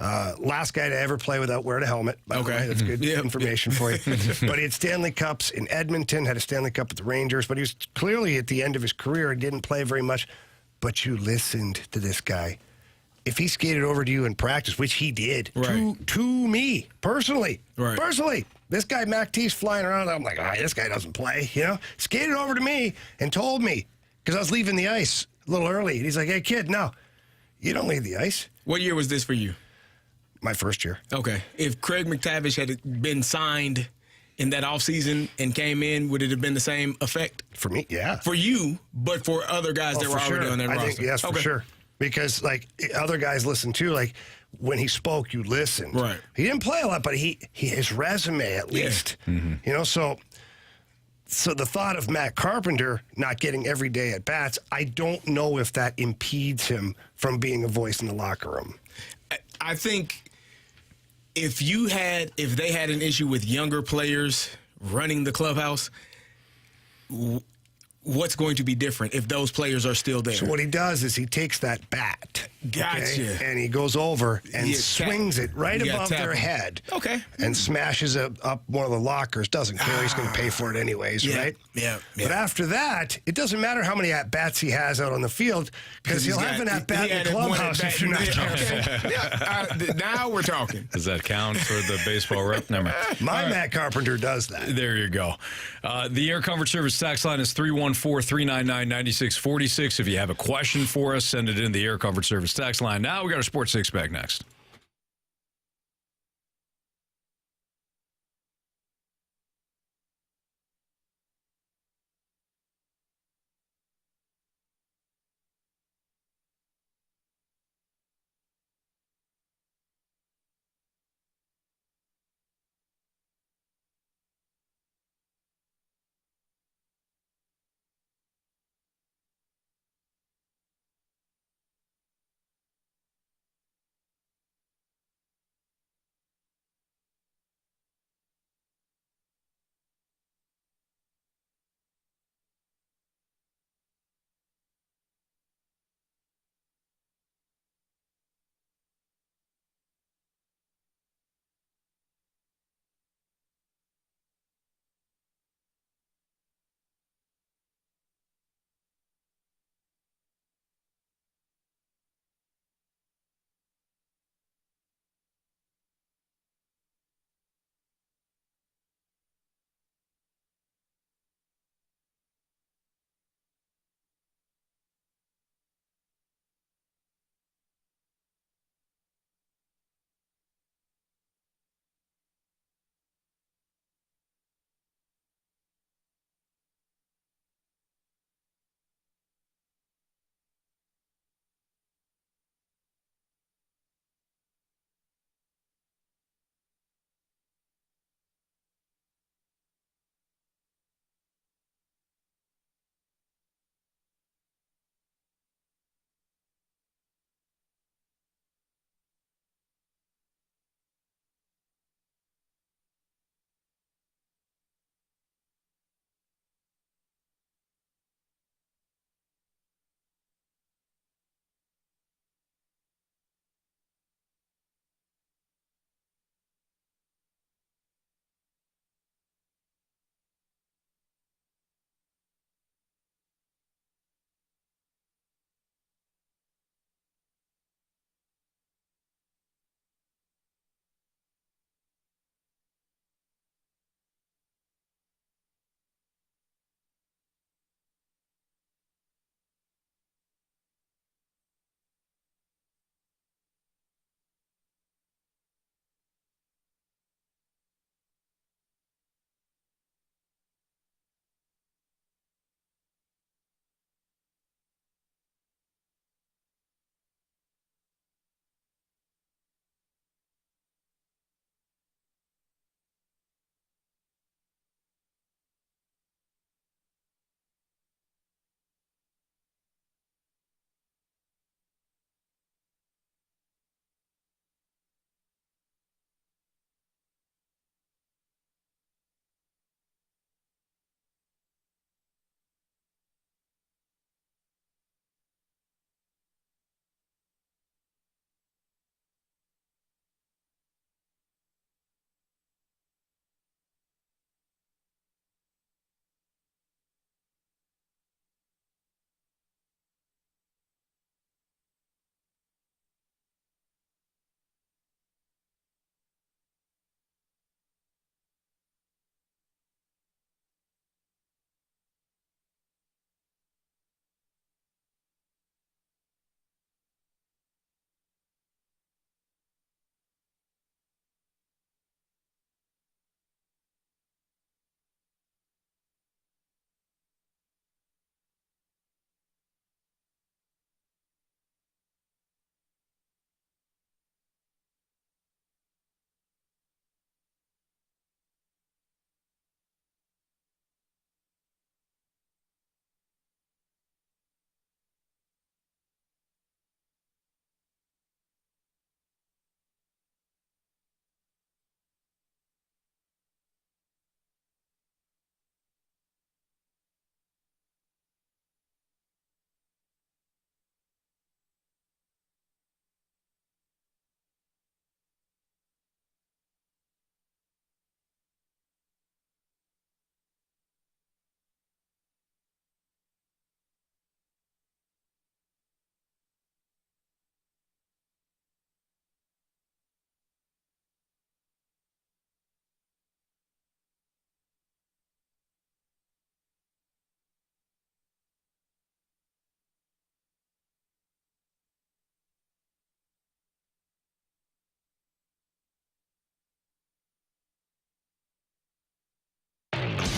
Last guy to ever play without wearing a helmet. By the way, that's good information for you. But he had Stanley Cups in Edmonton, had a Stanley Cup with the Rangers, but he was clearly at the end of his career and didn't play very much. But you listened to this guy. If he skated over to you in practice, which he did, to me, personally, this guy, Mac T's flying around, I'm like, this guy doesn't play, Skated over to me and told me, because I was leaving the ice a little early. And he's like, hey, kid, no, you don't leave the ice. What year was this for you? My first year. Okay. If Craig McTavish had been signed in that offseason and came in, would it have been the same effect? For me, yeah. For you, but for other guys that were already on that roster? I think, yes, for sure. Because, other guys listen too. Like, when he spoke, you listened. Right. He didn't play a lot, but his resume, at least. So the thought of Matt Carpenter not getting every day at bats, I don't know if that impedes him from being a voice in the locker room. I think if they had an issue with younger players running the clubhouse, what's going to be different if those players are still there? So what he does is he takes that bat, and he goes over and swings it right above their head, and smashes it up one of the lockers. Doesn't care. He's going to pay for it anyways, right? Yeah. But after that, it doesn't matter how many at-bats he has out on the field, because he'll have an at-bat in the clubhouse if you're not careful. Now we're talking. Does that count for the baseball rep? Never mind. Matt Carpenter does that. There you go. The Air Comfort Service tax line is 314-399-9646. If you have a question for us, send it in the Air Comfort Service tax line. Now we got our Sports Six Pack next.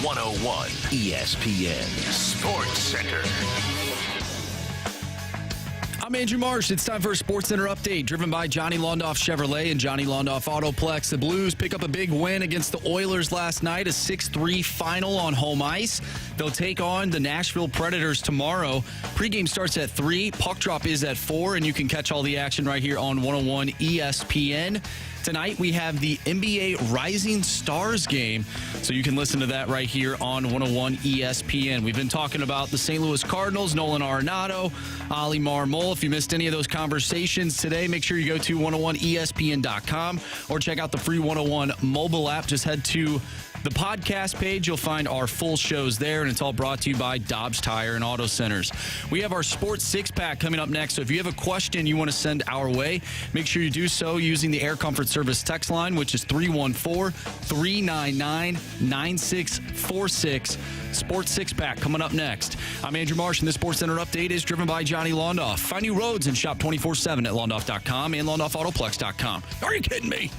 101 ESPN Sports Center. I'm Andrew Marsh. It's time for a Sports Center update driven by Johnny Londoff Chevrolet and Johnny Londoff Autoplex. The Blues pick up a big win against the Oilers last night, a 6-3 final on home ice. They'll take on the Nashville Predators tomorrow. Pregame starts at 3. Puck drop is at 4, and you can catch all the action right here on 101 ESPN. Tonight, we have the NBA Rising Stars game, so you can listen to that right here on 101 ESPN. We've been talking about the St. Louis Cardinals, Nolan Arenado, Oli Marmol. If you missed any of those conversations today, make sure you go to 101ESPN.com or check out the free 101 mobile app. Just head to the podcast page. You'll find our full shows there, and it's all brought to you by Dobbs Tire and Auto Centers. We have our Sports Six-Pack coming up next, so if you have a question you want to send our way, make sure you do so using the Air Comfort Service text line, which is 314-399-9646. Sports Six-Pack coming up next. I'm Andrew Marsh, and this Sports Center update is driven by Johnny Londoff. Find new roads and shop 24/7 at Londoff.com and LondoffAutoplex.com. Are you kidding me?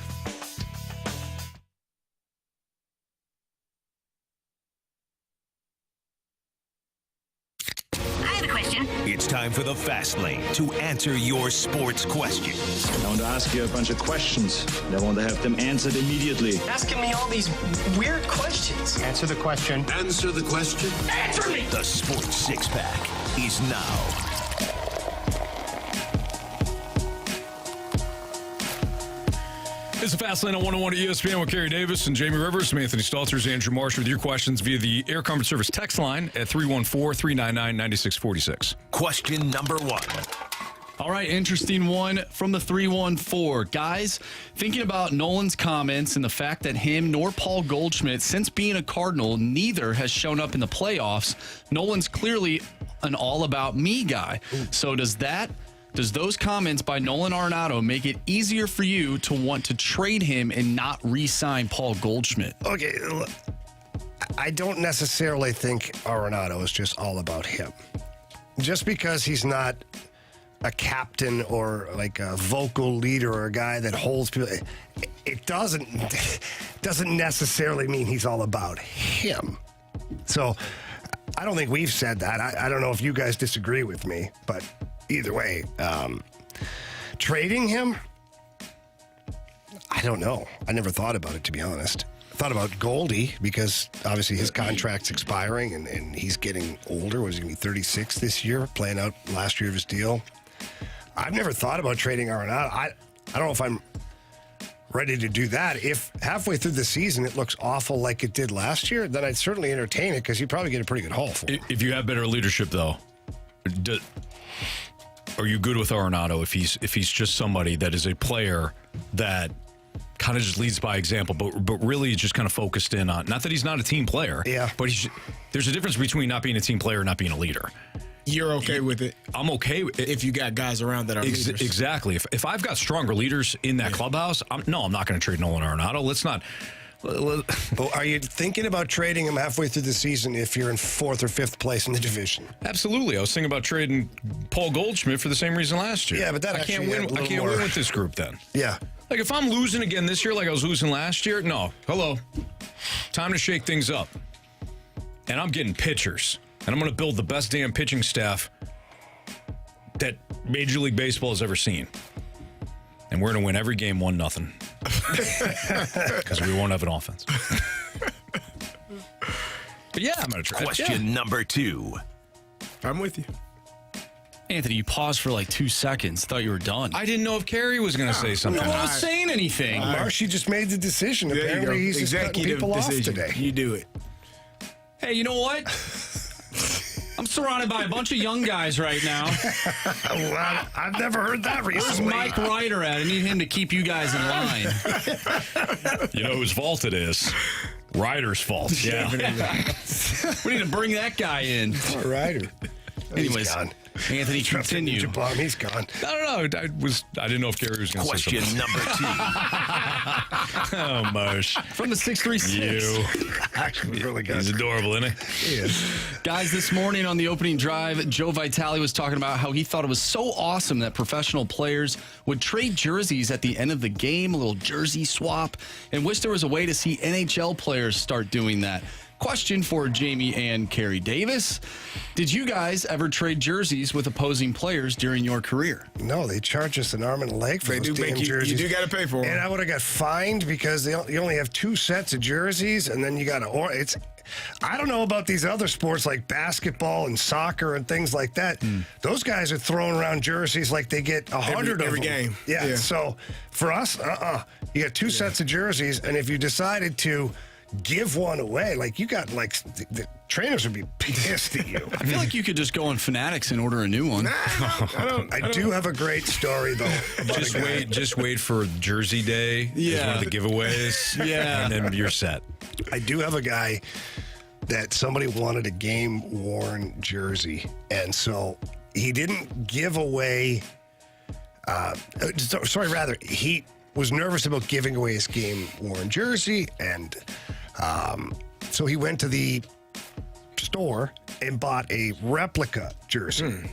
It's time for the Fast Lane to answer your sports questions. I want to ask you a bunch of questions. I want to have them answered immediately. Asking me all these weird questions. Answer the question. Answer the question. Answer me! The Sports Six-Pack is now. It's a Fast Lane on 101 ESPN with Carey Davis and Jamie Rivers. I'm Anthony Stalter, Andrew Marsh with your questions via the Air Comfort Service text line at 314-399-9646. Question number 1. All right, interesting one from the 314. Guys, thinking about Nolan's comments and the fact that him nor Paul Goldschmidt, since being a Cardinal, neither has shown up in the playoffs, Nolan's clearly an all-about-me guy. So does those comments by Nolan Arenado make it easier for you to want to trade him and not re-sign Paul Goldschmidt? Okay, I don't necessarily think Arenado is just all about him. Just because he's not a captain or like a vocal leader or a guy that holds people, it doesn't necessarily mean he's all about him. So I don't think we've said that. I don't know if you guys disagree with me, but either way, trading him, I don't know. I never thought about it, to be honest. I thought about Goldie because obviously his contract's expiring and he's getting older. Was he going to be 36 this year, playing out last year of his deal? I've never thought about trading Arenado. I don't know if I'm ready to do that. If halfway through the season it looks awful like it did last year, then I'd certainly entertain it because you'd probably get a pretty good haul for it. If you have better leadership, though, are you good with Arenado if he's just somebody that is a player that kind of just leads by example, but really just kind of focused in on, not that he's not a team player, but there's a difference between not being a team player and not being a leader. You're okay with it? I'm okay with it. If you got guys around that are leaders. Exactly. If I've got stronger leaders in that clubhouse, I'm not going to trade Nolan Arenado. Let's not. But are you thinking about trading him halfway through the season if you're in 4th or 5th place in the division? Absolutely. I was thinking about trading Paul Goldschmidt for the same reason last year. Yeah, but that I can't win with this group then. Yeah. Like if I'm losing again this year like I was losing last year, no. Hello. Time to shake things up. And I'm getting pitchers. And I'm going to build the best damn pitching staff that Major League Baseball has ever seen. And we're going to win every game 1-0. Because we won't have an offense. But yeah, I'm going to try. Question number 2. I'm with you. Anthony, you paused for like 2 seconds. Thought you were done. I didn't know if Carey was going to say something. No one was saying anything. Marshy just made the decision. There Apparently he's just cutting people off today. You do it. Hey, you know what? I'm surrounded by a bunch of young guys right now. Well, I've never heard that recently. Where's Mike Ryder at? I need him to keep you guys in line. You know whose fault it is? Ryder's fault. Yeah. We need to bring that guy in. Ryder. Anyways, Anthony, continue. He's gone. I don't know. I didn't know if Carey was going to say something. Question number 2. Oh, Marsh. From the 636. You. Actually, really good. He's adorable, isn't he? He is. Guys, this morning on the opening drive, Joe Vitale was talking about how he thought it was so awesome that professional players would trade jerseys at the end of the game, a little jersey swap, and wish there was a way to see NHL players start doing that. Question for Jamie and Carey Davis. Did you guys ever trade jerseys with opposing players during your career? No, they charge us an arm and a leg for those damn jerseys. You do got to pay for them. And I would have got fined because you only have 2 sets of jerseys, and then you got to. I don't know about these other sports like basketball and soccer and things like that. Those guys are throwing around jerseys like they get 100 of every them. game. Yeah. So for us, you got 2 sets of jerseys, and if you decided to give one away, like you got the trainers would be pissed at you. I feel like you could just go on Fanatics and order a new one. I do have a great story though. Just wait for Jersey Day. Is one of the giveaways. Yeah. And then you're set. I do have a guy that somebody wanted a game-worn jersey, and so he didn't give away. He was nervous about giving away his game-worn jersey, and so he went to the store and bought a replica jersey,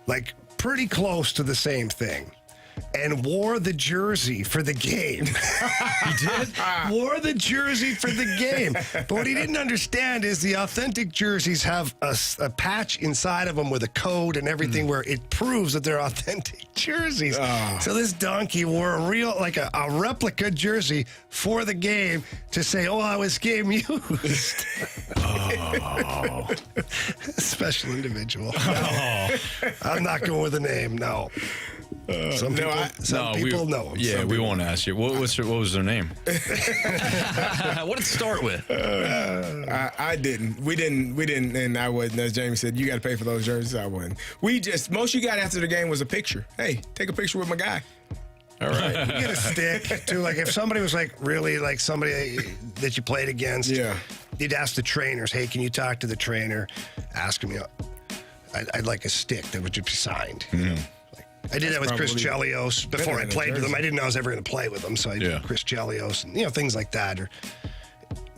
like pretty close to the same thing, and wore the jersey for the game. He did? Wore the jersey for the game. But what he didn't understand is the authentic jerseys have a patch inside of them with a code and everything where it proves that they're authentic jerseys. So this donkey wore a real, like a replica jersey for the game to say, I was game used. Special individual. No. I'm not going with a name, no. Some people know him. Yeah, we won't ask you. What was their name? What did it start with? I didn't. We didn't, and I wasn't. As Jamie said, you got to pay for those jerseys. I wouldn't. Most you got after the game was a picture. Hey, take a picture with my guy. All right. You get a stick, too. Like, if somebody was, really, somebody that you played against, you'd ask the trainers, hey, can you talk to the trainer? Ask him, I'd like a stick that would just be signed, you know? I did that with Chris Chelios before I played with him. I didn't know I was ever going to play with him, so I did Chris Chelios and things like that.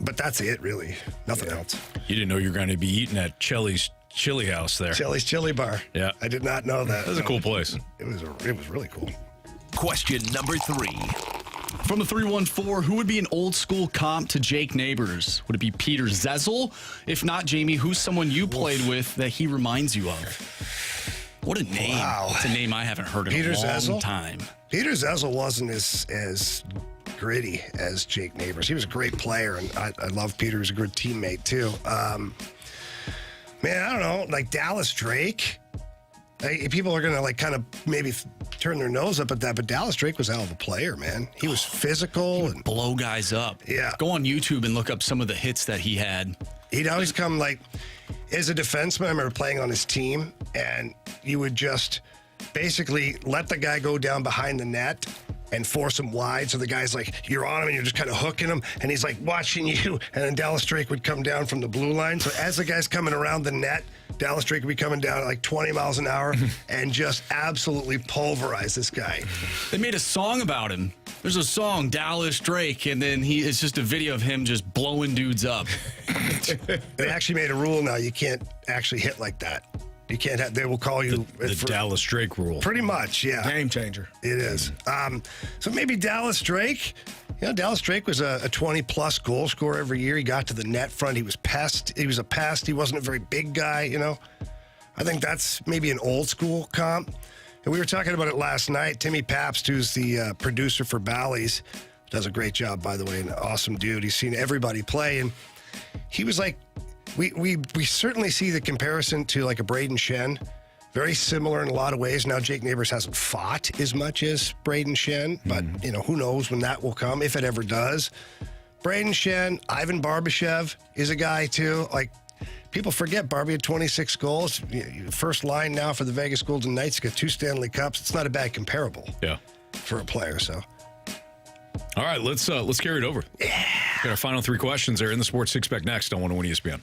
But that's it, really. Nothing else. You didn't know you were going to be eating at Chelly's Chili House there. Chelly's Chili Bar. Yeah, I did not know that. That was a cool place. It was really cool. Question number 3. From the 314, who would be an old school comp to Jake Neighbours? Would it be Peter Zezel? If not, Jamie, who's someone you played with that he reminds you of? What a name. Wow. It's a name I haven't heard in a long time. Peter Zezel wasn't as gritty as Jake Neighbours. He was a great player, and I love Peter. He was a good teammate, too. Man, I don't know, like Dallas Drake. People are going to kind of maybe turn their nose up at that, but Dallas Drake was a hell of a player, man. He was physical. And blow guys up. Yeah. Go on YouTube and look up some of the hits that he had. He'd always come as a defenseman, I remember playing on his team, and you would just basically let the guy go down behind the net and force him wide. So the guy's you're on him and you're just kind of hooking him, and he's watching you. And then Dallas Drake would come down from the blue line. So as the guy's coming around the net, Dallas Drake would be coming down at 20 miles an hour and just absolutely pulverize this guy. They made a song about him. There's a song, Dallas Drake, and then it's just a video of him just blowing dudes up. They actually made a rule now. You can't actually hit like that. You can't have, they will call you the Dallas Drake rule. Pretty much, yeah. Game changer. It is. So maybe Dallas Drake. Dallas Drake was a 20-plus goal scorer every year. He got to the net front. He was a pest. He wasn't a very big guy, I think that's maybe an old school comp. And we were talking about it last night. Timmy Pabst, who's the producer for Bally's, does a great job, by the way, an awesome dude. He's seen everybody play, and he was we certainly see the comparison to a Braden Shen. Very similar in a lot of ways. Now, Jake Neighbours hasn't fought as much as Braden Shen, but, who knows when that will come, if it ever does. Braden Shen, Ivan Barbashev is a guy, too. People forget Barbie had 26 goals. First line now for the Vegas Golden Knights. Got 2 Stanley Cups. It's not a bad comparable for a player, so. All right, let's carry it over. Yeah. Got our final 3 questions there in the Sports Six-Pack next on 101 ESPN.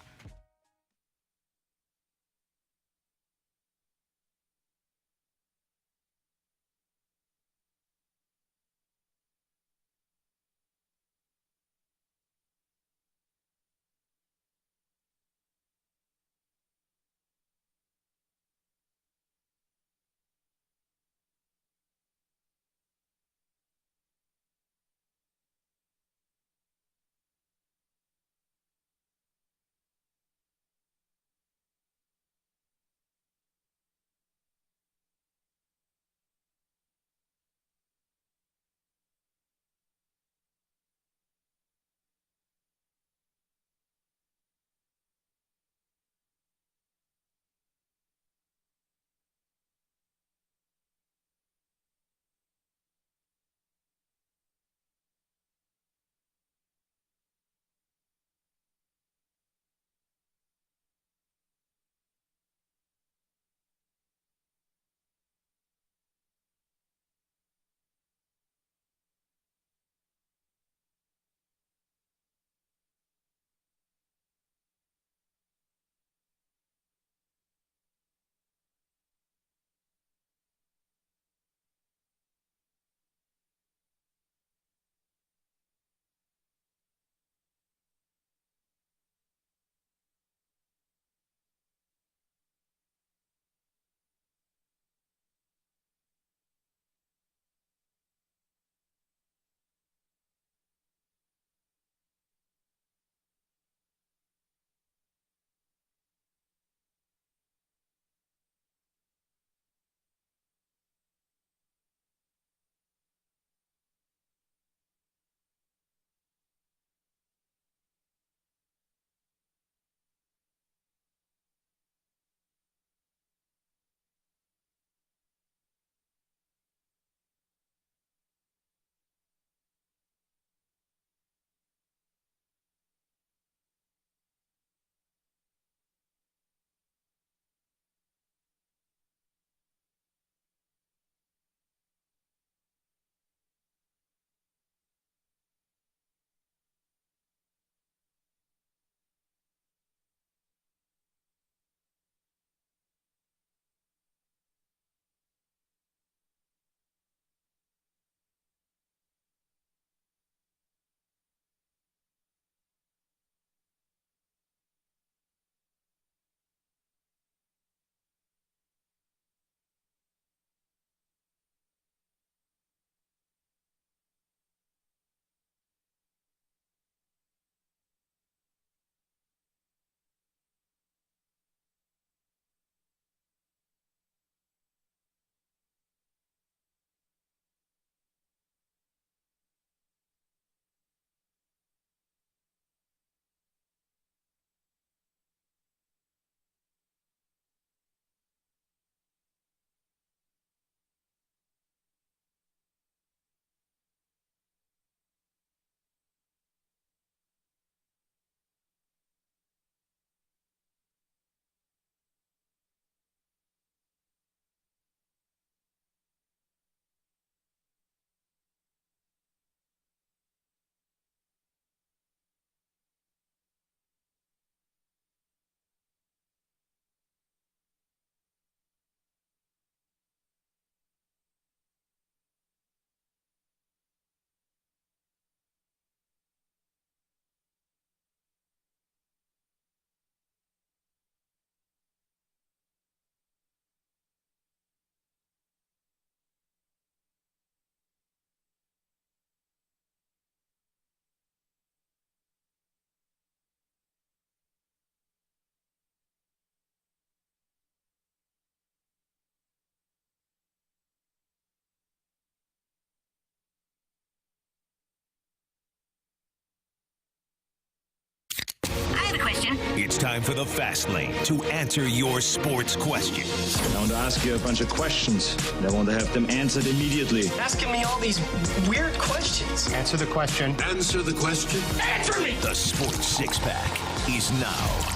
It's time for the Fast Lane to answer your sports questions. I want to ask you a bunch of questions, and I want to have them answered immediately. Asking me all these weird questions. Answer the question. Answer the question. Answer me! The Sports Six-Pack is now.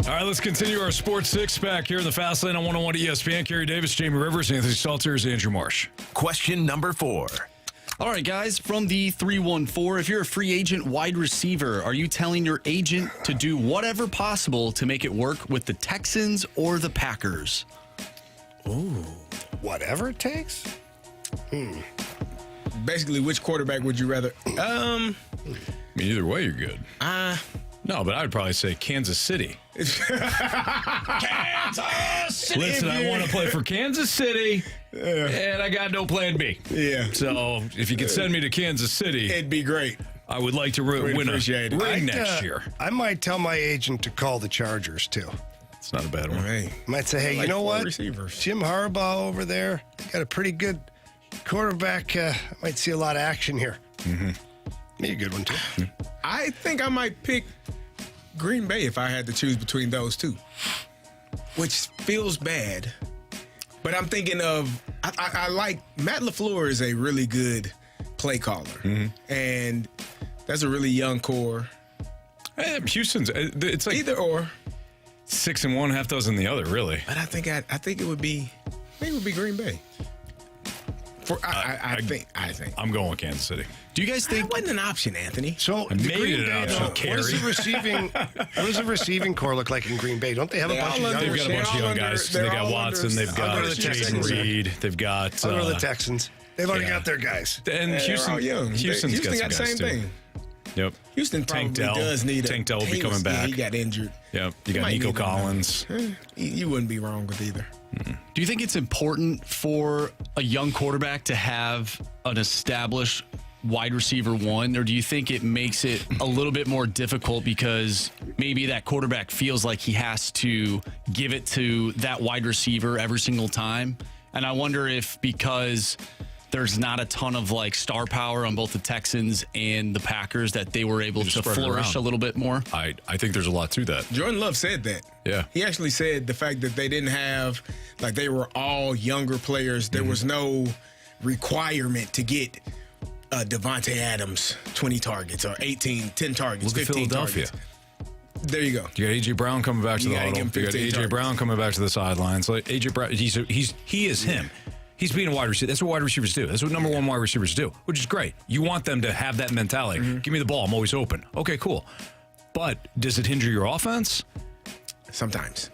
All right, let's continue our Sports Six-Pack here in the Fast Lane on 101 ESPN. Carey Davis, Jamie Rivers, Anthony Stalter, Andrew Marsh. Question number 4. All right, guys, from the 314, if you're a free agent wide receiver, are you telling your agent to do whatever possible to make it work with the Texans or the Packers? Ooh, whatever it takes? Basically, which quarterback would you rather? I mean, either way, you're good. No, but I would probably say Kansas City. Kansas City! Listen, I want to play for Kansas City, and I got no plan B. Yeah. So if you could send me to Kansas City, It'd be great. I would like to win a ring next year. I might tell my agent to call the Chargers, too. It's not a bad one. Hey, Might say, hey, like you know 4 what? receivers. Jim Harbaugh over there, got a pretty good quarterback. I might see a lot of action here. Mm-hmm. Maybe a good one, too. I think I might pick Green Bay if I had to choose between those two, which feels bad. But I'm thinking of, I like, Matt LaFleur is a really good play caller. Mm-hmm. And that's a really young core. Houston's, it's like Either or. 6 and 1, half dozen the other, really. But I think it would be Green Bay. I think. I'm going with Kansas City. Do you guys think that wasn't an option, Anthony? So I the made Green it an Bay, option, what Carey. does the receiving core look like in Green Bay? Don't they have a bunch of young They've got a bunch of young guys. They got Watson. They've got Jaden Reed. They've got. I'll go to the Texans. They've already got their guys. And Houston, young. Houston's Houston got the same thing. Yep. Houston probably does need Tank Dell will be coming back. He got injured. Yep. You got Nico Collins. You wouldn't be wrong with either. Do you think it's important for a young quarterback to have an established wide receiver one, or do you think it makes it a little bit more difficult because maybe that quarterback feels like he has to give it to that wide receiver every single time? And I wonder if because there's not a ton of like star power on both the Texans and the Packers that they were able to flourish a little bit more. I think there's a lot to that. Jordan Love said that. Yeah. He actually said the fact that they didn't have, like they were all younger players. There was no requirement to get Devontae Adams 20 targets or 10 targets, Look 15 at Philadelphia. targets. There you go. You got A.J. Brown coming back to the huddle. You got A.J. Brown coming back to the sidelines. Like A.J. Brown, he is him. He's being a wide receiver. That's what wide receivers do. That's what number one wide receivers do, which is great. You want them to have that mentality. Give me the ball. I'm always open. Okay, cool. But does it hinder your offense? Sometimes.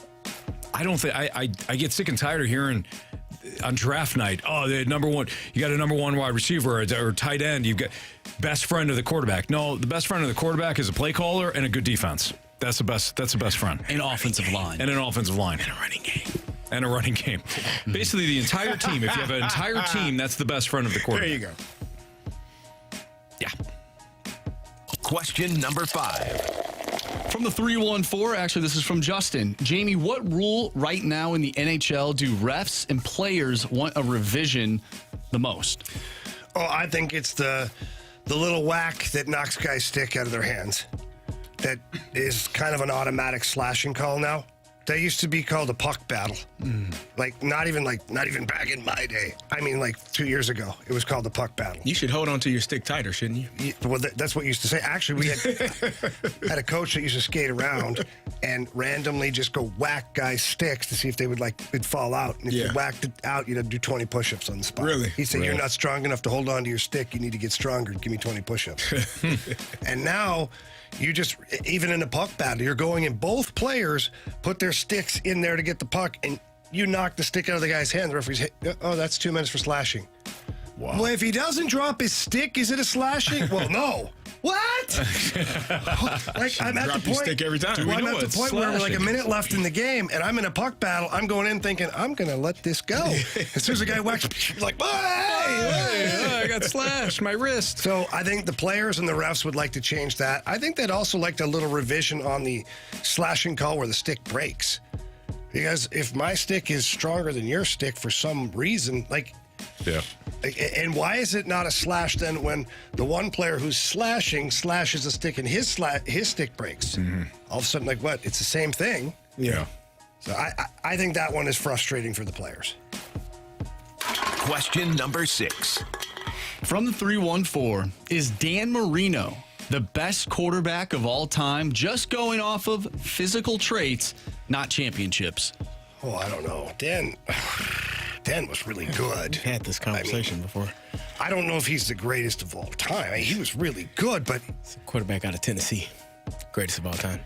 I don't think I get sick and tired of hearing on draft night, the number one, you got a number one wide receiver or tight end. You've got best friend of the quarterback. No, the best friend of the quarterback is a play caller and a good defense. That's the best friend. An offensive line. And an offensive line. And a running game. And a running game. Basically, the entire team. If you have an entire team, that's the best friend of the quarterback. There you go. Yeah. Question number 5. From the 314, actually, this is from Justin. Jamie, what rule right now in the NHL do refs and players want a revision the most? Oh, I think it's the little whack that knocks guys' stick out of their hands. That is kind of an automatic slashing call now. That used to be called a puck battle. Like not even back in my day. I mean, like 2 years ago, it was called the puck battle. You should hold on to your stick tighter, shouldn't you? Well, that's what you used to say. Actually, we had a coach that used to skate around and randomly just go whack guys' sticks to see if they would fall out. And if you whacked it out, you'd have to do 20 push-ups on the spot. Really? He'd say, you're not strong enough to hold on to your stick. You need to get stronger. Give me 20 push-ups. And now, you just, even in a puck battle, you're going in, both players put their sticks in there to get the puck, and you knock the stick out of the guy's hand. The referee's, that's 2 minutes for slashing. Wow. Well, if he doesn't drop his stick, is it a slashing? Well, no. What? I'm at the point. Stick every time. I'm at the point where we're like a minute left in the game, and I'm in a puck battle. I'm going in thinking, I'm going to let this go. As soon as the guy whacks, like, hey, I got slashed, my wrist. So I think the players and the refs would like to change that. I think they'd also like a little revision on the slashing call where the stick breaks. Because if my stick is stronger than your stick for some reason, like, Yeah. And why is it not a slash then when the one player who's slashing slashes a stick and his stick breaks? Mm-hmm. All of a sudden, like what? It's the same thing. Yeah. So I think that one is frustrating for the players. Question number 6. From the 314, is Dan Marino the best quarterback of all time, just going off of physical traits, not championships? Oh, I don't know. Dan was really good. Had this conversation before. I don't know if he's the greatest of all time. I mean, he was really good, but It's a quarterback out of Tennessee, greatest of all time.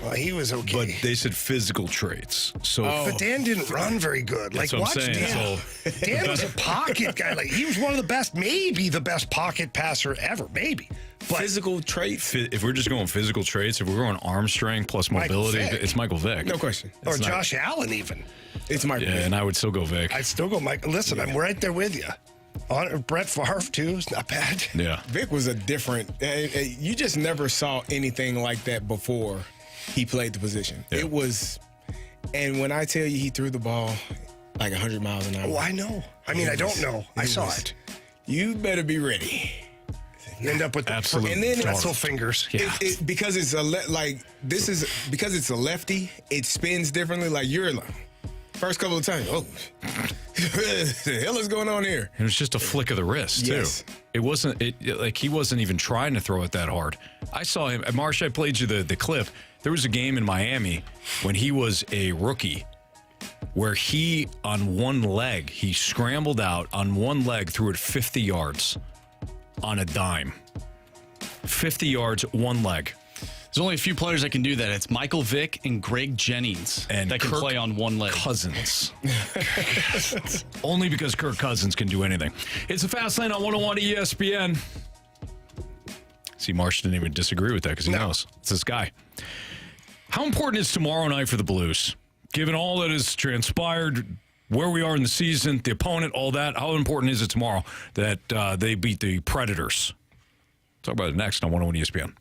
well, he was okay. But they said physical traits. So But Dan didn't run very good. That's Like, what I'm watch saying. Dan. Dan was a pocket guy. Like, he was one of the best, maybe the best pocket passer ever. Maybe. But Physical traits, if we're just going physical traits, if we're going arm strength plus Michael mobility, Vick. it's Michael Vick. no question. or Josh Allen even. It's Michael. Yeah, and I would still go Vick. I'd still go Mike. Listen, I'm right there with you. Brett Favre, too, is not bad. Yeah. Vic was a different. You just never saw anything like that before he played the position. Yeah. It was, and when I tell you he threw the ball like 100 miles an hour. Oh, I know. I mean, I don't know. I saw was- it. You better be ready. You end up with Absolute And then pretzel fingers. Yeah. Because it's because it's a lefty. It spins differently. Like you're like first couple of times. Oh, the hell is going on here? It was just a flick of the wrist, too. Yes. It wasn't, like, he wasn't even trying to throw it that hard. I saw him, Marsh, I played you the clip. There was a game in Miami when he was a rookie where he, on one leg, he scrambled out on one leg, threw it 50 yards on a dime. 50 yards, one leg. There's only a few players that can do that. It's Michael Vick and Greg Jennings And that can Kirk play on one leg. Cousins. Only because Kirk Cousins can do anything. It's a Fast Lane on 101 ESPN. See, Marsh didn't even disagree with that because he knows. It's this guy. How important is tomorrow night for the Blues? Given all that has transpired, where we are in the season, the opponent, all that, how important is it tomorrow that they beat the Predators? Talk about it next on 101 ESPN.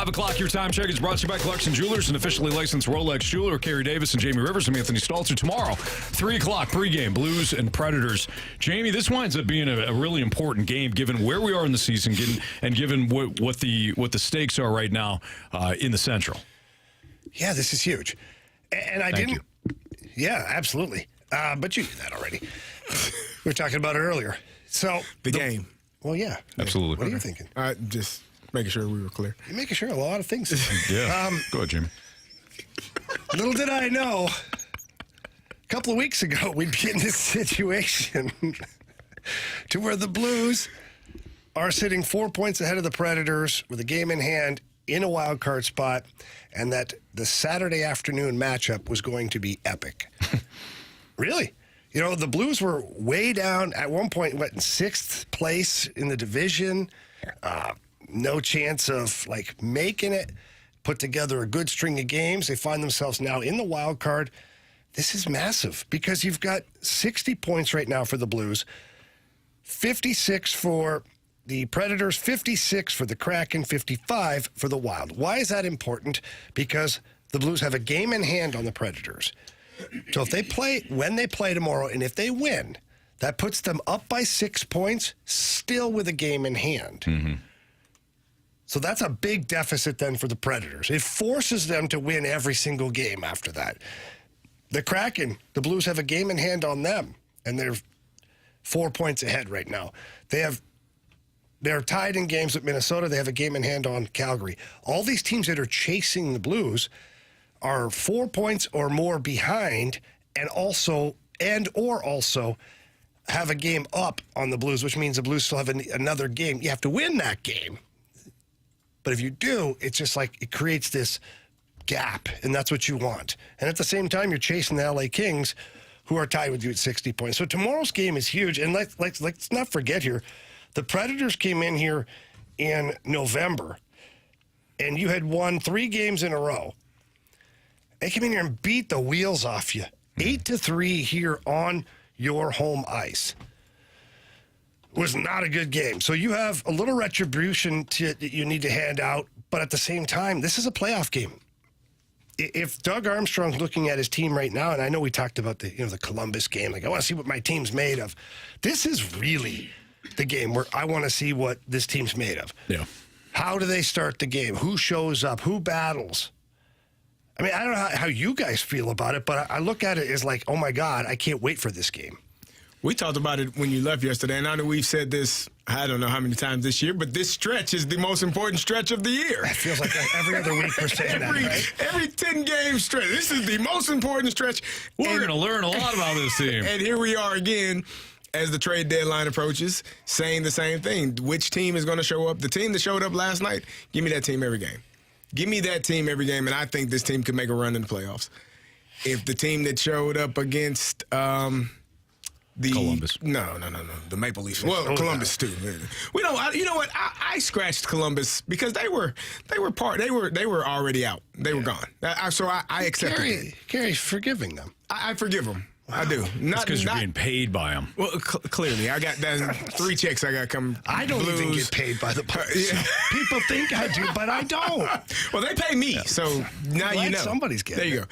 5 o'clock, your time check is brought to you by Clarkson Jewelers, an officially licensed Rolex jeweler. Carey Davis and Jamie Rivers. I'm Anthony Stalter. Tomorrow, 3 o'clock pregame, Blues and Predators. Jamie, this winds up being a really important game given where we are in the season and given what the stakes are right now in the Central. Yeah, this is huge. And I Thank didn't. Yeah, absolutely. But you knew that already. We were talking about it earlier. So the game. Well, yeah. Absolutely. What are you thinking? Just making sure we were clear. You're making sure a lot of things. Yeah. Go ahead, Jimmy. Little did I know, a couple of weeks ago, we'd be in this situation to where the Blues are sitting 4 points ahead of the Predators with a game in hand in a wild card spot, and that the Saturday afternoon matchup was going to be epic. Really? You know, the Blues were way down at one point, went in 6th place in the division. No chance of, making it. Put together a good string of games. They find themselves now in the wild card. This is massive because you've got 60 points right now for the Blues, 56 for the Predators, 56 for the Kraken, 55 for the Wild. Why is that important? Because the Blues have a game in hand on the Predators. So if they play, when they play tomorrow, and if they win, that puts them up by 6 points, still with a game in hand. Mm-hmm. So that's a big deficit then for the Predators. It forces them to win every single game after that. The Kraken, the Blues have a game in hand on them, and they're 4 points ahead right now. They're tied in games with Minnesota. They have a game in hand on Calgary. All these teams that are chasing the Blues are 4 points or more behind and also have a game up on the Blues, which means the Blues still have another game. You have to win that game. But if you do, it's just like it creates this gap, and that's what you want. And at the same time, you're chasing the LA Kings, who are tied with you at 60 points. So tomorrow's game is huge. And let's not forget here, the Predators came in here in November, and you had won 3 games in a row. They came in here and beat the wheels off you. 8-3 here on your home ice. Was not a good game. So you have a little retribution that you need to hand out, but at the same time, this is a playoff game. If Doug Armstrong's looking at his team right now, and I know we talked about the Columbus game, I want to see what my team's made of. This is really the game where I want to see what this team's made of. Yeah. How do they start the game? Who shows up? Who battles? I mean, I don't know how you guys feel about it, but I look at it as like, oh my God, I can't wait for this game. We talked about it when you left yesterday, and I know we've said this, I don't know how many times this year, but this stretch is the most important stretch of the year. It feels like every other week we're saying that, right? Every 10-game stretch. This is the most important stretch. We're going to learn a lot about this team. And here we are again, as the trade deadline approaches, saying the same thing. Which team is going to show up? The team that showed up last night, give me that team every game. Give me that team every game, and I think this team could make a run in the playoffs. If the team that showed up against Columbus. No. The Maple Leafs. Well, Columbus too. We don't. You know what? I scratched Columbus because they were already out. They were gone. So I accepted it. Carey's forgiving them. I forgive them. Wow. I do. That's because you're being paid by them. Well, clearly, I got 3 checks I got coming. I don't even get paid by the Blues. Yeah. People think I do, but I don't. Well, they pay me, so now you know. Somebody's getting. There you go.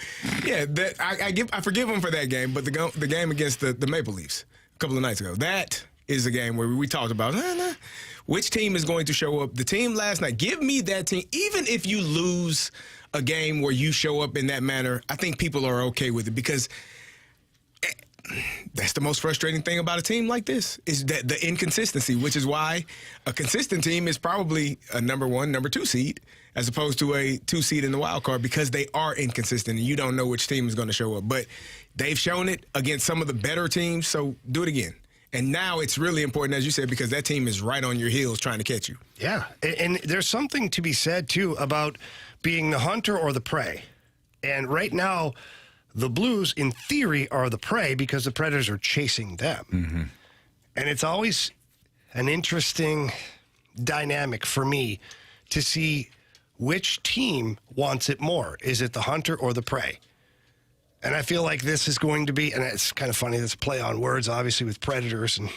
Yeah, I forgive them for that game, but the game against the Maple Leafs a couple of nights ago, that is a game where we talked about which team is going to show up. The team last night. Give me that team, even if you lose a game where you show up in that manner. I think people are okay with it because. That's the most frustrating thing about a team like this is that the inconsistency, which is why a consistent team is probably a number 1, number 2 seed as opposed to a 2 seed in the wild card because they are inconsistent and you don't know which team is going to show up. But they've shown it against some of the better teams, so do it again. And now it's really important, as you said, because that team is right on your heels trying to catch you. Yeah, and there's something to be said, too, about being the hunter or the prey. And right now, the Blues, in theory, are the prey because the Predators are chasing them. Mm-hmm. And it's always an interesting dynamic for me to see which team wants it more. Is it the hunter or the prey? And I feel like this is going to be, and it's kind of funny, this play on words, obviously, with Predators and,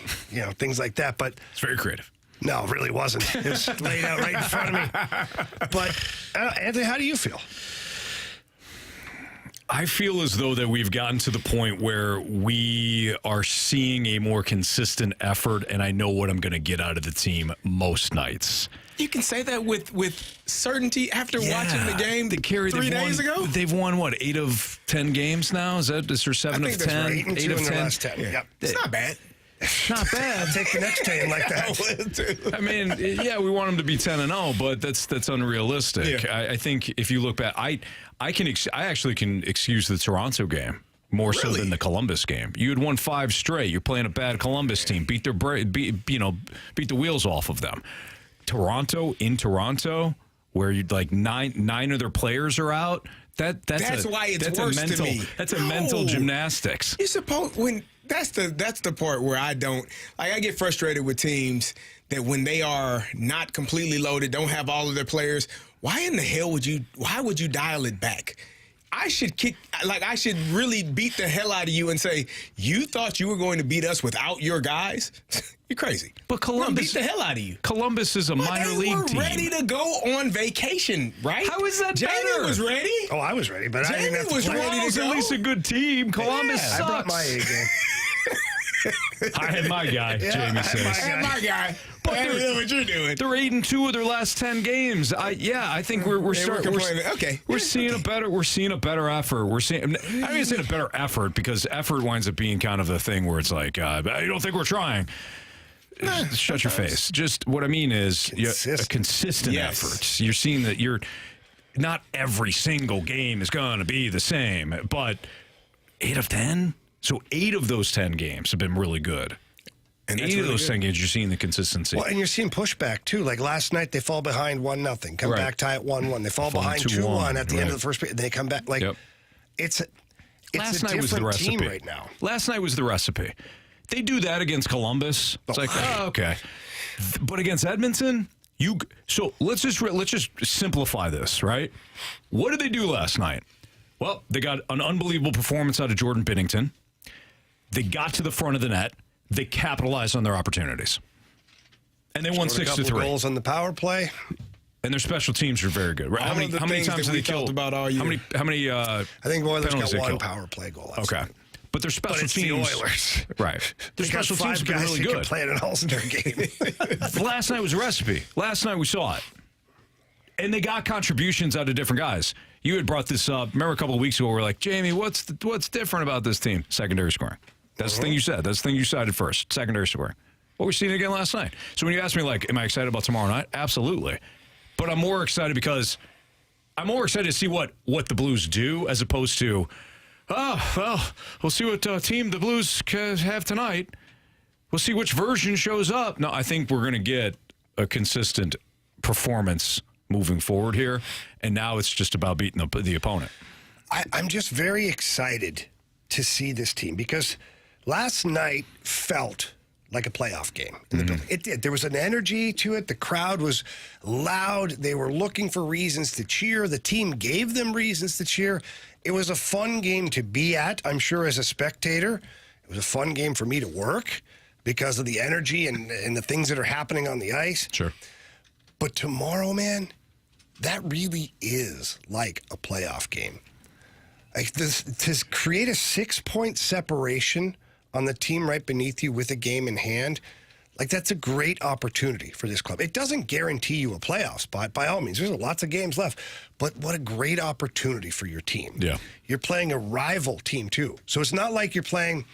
things like that. But it's very creative. No, it really wasn't. It was laid out right in front of me. But, Anthony, how do you feel? I feel as though that we've gotten to the point where we are seeing a more consistent effort, and I know what I'm going to get out of the team most nights. You can say that with certainty after watching the game the Carey, 3 days ago? They've won, 8 of 10 games now? Is there 7 of 10? Right. 8 of 10? Last 10. Yep. It's not bad. Not bad. I'll take the next 10 like that. I mean, yeah, we want them to be 10-0, but that's unrealistic. Yeah. I think if you look back, I actually can excuse the Toronto game more so than the Columbus game. You had won 5 straight. You're playing a bad Columbus team. Beat the wheels off of them. Toronto, where you nine of their players are out. That's why it's worse to me. That's a mental gymnastics. You suppose that's the part where I don't I get frustrated with teams that when they are not completely loaded, don't have all of their players. Why in the hell would you dial it back? I should really beat the hell out of you and say, you thought you were going to beat us without your guys? You're crazy. But Columbus beat the hell out of you. Columbus is a minor league team. They were ready to go on vacation, right? How is that Jamie better? was ready. Oh, I was ready, but I didn't have to was play. ready to go. At least a good team. Columbus sucks. I brought my A game. I had my guy, Jamie says. I had my guy. But I know what you're doing. They're 8-2 of their last 10 games. I think we're starting. We're seeing a better effort. We're seeing. I'm not even saying a better effort because effort winds up being kind of a thing where it's like, you don't think we're trying. Shut your face. Just what I mean is a consistent effort. You're seeing that not every single game is going to be the same, but 8 of 10. So 8 of those 10 games have been really good. And 8 of those 10 games, you're seeing the consistency. Well, and you're seeing pushback, too. Like last night, they fall behind 1-0. Come back, tie at 1-1. They fall behind 2-1 at the end of the first period. They come back. It's Last a night was the different recipe. team right now. Last night was the recipe. They do that against Columbus. It's okay. But against Edmonton, so let's just simplify this, right? What did they do last night? Well, they got an unbelievable performance out of Jordan Binnington. They got to the front of the net. They capitalized on their opportunities. And they won 6-3. Goals on the power play. And their special teams are very good. Right? How many times did they kill? How many I think Oilers got one killed? power play goal. Okay. But their special teams. The Oilers. Right. Their special teams have been really good. Can play in an all-star game. Last night was a recipe. Last night we saw it. And they got contributions out of different guys. You had brought this up. Remember a couple of weeks ago, we were like, Jamie, what's different about this team? Secondary scoring. That's the thing you said. That's the thing you cited first. Secondary scoring. Well, we're seeing it again last night. So when you ask me, am I excited about tomorrow night? Absolutely. But I'm more excited because I'm more excited to see what the Blues do as opposed to, we'll see what team the Blues have tonight. We'll see which version shows up. No, I think we're going to get a consistent performance moving forward here, and now it's just about beating the opponent. I'm just very excited to see this team because last night felt like a playoff game in the building. It did. There was an energy to it. The crowd was loud. They were looking for reasons to cheer. The team gave them reasons to cheer. It was a fun game to be at, I'm sure, as a spectator. It was a fun game for me to work because of the energy and the things that are happening on the ice. Sure. But tomorrow, man, that really is like a playoff game. Like to create a 6-point separation on the team right beneath you with a game in hand, that's a great opportunity for this club. It doesn't guarantee you a playoff spot, by all means. There's lots of games left. But what a great opportunity for your team. Yeah. You're playing a rival team, too. So it's not like you're playing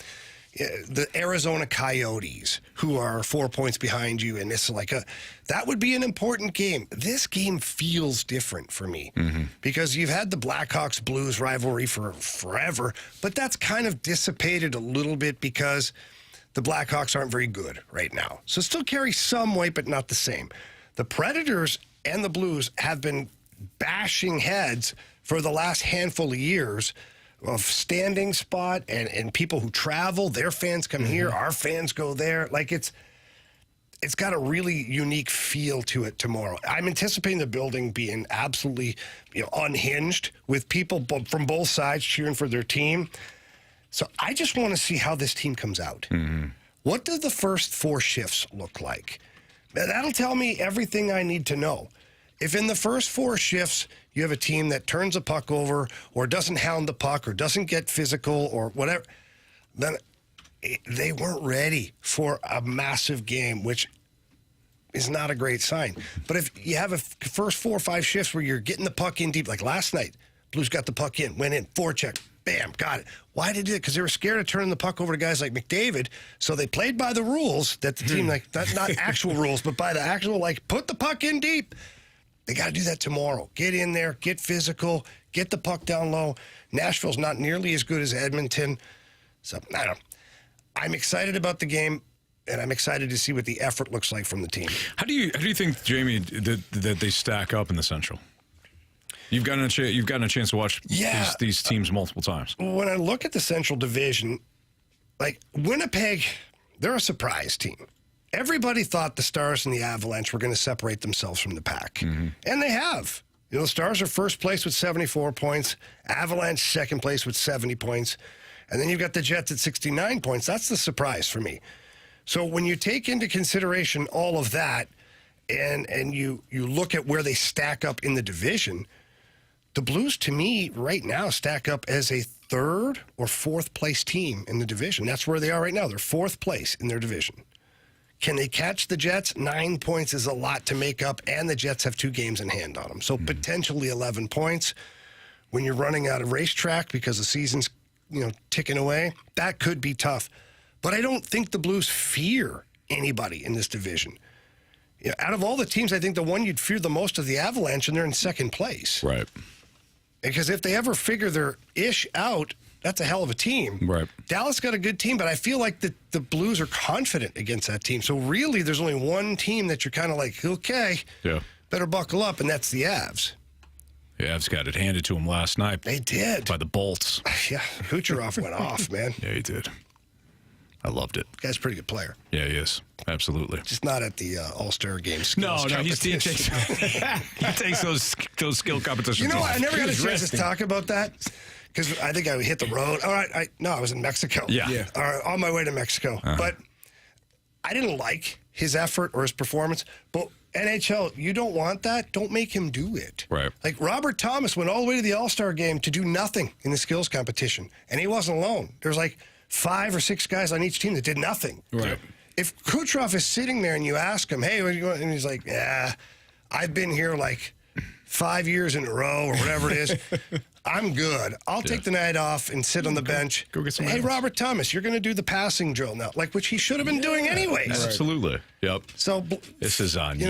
the Arizona Coyotes, who are 4 points behind you, and it's that would be an important game. This game feels different for me because you've had the Blackhawks Blues rivalry for forever, but that's kind of dissipated a little bit because the Blackhawks aren't very good right now. So still carry some weight, but not the same. The Predators and the Blues have been bashing heads for the last handful of years of standing spot and people who travel. Their fans come here, our fans go there. It's got a really unique feel to it tomorrow. I'm anticipating the building being absolutely unhinged with people from both sides cheering for their team. So I just want to see how this team comes out. What do the first 4 shifts look like? That'll tell me everything I need to know. If in the first 4 shifts you have a team that turns a puck over or doesn't hound the puck or doesn't get physical or whatever, then they weren't ready for a massive game, which is not a great sign. But if you have a first 4 or 5 shifts where you're getting the puck in deep, like last night, Blues got the puck in, went in, forecheck, bam, got it. Why did they do it? Because they were scared of turning the puck over to guys like McDavid, so they played by the rules that the team, like, not actual rules, but by the actual, like, put the puck in deep. They got to do that tomorrow. Get in there, get physical, get the puck down low. Nashville's not nearly as good as Edmonton. So, I don't know. I'm excited about the game, and I'm excited to see what the effort looks like from the team. How do you think, Jamie, that they stack up in the Central? You've gotten a chance to watch these teams multiple times. When I look at the Central Division, like Winnipeg, they're a surprise team. Everybody thought the Stars and the Avalanche were going to separate themselves from the pack. And they have. You know, the Stars are first place with 74 points. Avalanche second place with 70 points. And then you've got the Jets at 69 points. That's the surprise for me. So when you take into consideration all of that and you look at where they stack up in the division, the Blues, to me, right now, stack up as a 3rd or 4th place team in the division. That's where they are right now. They're 4th place in their division. Can they catch the Jets? 9 points is a lot to make up, and the Jets have 2 games in hand on them. So potentially 11 points. When you're running out of racetrack because the season's, ticking away, that could be tough. But I don't think the Blues fear anybody in this division. Out of all the teams, I think the one you'd fear the most is the Avalanche, and they're in 2nd place. Right. Because if they ever figure their ish out, that's a hell of a team. Right. Dallas got a good team, but I feel like the Blues are confident against that team. So really, there's only one team that you're kind of like, okay, better buckle up, and that's the Avs. The Avs got it handed to them last night. They did. By the Bolts. Yeah, Kucherov went off, man. Yeah, he did. I loved it. Guy's a pretty good player. Yeah, he is. Absolutely. Just not at the All-Star game No, he takes those skill competitions. You know what? I never got a chance to talk about that because I think I hit the road. All right, I was in Mexico. Yeah. On my way to Mexico. But I didn't like his effort or his performance. But NHL, you don't want that? Don't make him do it. Right. Like Robert Thomas went all the way to the All-Star game to do nothing in the skills competition. And he wasn't alone. There's like 5 or 6 guys on each team that did nothing. Right. If Kucherov is sitting there and you ask him, hey, what are you going? And he's like, yeah, I've been here like 5 years in a row or whatever it is. I'm good. I'll take the night off and sit on the bench. Go get some Hey, minutes. Robert Thomas, you're going to do the passing drill now, like which he should have been doing anyways. Absolutely. Yep. So this is on you.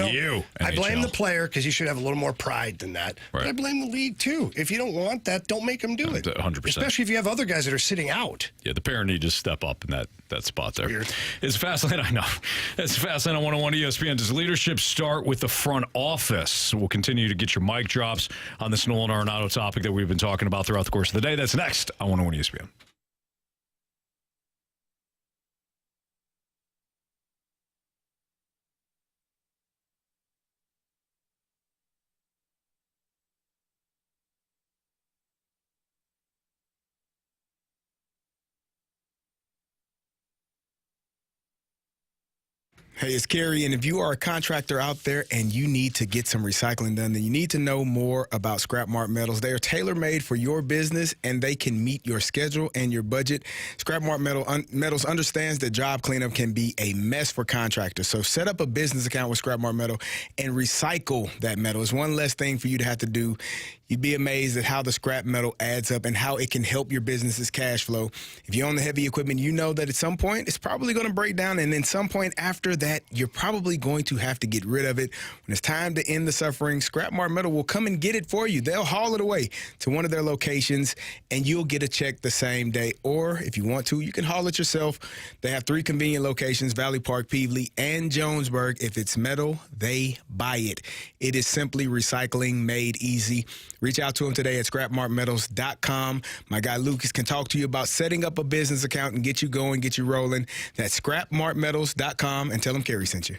I NHL. blame the player because he should have a little more pride than that. But I blame the league too. If you don't want that, don't make him do it. 100%. Especially if you have other guys that are sitting out. Yeah, the parent need to step up in that spot there. Weird. It's Fastlane, I know. It's Fastlane on 101 ESPN. Does leadership start with the front office? We'll continue to get your mic drops on this Nolan Arenado topic that we've been talking about throughout the course of the day. That's next on 101 ESPN. Hey, it's Carey, and if you are a contractor out there and you need to get some recycling done, then you need to know more about Scrap Mart Metals. They are tailor-made for your business, and they can meet your schedule and your budget. Scrap Mart Metals understands that job cleanup can be a mess for contractors. So set up a business account with Scrap Mart Metal and recycle that metal. It's one less thing for you to have to do. You'd be amazed at how the scrap metal adds up and how it can help your business's cash flow. If you own the heavy equipment, you know that at some point it's probably going to break down, and then some point after that, you're probably going to have to get rid of it. When it's time to end the suffering, Scrap Mart Metal will come and get it for you. They'll haul it away to one of their locations, and you'll get a check the same day. Or if you want to, you can haul it yourself. They have 3 convenient locations, Valley Park, Peevely, and Jonesburg. If it's metal, they buy it. It is simply recycling made easy. Reach out to them today at scrapmartmetals.com. My guy Lucas can talk to you about setting up a business account and get you going, get you rolling. That's scrapmartmetals.com, and tell them Carey sent you.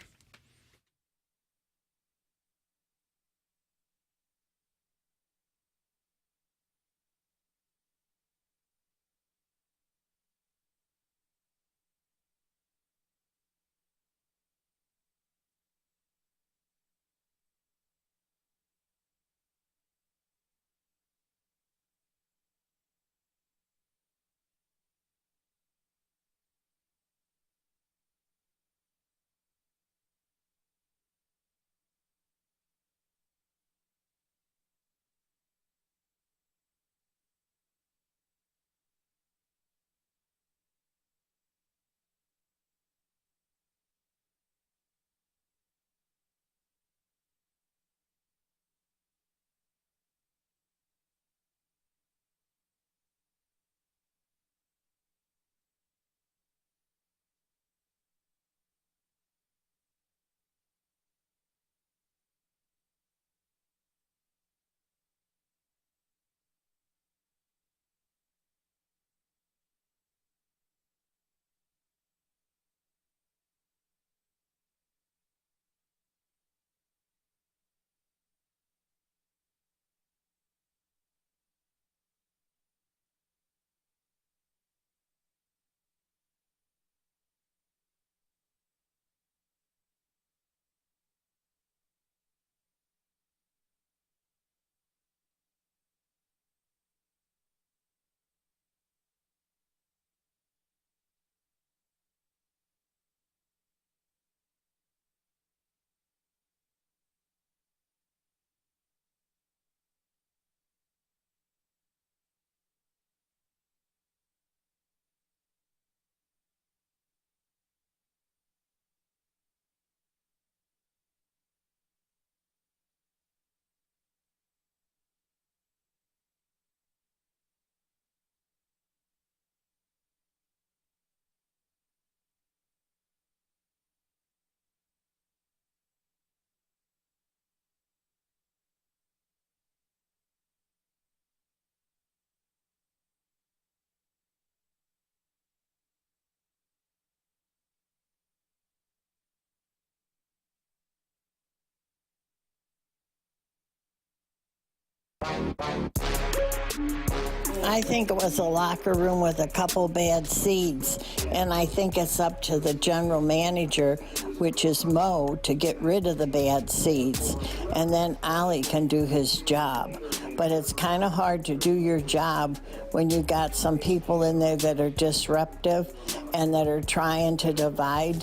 I think it was a locker room with a couple bad seeds, and I think it's up to the general manager, which is Mo, to get rid of the bad seeds, and then Oli can do his job. But it's kind of hard to do your job when you got some people in there that are disruptive and that are trying to divide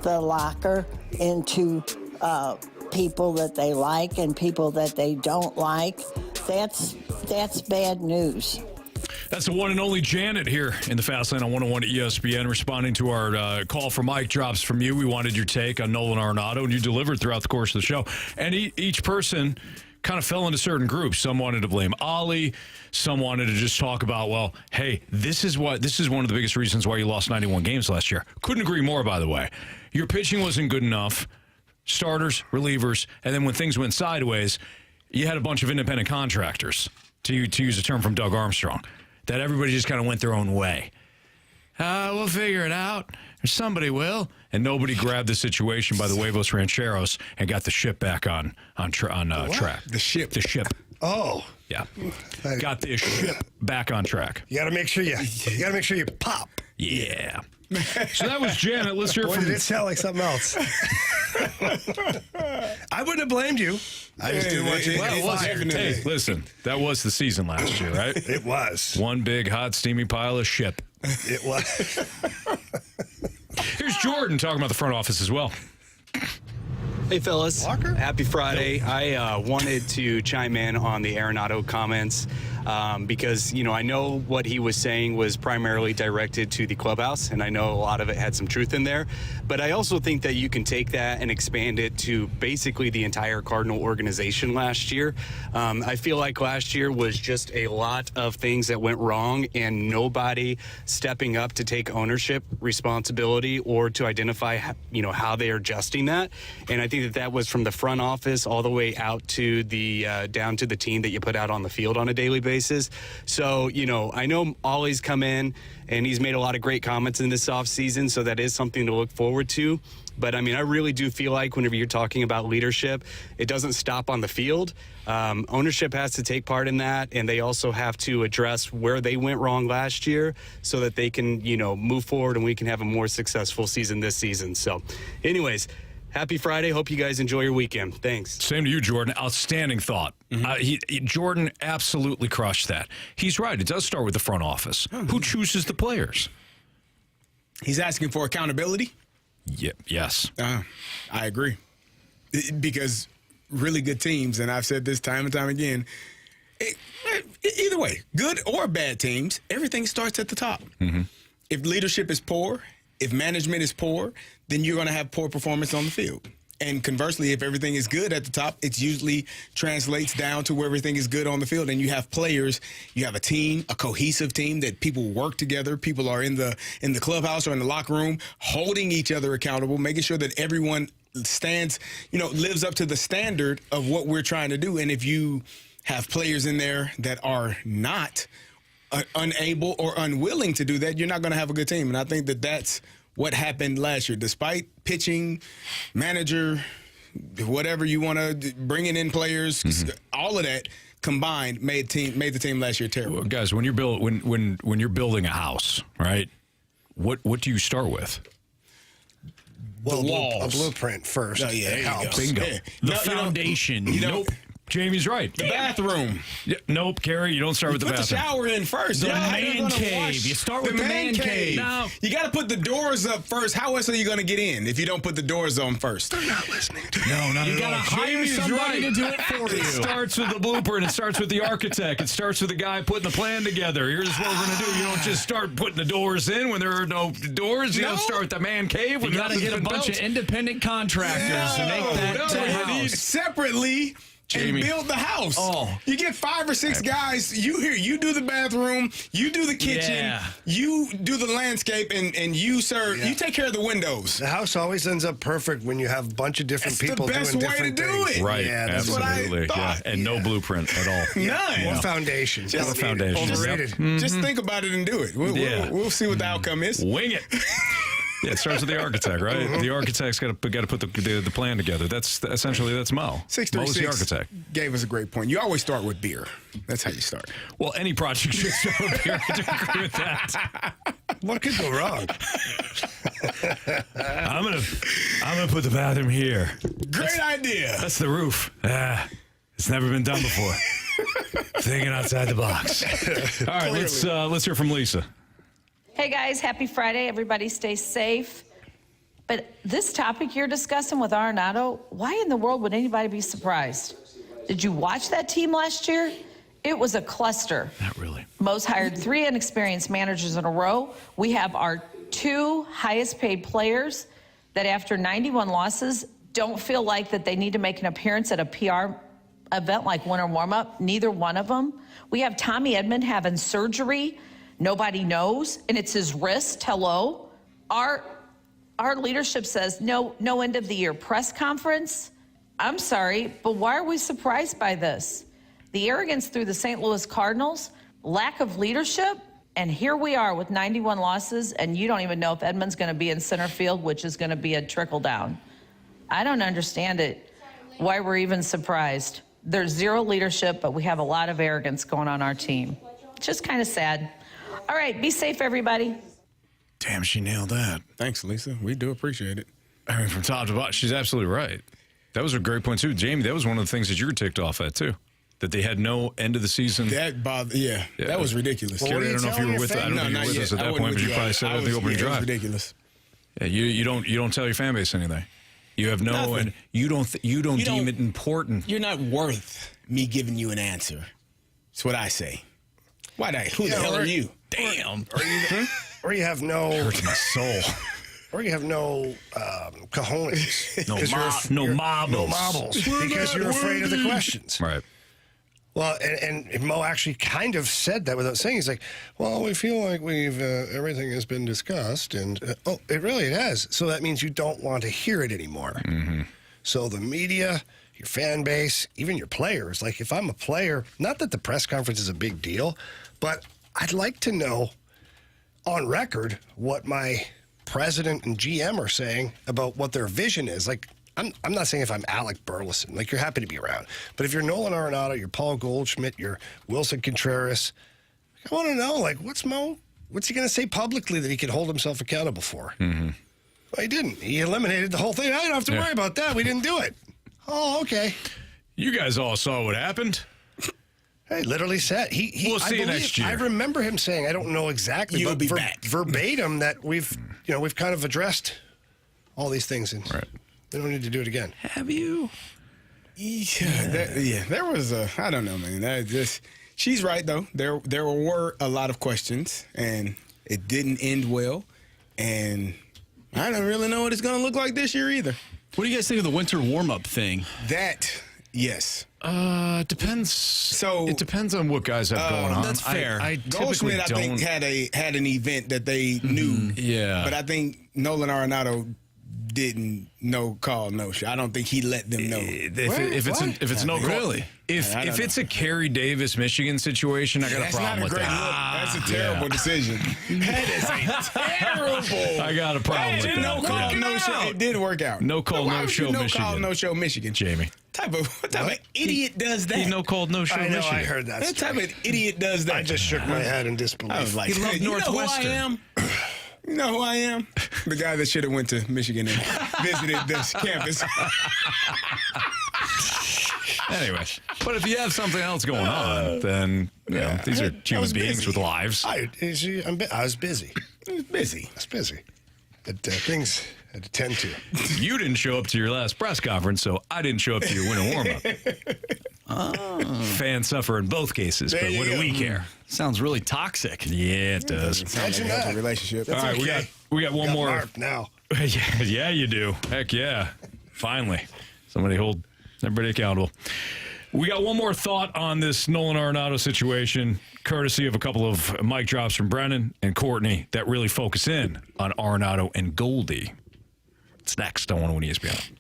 the locker into people that they like and people that they don't like. That's bad news. That's the one and only Janet here in the Fast Lane on 101 at ESPN, responding to our call for mic drops from you. We wanted your take on Nolan Arenado, and you delivered throughout the course of the show. And each person kind of fell into certain groups. Some wanted to blame Oli. Some wanted to just talk about, well, hey, this is one of the biggest reasons why you lost 91 games last year. Couldn't agree more, by the way. Your pitching wasn't good enough. Starters, relievers, and then when things went sideways, you had a bunch of independent contractors, to use a term from Doug Armstrong, that everybody just kind of went their own way. We'll figure it out. Or somebody will. And nobody grabbed the situation by the huevos rancheros and got the ship back on track. The ship. The ship. Oh. Yeah. Got the ship back on track. You got to make sure you pop. Yeah. So that was Janet. Let's hear from. Did it sound like something else? I wouldn't have blamed you. I just didn't want you to get fired. Hey, listen, that was the season last year, right? It was. One big, hot, steamy pile of ship. It was. Here's Jordan talking about the front office as well. Hey, fellas. Walker? Happy Friday. I wanted to chime in on the Arenado comments because, I know what he was saying was primarily directed to the clubhouse, and I know a lot of it had some truth in there. But I also think that you can take that and expand it to basically the entire Cardinal organization last year. I feel like last year was just a lot of things that went wrong and nobody stepping up to take ownership, responsibility, or to identify, how they are adjusting that. And I think that was from the front office all the way out to the down to the team that you put out on the field on a daily basis. So, I know Ollie's come in and he's made a lot of great comments in this offseason, so that is something to look forward to. But, I really do feel like whenever you're talking about leadership, it doesn't stop on the field. Ownership has to take part in that, and they also have to address where they went wrong last year so that they can, move forward and we can have a more successful season this season. So, anyways, happy Friday. Hope you guys enjoy your weekend. Thanks. Same to you, Jordan. Outstanding thought. Jordan absolutely crushed that. He's right. It does start with the front office. Who chooses the players? He's asking for accountability? Yes. I agree. Because really good teams, and I've said this time and time again, either way, good or bad teams, everything starts at the top. Mm-hmm. If leadership is poor, if management is poor, then you're going to have poor performance on the field. And conversely, if everything is good at the top, it usually translates down to where everything is good on the field. And you have players, you have a team, a cohesive team that people work together. People are in the clubhouse or in the locker room holding each other accountable, making sure that everyone stands, lives up to the standard of what we're trying to do. And if you have players in there that are not unable or unwilling to do that, you're not going to have a good team. And I think that that's what happened last year. Despite pitching, manager, whatever you want to, bringing in players, all of that combined made the team last year terrible. Well, guys, when you're building a house, right? What do you start with? Well, the walls. A blueprint first. Oh, yeah, there you go. Bingo. Yeah. The foundation. Nope. Jamie's right. The bathroom. Yeah, nope, Carey, you don't start with the bathroom. Put the shower in first. The man cave. You start with the man cave. No. You got to put the doors up first. How else are you going to get in if you don't put the doors on first? They're not listening to me. No, not You at all. gotta hire somebody to do it for you. It starts with the blueprint. It starts with the architect. It starts with the guy putting the plan together. Here's what we're going to do. You don't just start putting the doors in when there are no doors. You don't start with the man cave. You got to get a bunch of independent contractors to make that house. Separately. Jamie. And build the house. Oh. You get 5 or 6 guys. You do the bathroom. You do the kitchen. Yeah. You do the landscape, and you, sir, you take care of the windows. The house always ends up perfect when you have a bunch of different That's people the best doing way different to do things. it. Right, Yeah, that's absolutely. what I thought. Yeah. And no blueprint at all. None. More foundation. Just the foundation. Overrated. Yep. Just think about it and do it. We'll see what the outcome is. Wing it. Yeah, it starts with the architect, right? Mm-hmm. The architect's got to put the plan together. That's Mo. 636 Mo's the architect. gave us a great point. You always start with beer. That's how you start. Well, any project should start with beer. I do agree with that. What could go wrong? I'm gonna put the bathroom here. Great idea. That's the roof. It's never been done before. Thinking outside the box. All right, let's hear from Lisa. Hey guys, happy Friday. Everybody stay safe. But this topic you're discussing with Arenado, why in the world would anybody be surprised? Did you watch that team last year? It was a cluster. Not really. Mo's hired 3 inexperienced managers in a row. We have our 2 highest paid players that after 91 losses don't feel like that they need to make an appearance at a PR event like winter warm-up. Neither one of them. We have Tommy Edman having surgery. Nobody knows, and it's his wrist. Hello. Our leadership says no end of the year press conference. I'm sorry, but why are we surprised by this? The arrogance through the St. Louis Cardinals, lack of leadership, and here we are with 91 losses, and you don't even know if Edman's going to be in center field, which is going to be a trickle down. I don't understand it, why we're even surprised. There's 0 leadership, but we have a lot of arrogance going on our team. It's just kind of sad. All right, be safe, everybody. Damn, she nailed that. Thanks, Lisa. We do appreciate it. I mean, from top to bottom, she's absolutely right. That was a great point, too. Jamie, that was one of the things that you were ticked off at, too. That they had no end of the season. That bothered, yeah, that was ridiculous. Well, Carey, I don't know if you were with us. I don't know if you were with us at that point, but you probably said it at the opening drive. It was ridiculous. Yeah, you don't tell your fan base anything. You have no, Nothing. and you don't deem it important. You're not worth me giving you an answer. That's what I say. Who the hell are you? Damn. Or you have no hurts my soul. Or you have no cojones. No marbles. Because you're afraid of the questions. Right. Well, and Mo actually kind of said that without saying. He's like, well, we feel like we've, everything has been discussed. And, it has. So that means you don't want to hear it anymore. Mm-hmm. So the media, your fan base, even your players, like if I'm a player, not that the press conference is a big deal, but I'd like to know on record what my president and GM are saying about what their vision is. Like, I'm not saying if I'm Alec Burleson, like you're happy to be around. But if you're Nolan Arenado, you're Paul Goldschmidt, you're Wilson Contreras, I want to know, like, what's he going to say publicly that he can hold himself accountable for? Mm-hmm. Well, he didn't. He eliminated the whole thing. I don't have to worry about that. We didn't do it. Oh, okay. You guys all saw what happened. Hey, literally said We'll see you next year. I remember him saying, I don't know exactly, You'll but be back. Verbatim that we've kind of addressed all these things, and we don't need to do it again. Have you? Yeah, there was I don't know, man. She's right though. There were a lot of questions, and it didn't end well, and I don't really know what it's going to look like this year either. What do you guys think of the winter warm-up thing? Yes. Depends. So it depends on what guys have going on. That's fair. I Goldschmidt, I think, had an event that they knew. Yeah. But I think Nolan Arenado didn't call no show. I don't think he let them know. If it's no call, really. If it's a Carey Davis Michigan situation, I got a problem with that. That's a terrible decision. That is a terrible. I got a problem with that. No call, no show. It didn't work out. No call, no show, Michigan. No call, no show, Michigan. Jamie. What type of idiot does that? He no call, no show, Michigan. I heard that. What type of idiot does that? I just shook my head in disbelief. I was like, he loved Northwestern. You know who I am? The guy that should have went to Michigan and visited this campus. Anyway, but if you have something else going on, then these are human beings with lives. I was busy. I was busy. Had things I had to tend to. You didn't show up to your last press conference, so I didn't show up to your winter warm-up. Fans suffer in both cases, but what do we care? Sounds really toxic. Yeah, it does. Imagine that relationship. All right, we got one more. Mark now. yeah, you do. Heck yeah. Finally, somebody hold everybody accountable. We got one more thought on this Nolan Arenado situation, courtesy of a couple of mic drops from Brennan and Courtney that really focus in on Arenado and Goldie. It's next on 101 ESPN.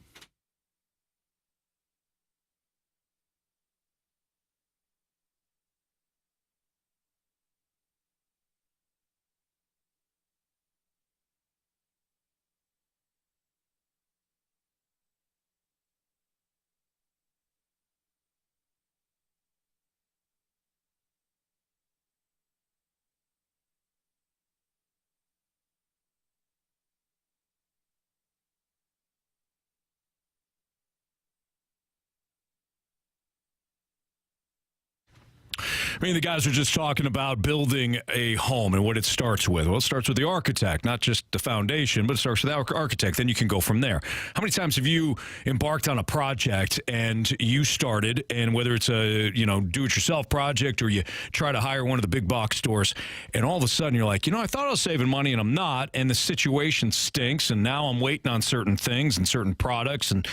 I mean, the guys are just talking about building a home and what it starts with. Well, it starts with the architect, not just the foundation, but it starts with the architect. Then you can go from there. How many times have you embarked on a project and you started, and whether it's a do-it-yourself project or you try to hire one of the big box stores, and all of a sudden you're like, I thought I was saving money and I'm not, and the situation stinks, and now I'm waiting on certain things and certain products, and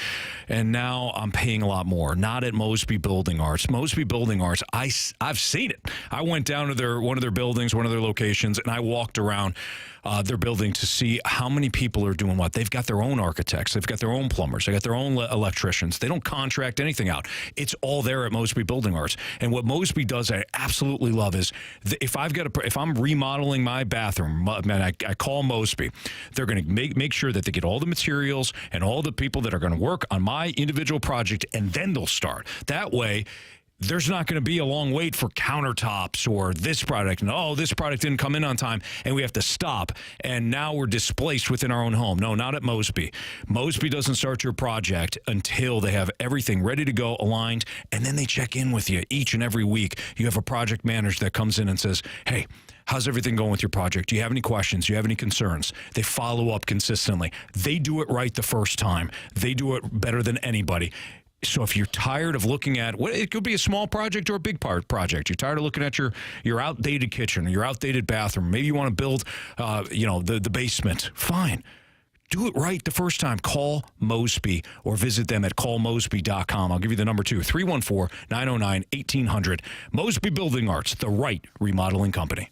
now I'm paying a lot more. Not at Mosby Building Arts. Mosby Building Arts, I've seen it. I went down to one of their buildings, one of their locations, and I walked around their building to see how many people are doing what. They've got their own architects. They've got their own plumbers. They got their own electricians. They don't contract anything out. It's all there at Mosby Building Arts. And what Mosby does, I absolutely love, is if I'm remodeling my bathroom, man, I call Mosby. They're going to make sure that they get all the materials and all the people that are going to work on my individual project, and then they'll start. That way, there's not going to be a long wait for countertops or this product. And, this product didn't come in on time, and we have to stop. And now we're displaced within our own home. No, not at Mosby. Mosby doesn't start your project until they have everything ready to go, aligned, and then they check in with you each and every week. You have a project manager that comes in and says, hey, how's everything going with your project? Do you have any questions? Do you have any concerns? They follow up consistently. They do it right the first time. They do it better than anybody. So if you're tired of looking at it could be a small project or a big project. You're tired of looking at your outdated kitchen or your outdated bathroom. Maybe you want to build, the basement. Fine. Do it right the first time. Call Mosby or visit them at callmosby.com. I'll give you the number too, 314-909-1800. Mosby Building Arts, the right remodeling company.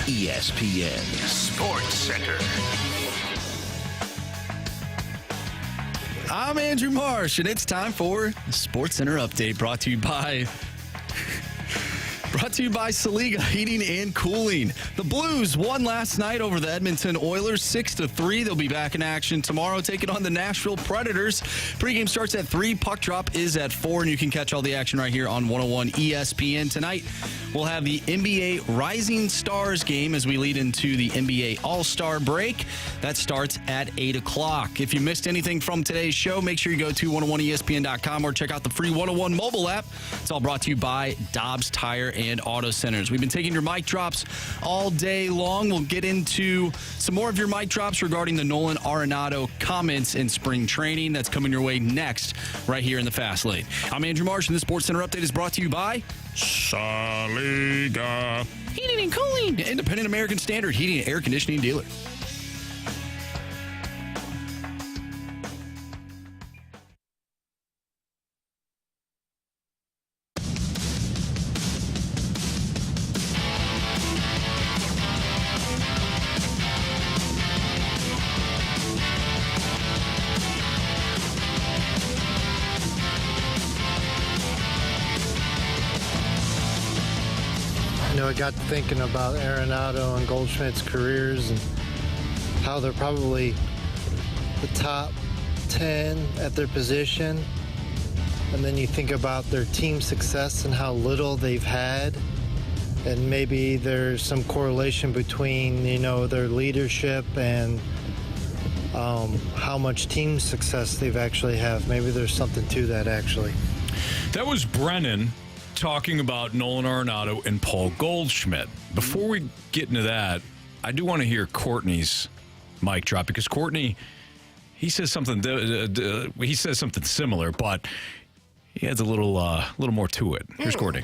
ESPN Sports Center. I'm Andrew Marsh, and it's time for the Sports Center Update, brought to you by Saliga Heating and Cooling. The Blues won last night over the Edmonton Oilers 6-3. They'll be back in action tomorrow, taking on the Nashville Predators. Pregame starts at 3. Puck drop is at 4, and you can catch all the action right here on 101 ESPN. Tonight, we'll have the NBA Rising Stars game as we lead into the NBA All-Star break. That starts at 8 o'clock. If you missed anything from today's show, make sure you go to 101ESPN.com or check out the free 101 mobile app. It's all brought to you by Dobbs Tire and Auto Centers. We've been taking your mic drops all day long. We'll get into some more of your mic drops regarding the Nolan Arenado comments in spring training. That's coming your way next, right here in the Fast Lane. I'm Andrew Marsh, and the Sports Center Update is brought to you by Saliga Heating and Cooling, independent American Standard heating and air conditioning dealer. I got thinking about Arenado and Goldschmidt's careers and how they're probably the top 10 at their position. And then you think about their team success and how little they've had. And maybe there's some correlation between, their leadership and how much team success they've actually have. Maybe there's something to that, actually. That was Brennan talking about Nolan Arenado and Paul Goldschmidt. Before we get into that, I do want to hear Courtney's mic drop, because Courtney, he says something similar, but he adds a little more to it. Here's Courtney.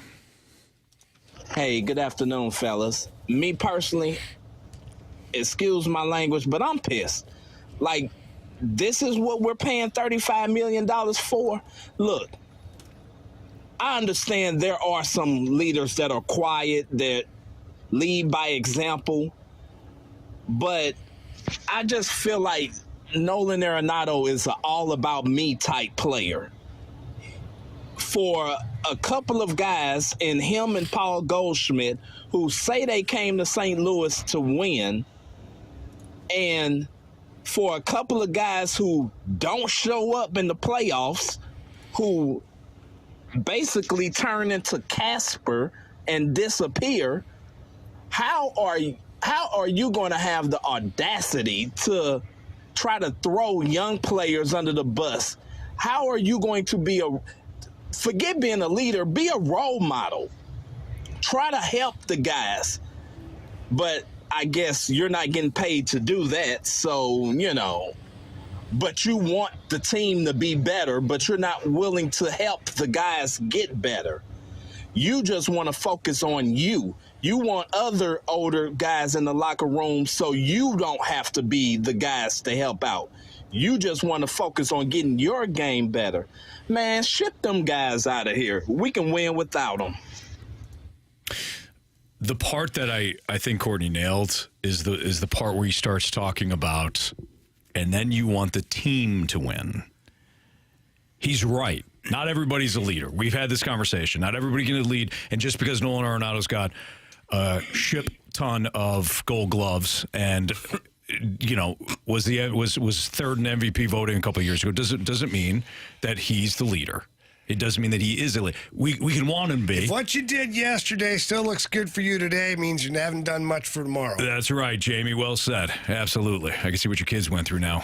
Hey, good afternoon, fellas. Me personally, excuse my language, but I'm pissed. Like, this is what we're paying $35 million for? Look, I understand there are some leaders that are quiet, that lead by example, but I just feel like Nolan Arenado is an all-about-me type player. For a couple of guys, in him and Paul Goldschmidt, who say they came to St. Louis to win, and for a couple of guys who don't show up in the playoffs, who basically turn into Casper and disappear, how are you going to have the audacity to try to throw young players under the bus? How are you going to forget being a leader, be a role model? Try to help the guys. But I guess you're not getting paid to do that, so, but you want the team to be better, but you're not willing to help the guys get better. You just want to focus on you. You want other older guys in the locker room so you don't have to be the guys to help out. You just want to focus on getting your game better. Man, ship them guys out of here. We can win without them. The part that I think Courtney nailed is the part where he starts talking about, and then you want the team to win. He's right. Not everybody's a leader. We've had this conversation. Not everybody can lead. And just because Nolan Arenado's got a ship ton of Gold Gloves and was third in MVP voting a couple of years ago, doesn't mean that he's the leader. It doesn't mean that he is a leader. We can want him to be. If what you did yesterday still looks good for you today, it means you haven't done much for tomorrow. That's right, Jamie. Well said. Absolutely. I can see what your kids went through now.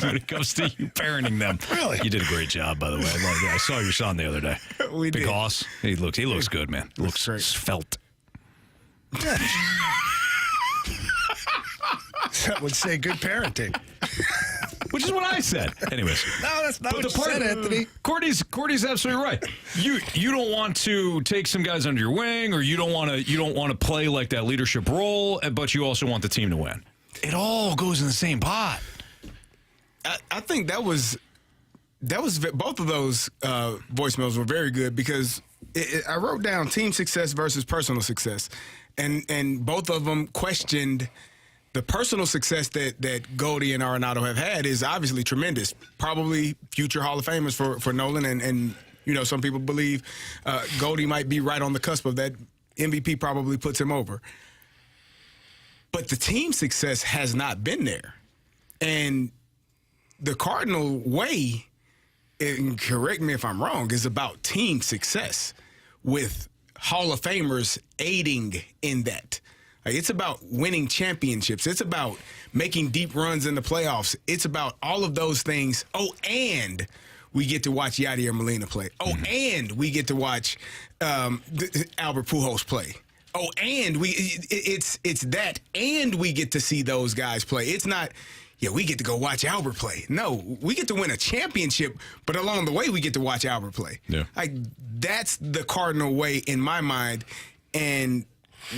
When it comes to you parenting them. Really? You did a great job, by the way. I saw your son the other day. We Big did. Hoss. He looks good, man. He looks svelte. That would say good parenting. Which is what I said. Anyways. No, that's not what you said, Anthony. Courtney's absolutely right. You don't want to take some guys under your wing, or you don't want to play like that leadership role, but you also want the team to win. It all goes in the same pot. I think that was both of those voicemails were very good, because I wrote down team success versus personal success, and both of them questioned the personal success that Goldie and Arenado have had is obviously tremendous. Probably future Hall of Famers for Nolan, and some people believe Goldie might be right on the cusp of that. MVP probably puts him over. But the team success has not been there. And the Cardinal way, and correct me if I'm wrong, is about team success with Hall of Famers aiding in that. It's about winning championships. It's about making deep runs in the playoffs. It's about all of those things. Oh, and we get to watch Yadier Molina play. Oh, and we get to watch Albert Pujols play. Oh, and it's that, and we get to see those guys play. It's not, we get to go watch Albert play. No, we get to win a championship, but along the way, we get to watch Albert play. Yeah. That's the Cardinal way in my mind. And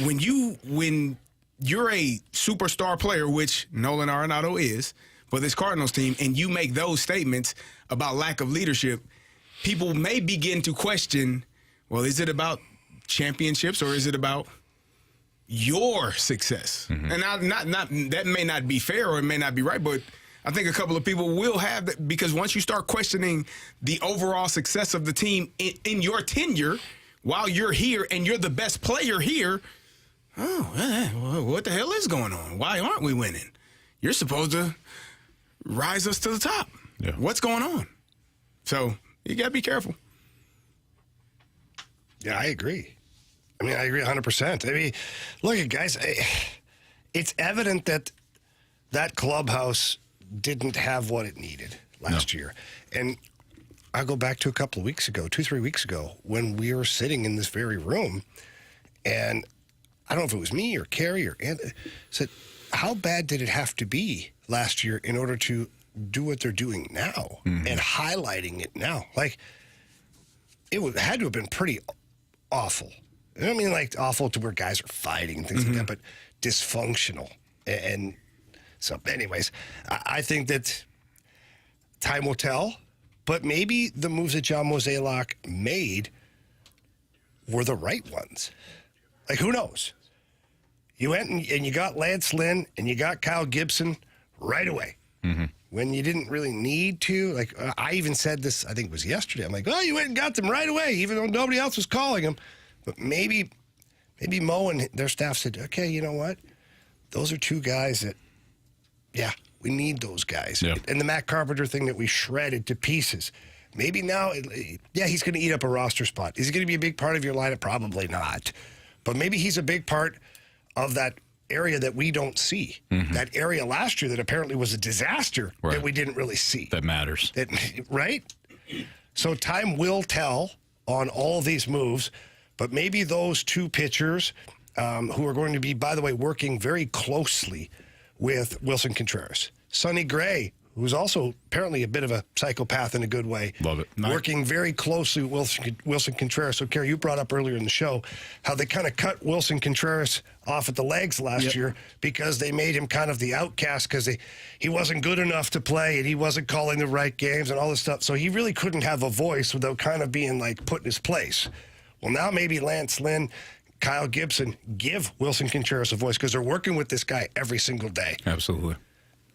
when you're a superstar player, which Nolan Arenado is for this Cardinals team, and you make those statements about lack of leadership, people may begin to question, well, is it about championships or is it about your success? And not that may not be fair or it may not be right, but I think a couple of people will have that, because once you start questioning the overall success of the team in your tenure while you're here and you're the best player here, what the hell is going on? Why aren't we winning? You're supposed to rise us to the top. Yeah. What's going on? So you got to be careful. Yeah, I agree. I agree 100%. Look at guys, it's evident that clubhouse didn't have what it needed last year. And I'll go back to a couple of weeks ago, 2-3 weeks ago, when we were sitting in this very room, and I don't know if it was me or Carey or Andy, said, how bad did it have to be last year in order to do what they're doing now and highlighting it now? Like, had to have been pretty awful. I don't mean like awful to where guys are fighting and things like that, but dysfunctional. And so anyways, I think that time will tell, but maybe the moves that John Mozeliak made were the right ones. Like, who knows? You went and you got Lance Lynn and you got Kyle Gibson right away. When you didn't really need to. Like, I even said this, I think it was yesterday. I'm like, oh, you went and got them right away, even though nobody else was calling them. But maybe Mo and their staff said, okay, you know what? Those are two guys that, we need those guys. Yeah. And the Matt Carpenter thing that we shredded to pieces. Maybe now, he's going to eat up a roster spot. Is he going to be a big part of your lineup? Probably not. But maybe he's a big part of that area that we don't see. That area last year that apparently was a disaster that we didn't really see. That matters. Right? So time will tell on all these moves, but maybe those two pitchers who are going to be, by the way, working very closely with Wilson Contreras. Sonny Gray, who's also apparently a bit of a psychopath in a good way. Love it. Working very closely with Wilson Contreras. So, Carey, you brought up earlier in the show how they kind of cut Wilson Contreras off at the legs last year because they made him kind of the outcast because he wasn't good enough to play and he wasn't calling the right games and all this stuff. So he really couldn't have a voice without kind of being like put in his place. Well, now maybe Lance Lynn, Kyle Gibson give Wilson Contreras a voice because they're working with this guy every single day. Absolutely.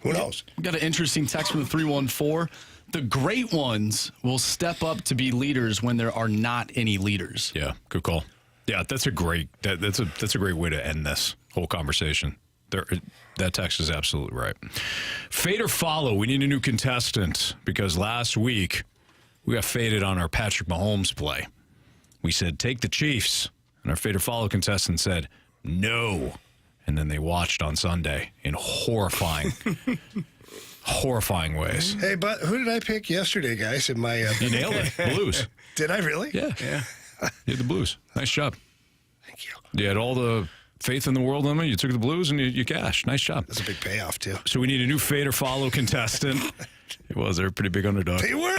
Who knows? We got an interesting text from the 314. The great ones will step up to be leaders when there are not any leaders. Yeah, good call. Yeah, that's a great way to end this whole conversation. That text is absolutely right. Fade or follow, we need a new contestant because last week we got faded on our Patrick Mahomes play. We said, take the Chiefs. And our fade or follow contestant said, no. And then they watched on Sunday in horrifying ways. Hey, but who did I pick yesterday, guys? In my you nailed it. Blues. Did I really? Yeah. You had the Blues. Nice job. Thank you. You had all the faith in the world in them. You took the Blues and you cashed. Nice job. That's a big payoff, too. So we need a new fade or follow contestant. It was. They're a pretty big underdog. They were.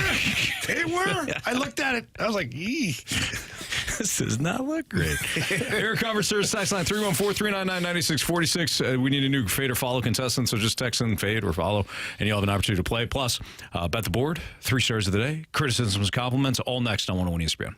I looked at it. I was like, yee. This does not look great. Eric Converser's text line 314-399-9646. We need a new fade or follow contestant, so just text in fade or follow, and you'll have an opportunity to play. Plus, bet the board, 3 stars of the day, criticisms, compliments, all next on 101 ESPN.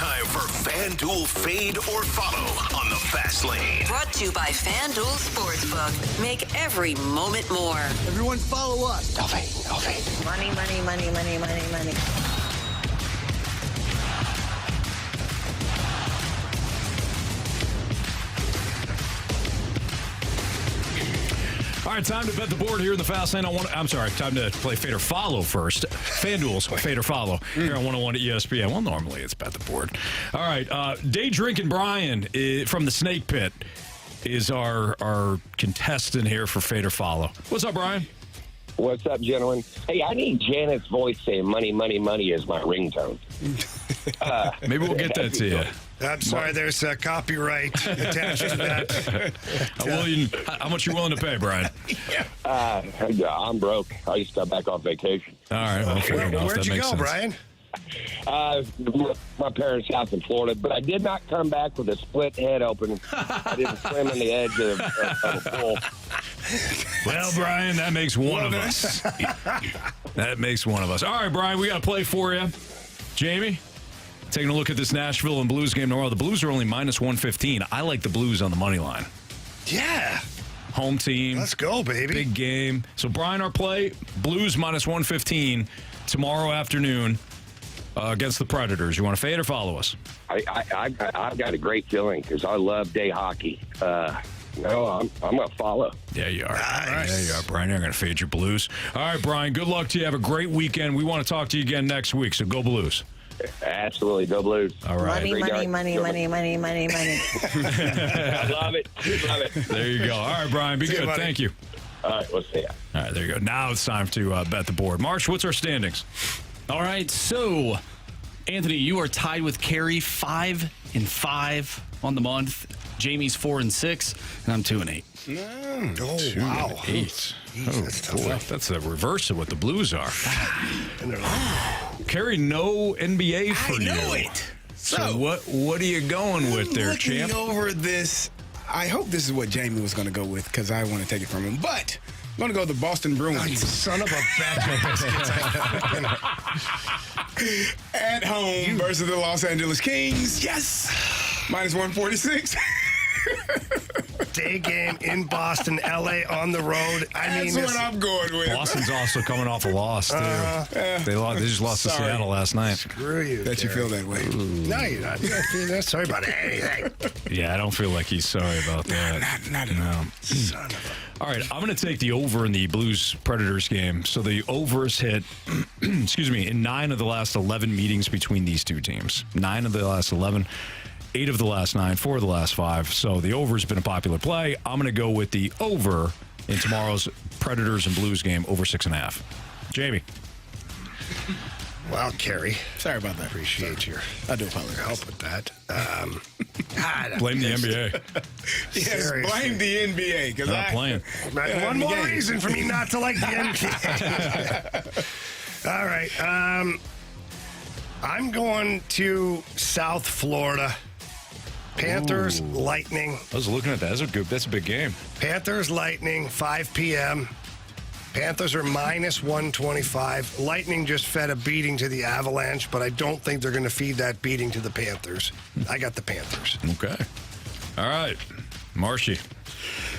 time for FanDuel Fade or Follow on the Fast Lane. Brought to you by FanDuel Sportsbook. Make every moment more. Everyone follow us. No fade. Money, money, money, money, money, money. All right, time to bet the board here in the Fast Lane. Time to play Fade or Follow first. FanDuel's Fade or Follow here on 101 ESPN. Well, normally it's bet the board. All right, Day Drinking Brian from the Snake Pit is our contestant here for Fade or Follow. What's up, Brian? What's up, gentlemen? Hey, I need Janet's voice saying money, money, money as my ringtone. Maybe we'll get that to you. I'm sorry, there's copyright attached to that. How much you willing to pay, Brian? I'm broke. I just got back off vacation. All right, well, fair enough. Where'd you go, Brian? My parents' house in Florida, but I did not come back with a split head open. I didn't swim in the edge of a pool. Well, Brian, that makes one of us. That makes one of us. All right, Brian, we got to play for you. Jamie, taking a look at this Nashville and Blues game tomorrow. The Blues are only minus 115. I like the Blues on the money line. Yeah. Home team. Let's go, baby. Big game. So, Brian, our play, Blues minus 115 tomorrow afternoon against the Predators. You want to fade or follow us? I've got a great feeling because I love day hockey. No, I'm going to follow. Yeah, you are. Nice. All right, there you are, Brian. You're going to fade your Blues. All right, Brian, good luck to you. Have a great weekend. We want to talk to you again next week, so go Blues. Absolutely. Go Blues. All right. Money, money, money, money, money, money, money. I love it. Love it. There you go. All right, Brian, be good. Thank you. All right, we'll see ya. All right, there you go. Now it's time to bet the board. Marsh, what's our standings? All right, so, Anthony, you are tied with Carey 5-5 on the month. Jamie's 4-6, and I'm 2-8. Oh, wow. 2-8. That's tough. Boy, that's the reverse of what the Blues are. Carey, no NBA for you. I know it. So what are you going with there, champ? Looking over this, I hope this is what Jamie was going to go with because I want to take it from him. But I'm going to go with the Boston Bruins. You son of a bitch. At home versus the Los Angeles Kings. Yes. Minus 146. Day game in Boston, LA on the road. That's what I'm going with. Boston's also coming off a loss, too. They just lost to Seattle last night. Screw you. That you feel that way. No, you're not. You're not sorry about anything. Yeah, I don't feel like he's sorry about that. Not at all. Son of All right, I'm going to take the over in the Blues-Predators game. So the overs hit, in 9 of the last 11 meetings between these two teams. 9 of the last 11. 8 of the last 9, 4 of the last 5. So the over has been a popular play. I'm going to go with the over in tomorrow's Predators and Blues game, over 6.5. Jamie. Wow, Carey. Sorry about that. Appreciate your I do apologize. help with that. Blame the NBA. Yes, Seriously. blame the NBA because Not playing. One more reason for me not to like the NBA. All right. I'm going to South Florida. Panthers, Lightning. I was looking at that. That's a big game. Panthers, Lightning, 5 p.m. Panthers are minus 125. Lightning just fed a beating to the Avalanche, but I don't think they're going to feed that beating to the Panthers. I got the Panthers. Okay. All right. Marshy.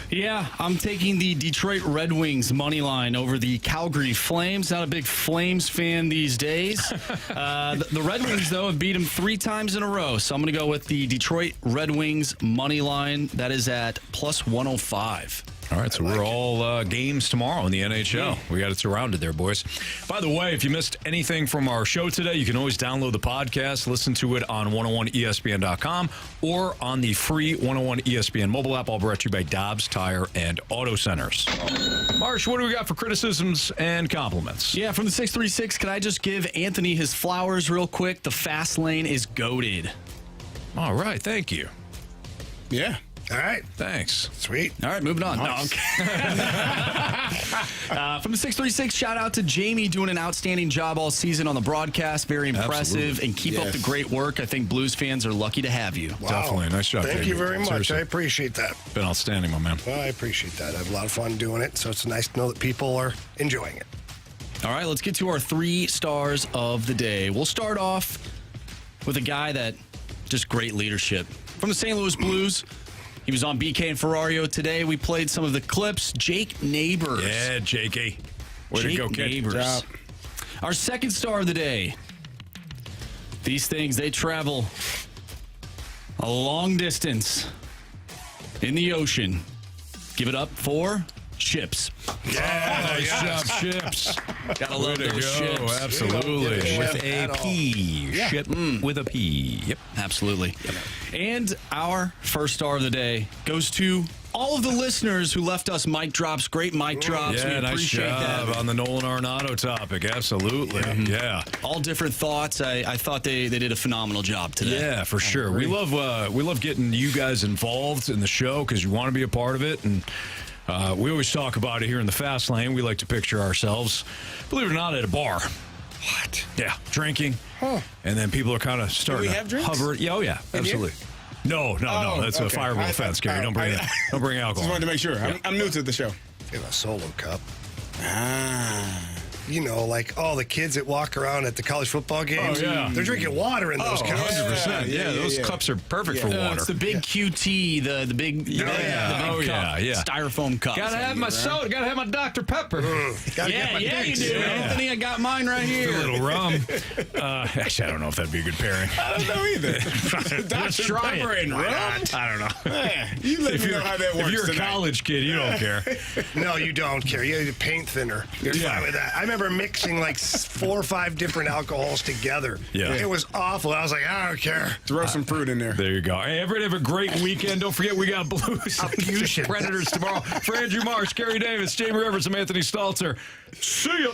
Yeah, I'm taking the Detroit Red Wings money line over the Calgary Flames. Not a big Flames fan these days. The Red Wings, though, have beat them 3 times in a row. So I'm going to go with the Detroit Red Wings money line. That is at plus 105. All right, so we're all games tomorrow in the NHL. We got it surrounded there, boys. By the way, if you missed anything from our show today, you can always download the podcast, listen to it on 101ESPN.com or on the free 101 ESPN mobile app, all brought to you by Dobbs Tire and Auto Centers. Marsh, what do we got for criticisms and compliments? Yeah, from the 636, can I just give Anthony his flowers real quick? The fast lane is goated. All right, thank you. Yeah. All right. Thanks. Sweet. All right, moving on. Nice. No, from the 636, shout out to Jamie doing an outstanding job all season on the broadcast. Very impressive. Absolutely. And keep up the great work. I think Blues fans are lucky to have you. Wow. Definitely. Nice job, Thank Jamie. you very much. Seriously. I appreciate that. Been outstanding, my man. Well, I appreciate that. I have a lot of fun doing it, so it's nice to know that people are enjoying it. All right, let's get to our 3 stars of the day. We'll start off with a guy that just great leadership. From the St. Louis Blues, he was on BK and Ferrario today. We played some of the clips. Jake Neighbours. Yeah, Jakey. Way to go, kid. Neighbours. Our second star of the day. These things, they travel a long distance in the ocean. Give it up for Chips. Yeah, nice job, Chips. Gotta love those Chips. Absolutely. With a P. Ship with a P. Yep. Absolutely. And our first star of the day goes to all of the listeners who left us mic drops. Great mic drops. Yeah, we nice appreciate job that. on the Nolan Arenado topic. Absolutely. Yeah. All different thoughts. I thought they did a phenomenal job today. Yeah, for sure. We love getting you guys involved in the show because you want to be a part of it. And we always talk about it here in the Fast Lane. We like to picture ourselves, believe it or not, at a bar. What? Yeah, drinking. And then people are kind of starting to hover. Yeah, oh, yeah, absolutely. No. That's a fireable offense, Carey. Don't bring alcohol. Just wanted to make sure. I'm new to the show. In a solo cup. You know, like all the kids that walk around at the college football games. Oh, yeah. They're drinking water in those cups. 100%. Yeah, those cups are perfect for water. It's the big QT, the big, the big cup, styrofoam cup. Gotta have my soda. Gotta have my Dr. Pepper. Yeah, you do. Anthony, I got mine right here. A little rum. Actually, I don't know if that'd be a good pairing. I don't know either. Dr. Pepper and rum? I don't know. You let me know how that works. If you're a college kid, you don't care. No, you don't care. You need a paint thinner. You're fine with that. I remember mixing like 4 or 5 different alcohols together. Yeah. It was awful. I was like, I don't care. Throw some fruit in there. There you go. Hey, everybody have a great weekend. Don't forget we got Blues and Predators tomorrow. For Andrew Marsh, Carey Davis, Jamie Rivers, and Anthony Stalter. See ya.